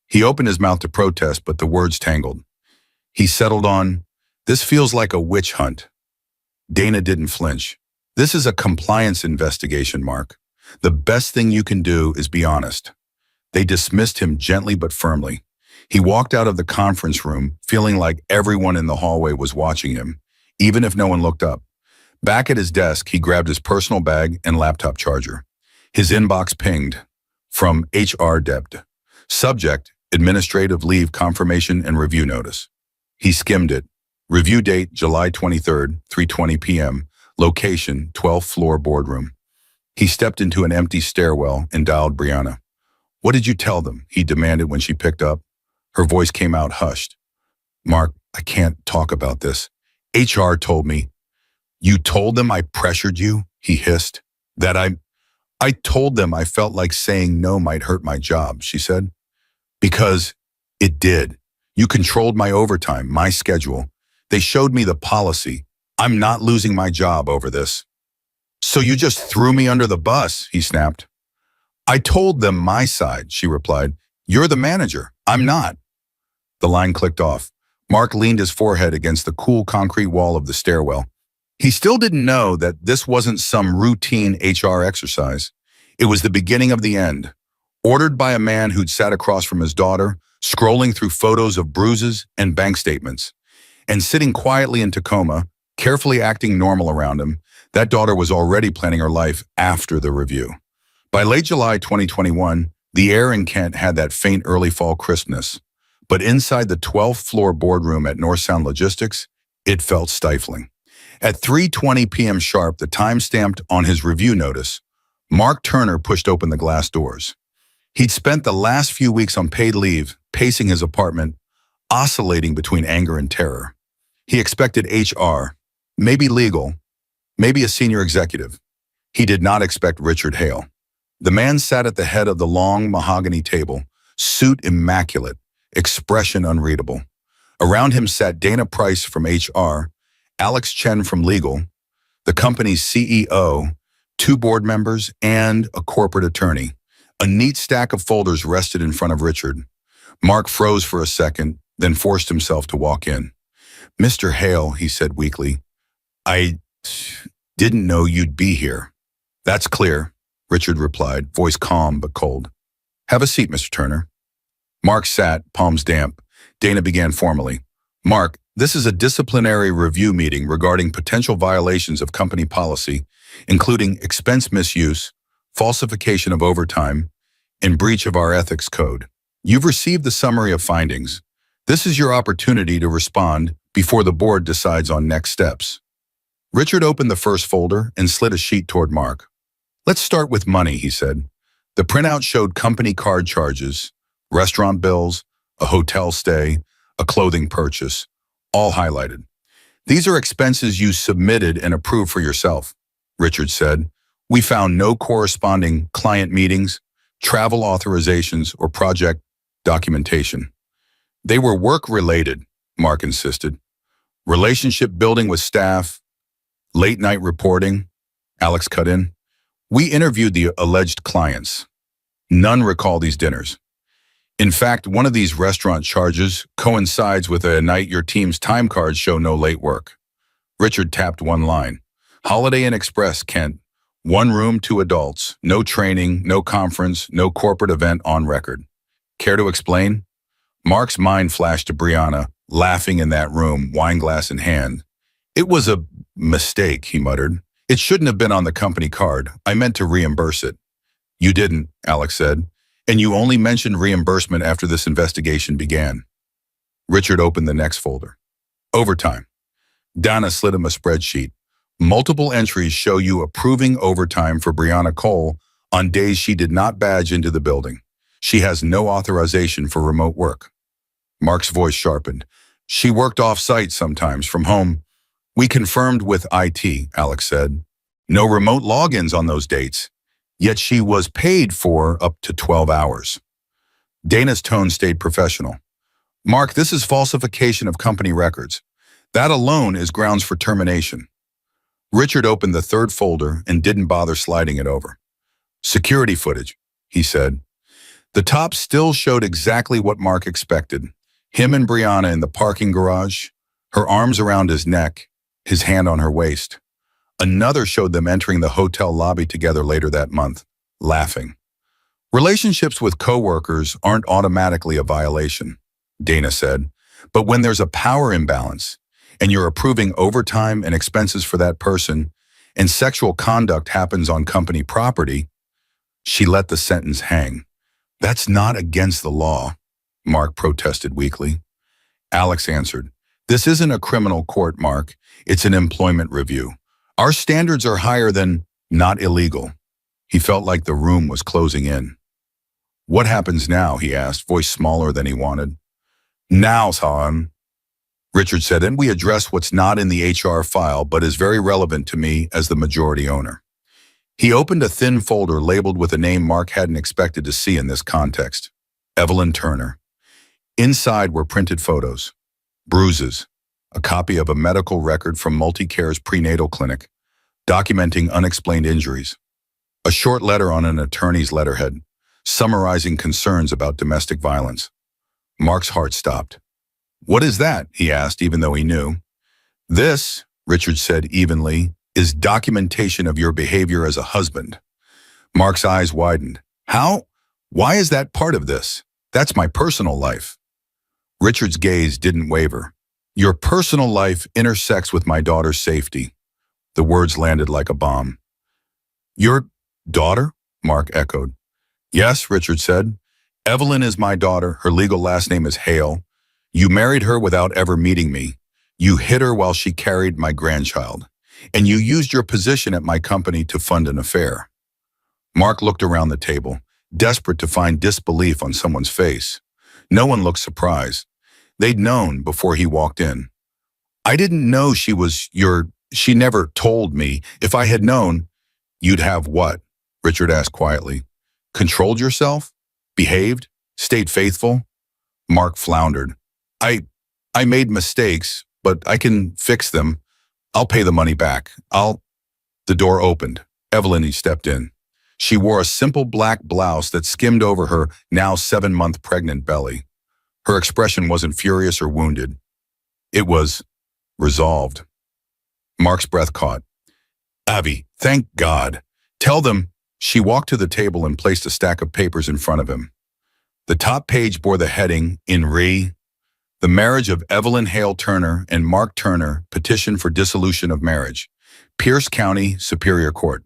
He opened his mouth to protest, but the words tangled. He settled on, this feels like a witch hunt. Dana didn't flinch. This is a compliance investigation, Mark. The best thing you can do is be honest. They dismissed him gently but firmly. He walked out of the conference room, feeling like everyone in the hallway was watching him, even if no one looked up. Back at his desk, he grabbed his personal bag and laptop charger. His inbox pinged from HR Dept. Subject, administrative leave confirmation and review notice. He skimmed it. Review date, July 23rd, 3:20 p.m. Location, 12th floor boardroom. He stepped into an empty stairwell and dialed Brianna. What did you tell them? He demanded when she picked up. Her voice came out hushed. Mark, I can't talk about this. HR told me. You told them I pressured you? He hissed. That I told them I felt like saying no might hurt my job, she said. Because it did. You controlled my overtime, my schedule. They showed me the policy. I'm not losing my job over this. So you just threw me under the bus, he snapped. I told them my side, she replied. You're the manager. I'm not. The line clicked off. Mark leaned his forehead against the cool concrete wall of the stairwell. He still didn't know that this wasn't some routine HR exercise. It was the beginning of the end, ordered by a man who'd sat across from his daughter, scrolling through photos of bruises and bank statements. And sitting quietly in Tacoma, carefully acting normal around him, that daughter was already planning her life after the review. By late July 2021, the air in Kent had that faint early fall crispness. But inside the 12th floor boardroom at North Sound Logistics, it felt stifling. At 3:20 p.m. sharp, the time stamped on his review notice, Mark Turner pushed open the glass doors. He'd spent the last few weeks on paid leave, pacing his apartment, oscillating between anger and terror. He expected HR, maybe legal, maybe a senior executive. He did not expect Richard Hale. The man sat at the head of the long mahogany table, suit immaculate, expression unreadable. Around him sat Dana Price from HR, Alex Chen from legal, the company's CEO, 2 board members, and a corporate attorney. A neat stack of folders rested in front of Richard. Mark froze for a second, then forced himself to walk in. Mr. Hale, he said weakly, I didn't know you'd be here. That's clear, Richard replied, voice calm but cold. Have a seat, Mr. Turner. Mark sat, palms damp. Dana began formally. Mark, this is a disciplinary review meeting regarding potential violations of company policy, including expense misuse, falsification of overtime, and breach of our ethics code. You've received the summary of findings. This is your opportunity to respond before the board decides on next steps. Richard opened the first folder and slid a sheet toward Mark. Let's start with money, he said. The printout showed company card charges, restaurant bills, a hotel stay, a clothing purchase, all highlighted. These are expenses you submitted and approved for yourself, Richard said. We found no corresponding client meetings, travel authorizations, or project documentation. They were work-related, Mark insisted. Relationship building with staff, late-night reporting, Alex cut in. We interviewed the alleged clients. None recall these dinners. In fact, one of these restaurant charges coincides with a night your team's time cards show no late work. Richard tapped one line. Holiday Inn Express, Kent. 1 room, 2 adults. No training, no conference, no corporate event on record. Care to explain? Mark's mind flashed to Brianna, laughing in that room, wineglass in hand. It was a mistake, he muttered. It shouldn't have been on the company card. I meant to reimburse it. You didn't, Alex said. And you only mentioned reimbursement after this investigation began. Richard opened the next folder. Overtime. Donna slid him a spreadsheet. Multiple entries show you approving overtime for Brianna Cole on days she did not badge into the building. She has no authorization for remote work. Mark's voice sharpened. She worked off-site sometimes from home. We confirmed with IT, Alex said. No remote logins on those dates. Yet she was paid for up to 12 hours. Dana's tone stayed professional. Mark, this is falsification of company records. That alone is grounds for termination. Richard opened the third folder and didn't bother sliding it over. Security footage, he said. The top still showed exactly what Mark expected. Him and Brianna in the parking garage, her arms around his neck, his hand on her waist. Another showed them entering the hotel lobby together later that month, laughing. Relationships with coworkers aren't automatically a violation, Dana said, but when there's a power imbalance and you're approving overtime and expenses for that person and sexual conduct happens on company property, she let the sentence hang. That's not against the law, Mark protested weakly. Alex answered, this isn't a criminal court, Mark. It's an employment review. Our standards are higher than not illegal. He felt like the room was closing in. What happens now, he asked, voice smaller than he wanted. Now, son, Richard said, and we address what's not in the HR file but is very relevant to me as the majority owner. He opened a thin folder labeled with a name Mark hadn't expected to see in this context, Evelyn Turner. Inside were printed photos, bruises, a copy of a medical record from Multicare's prenatal clinic, documenting unexplained injuries. A short letter on an attorney's letterhead, summarizing concerns about domestic violence. Mark's heart stopped. "What is that?" he asked, even though he knew. "This," Richard said evenly, "is documentation of your behavior as a husband." Mark's eyes widened. "How? Why is that part of this? That's my personal life." Richard's gaze didn't waver. "Your personal life intersects with my daughter's safety." The words landed like a bomb. "Your daughter?" Mark echoed. "Yes," Richard said. "Evelyn is my daughter. Her legal last name is Hale. You married her without ever meeting me. You hid her while she carried my grandchild. And you used your position at my company to fund an affair." Mark looked around the table, desperate to find disbelief on someone's face. No one looked surprised. They'd known before he walked in. "I didn't know she was she never told me. If I had known—" "You'd have what?" Richard asked quietly. "Controlled yourself? Behaved? Stayed faithful?" Mark floundered. I made mistakes, but I can fix them. I'll pay the money back. The door opened. Evelyn stepped in. She wore a simple black blouse that skimmed over her now 7-month pregnant belly. Her expression wasn't furious or wounded. It was resolved. Mark's breath caught. "Avi, thank God. Tell them—" She walked to the table and placed a stack of papers in front of him. The top page bore the heading, in re, "The marriage of Evelyn Hale Turner and Mark Turner, petition for dissolution of marriage. Pierce County, Superior Court."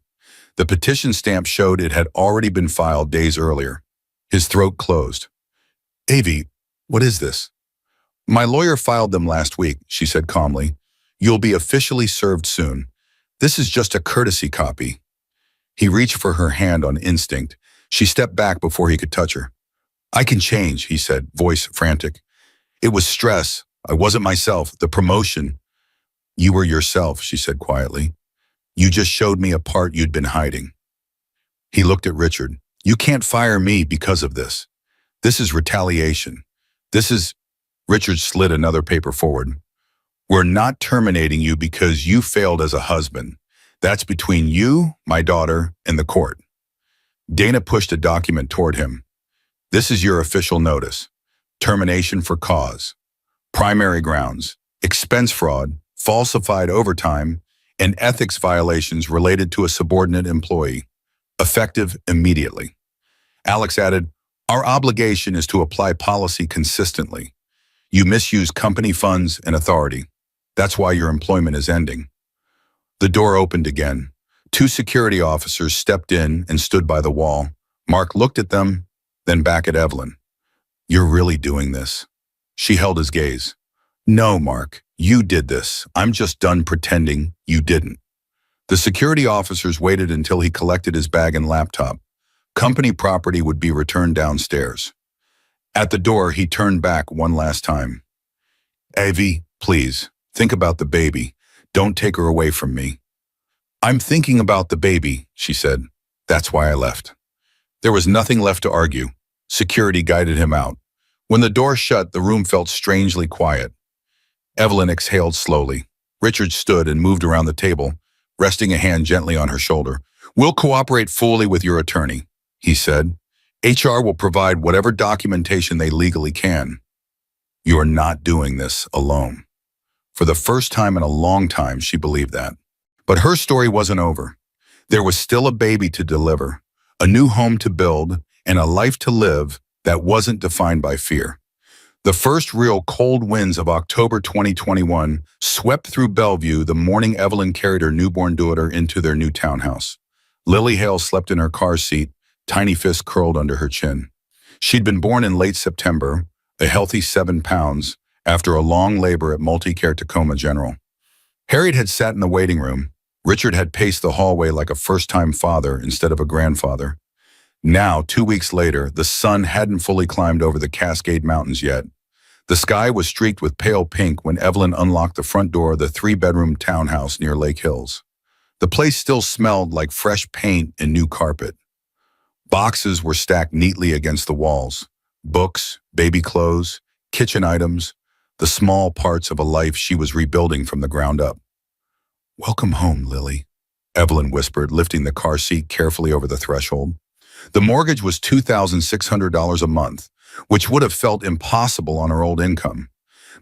The petition stamp showed it had already been filed days earlier. His throat closed. "Avi, what is this?" "My lawyer filed them last week," she said calmly. "You'll be officially served soon. This is just a courtesy copy." He reached for her hand on instinct. She stepped back before he could touch her. "I can change," he said, voice frantic. "It was stress. I wasn't myself. The promotion." "You were yourself," she said quietly. "You just showed me a part you'd been hiding." He looked at Richard. "You can't fire me because of this. This is retaliation. This is—" Richard slid another paper forward. "We're not terminating you because you failed as a husband. That's between you, my daughter, and the court." Dana pushed a document toward him. "This is your official notice. Termination for cause. Primary grounds: expense fraud, falsified overtime, and ethics violations related to a subordinate employee. Effective immediately." Alex added, "Our obligation is to apply policy consistently. You misuse company funds and authority. That's why your employment is ending." The door opened again. 2 security officers stepped in and stood by the wall. Mark looked at them, then back at Evelyn. "You're really doing this?" She held his gaze. "No, Mark, you did this. I'm just done pretending you didn't." The security officers waited until he collected his bag and laptop. Company property would be returned downstairs. At the door, he turned back one last time. "Avi, please, think about the baby. Don't take her away from me." "I'm thinking about the baby," she said. "That's why I left." There was nothing left to argue. Security guided him out. When the door shut, the room felt strangely quiet. Evelyn exhaled slowly. Richard stood and moved around the table, resting a hand gently on her shoulder. "We'll cooperate fully with your attorney," he said. "HR will provide whatever documentation they legally can." "You are not doing this alone." For the first time in a long time, she believed that. But her story wasn't over. There was still a baby to deliver, a new home to build, and a life to live that wasn't defined by fear. The first real cold winds of October 2021 swept through Bellevue the morning Evelyn carried her newborn daughter into their new townhouse. Lily Hale slept in her car seat, tiny fists curled under her chin. She'd been born in late September, a healthy 7 pounds, after a long labor at Multicare Tacoma General. Harriet had sat in the waiting room. Richard had paced the hallway like a first-time father instead of a grandfather. Now, 2 weeks later, the sun hadn't fully climbed over the Cascade Mountains yet. The sky was streaked with pale pink when Evelyn unlocked the front door of the 3-bedroom townhouse near Lake Hills. The place still smelled like fresh paint and new carpet. Boxes were stacked neatly against the walls. Books, baby clothes, kitchen items, the small parts of a life she was rebuilding from the ground up. "Welcome home, Lily," Evelyn whispered, lifting the car seat carefully over the threshold. The mortgage was $2,600 a month, which would have felt impossible on her old income.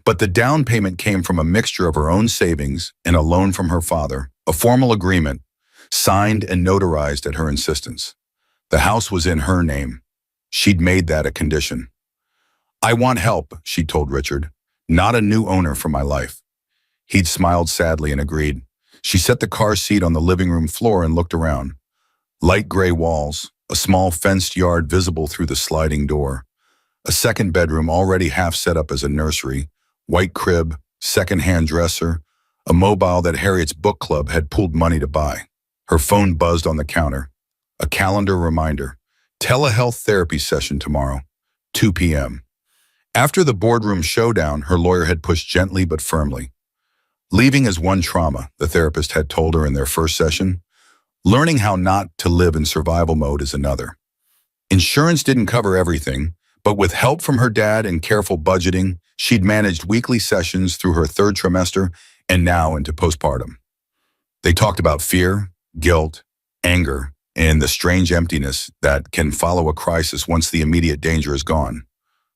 But the down payment came from a mixture of her own savings and a loan from her father, a formal agreement, signed and notarized at her insistence. The house was in her name. She'd made that a condition. "I want help," she told Richard, "not a new owner for my life." He'd smiled sadly and agreed. She set the car seat on the living room floor and looked around. Light gray walls, a small fenced yard visible through the sliding door, a second bedroom already half set up as a nursery, white crib, second-hand dresser, a mobile that Harriet's book club had pooled money to buy. Her phone buzzed on the counter. A calendar reminder. Telehealth therapy session tomorrow, 2 p.m. After the boardroom showdown, her lawyer had pushed gently but firmly. Leaving is one trauma, the therapist had told her in their first session. Learning how not to live in survival mode is another. Insurance didn't cover everything, but with help from her dad and careful budgeting, she'd managed weekly sessions through her third trimester and now into postpartum. They talked about fear, guilt, anger, and the strange emptiness that can follow a crisis once the immediate danger is gone.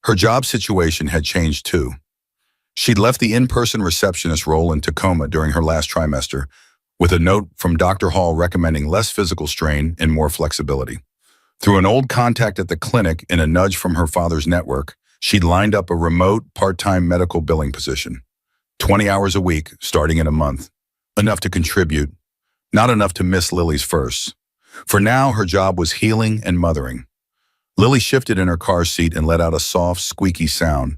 Her job situation had changed too. She'd left the in-person receptionist role in Tacoma during her last trimester, with a note from Dr. Hall recommending less physical strain and more flexibility. Through an old contact at the clinic and a nudge from her father's network, she'd lined up a remote, part-time medical billing position. 20 hours a week, starting in a month. Enough to contribute, not enough to miss Lily's firsts. For now, her job was healing and mothering. Lily shifted in her car seat and let out a soft, squeaky sound.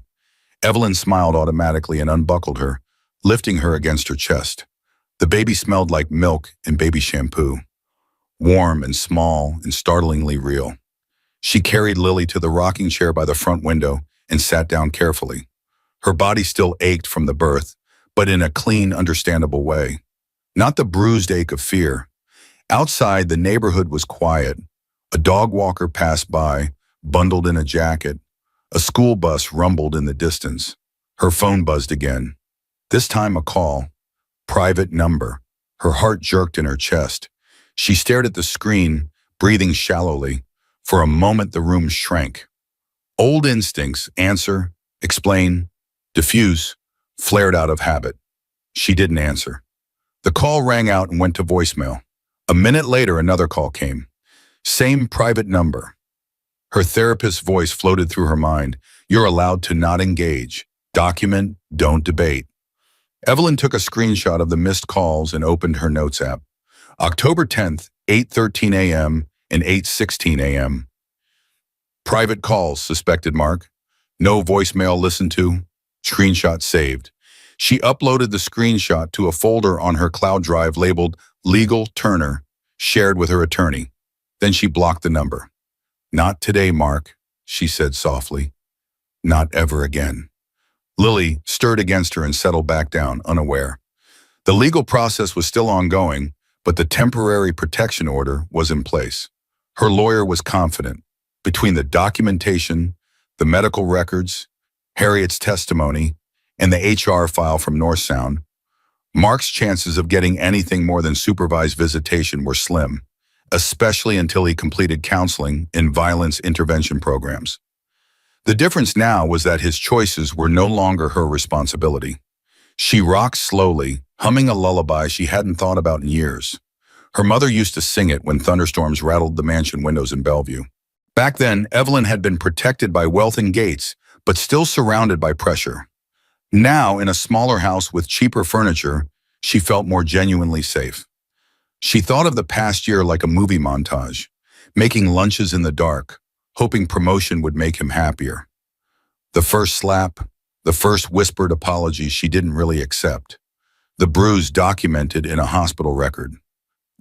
Evelyn smiled automatically and unbuckled her, lifting her against her chest. The baby smelled like milk and baby shampoo. Warm and small and startlingly real. She carried Lily to the rocking chair by the front window and sat down carefully. Her body still ached from the birth, but in a clean, understandable way. Not the bruised ache of fear. Outside, the neighborhood was quiet. A dog walker passed by, bundled in a jacket. A school bus rumbled in the distance. Her phone buzzed again. This time a call. Private number. Her heart jerked in her chest. She stared at the screen, breathing shallowly. For a moment the room shrank. Old instincts, answer, explain, diffuse, flared out of habit. She didn't answer. The call rang out and went to voicemail. A minute later, another call came. Same private number. Her therapist's voice floated through her mind. You're allowed to not engage. Document, don't debate. Evelyn took a screenshot of the missed calls and opened her notes app. October 10th, 8:13 a.m. and 8:16 a.m. Private calls, suspected Mark. No voicemail listened to. Screenshot saved. She uploaded the screenshot to a folder on her cloud drive labeled Legal Turner, shared with her attorney. Then she blocked the number. Not today, Mark, she said softly. Not ever again. Lily stirred against her and settled back down, unaware. The legal process was still ongoing, but the temporary protection order was in place. Her lawyer was confident. Between the documentation, the medical records, Harriet's testimony, and the HR file from North Sound, Mark's chances of getting anything more than supervised visitation were slim, especially until he completed counseling and violence intervention programs. The difference now was that his choices were no longer her responsibility. She rocked slowly, humming a lullaby she hadn't thought about in years. Her mother used to sing it when thunderstorms rattled the mansion windows in Bellevue. Back then, Evelyn had been protected by wealth and gates, but still surrounded by pressure. Now, in a smaller house with cheaper furniture, she felt more genuinely safe. She thought of the past year like a movie montage, making lunches in the dark, hoping promotion would make him happier. The first slap, the first whispered apology she didn't really accept. The bruise documented in a hospital record.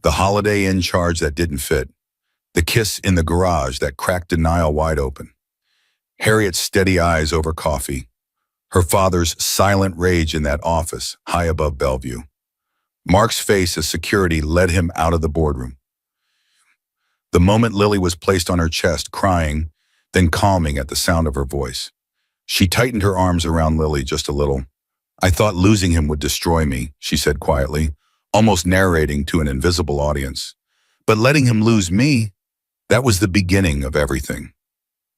The Holiday Inn charge that didn't fit. The kiss in the garage that cracked denial wide open. Harriet's steady eyes over coffee. Her father's silent rage in that office, high above Bellevue. Mark's face as security led him out of the boardroom. The moment Lily was placed on her chest, crying, then calming at the sound of her voice. She tightened her arms around Lily just a little. I thought losing him would destroy me, she said quietly. almost narrating to an invisible audience. But letting him lose me, that was the beginning of everything.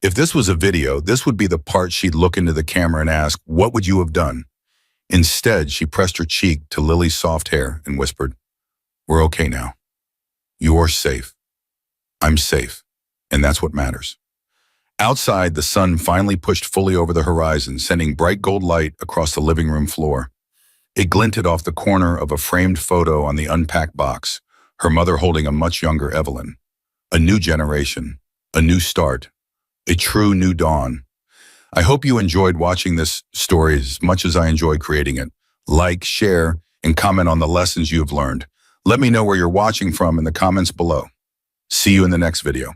If this was a video, this would be the part she'd look into the camera and ask, "What would you have done?" Instead, she pressed her cheek to Lily's soft hair and whispered, "We're okay now. You're safe. I'm safe. And that's what matters." Outside, the sun finally pushed fully over the horizon, sending bright gold light across the living room floor. It glinted off the corner of a framed photo on the unpacked box, her mother holding a much younger Evelyn. A new generation, a new start, a true new dawn. I hope you enjoyed watching this story as much as I enjoyed creating it. Like, share, and comment on the lessons you have learned. Let me know where you're watching from in the comments below. See you in the next video.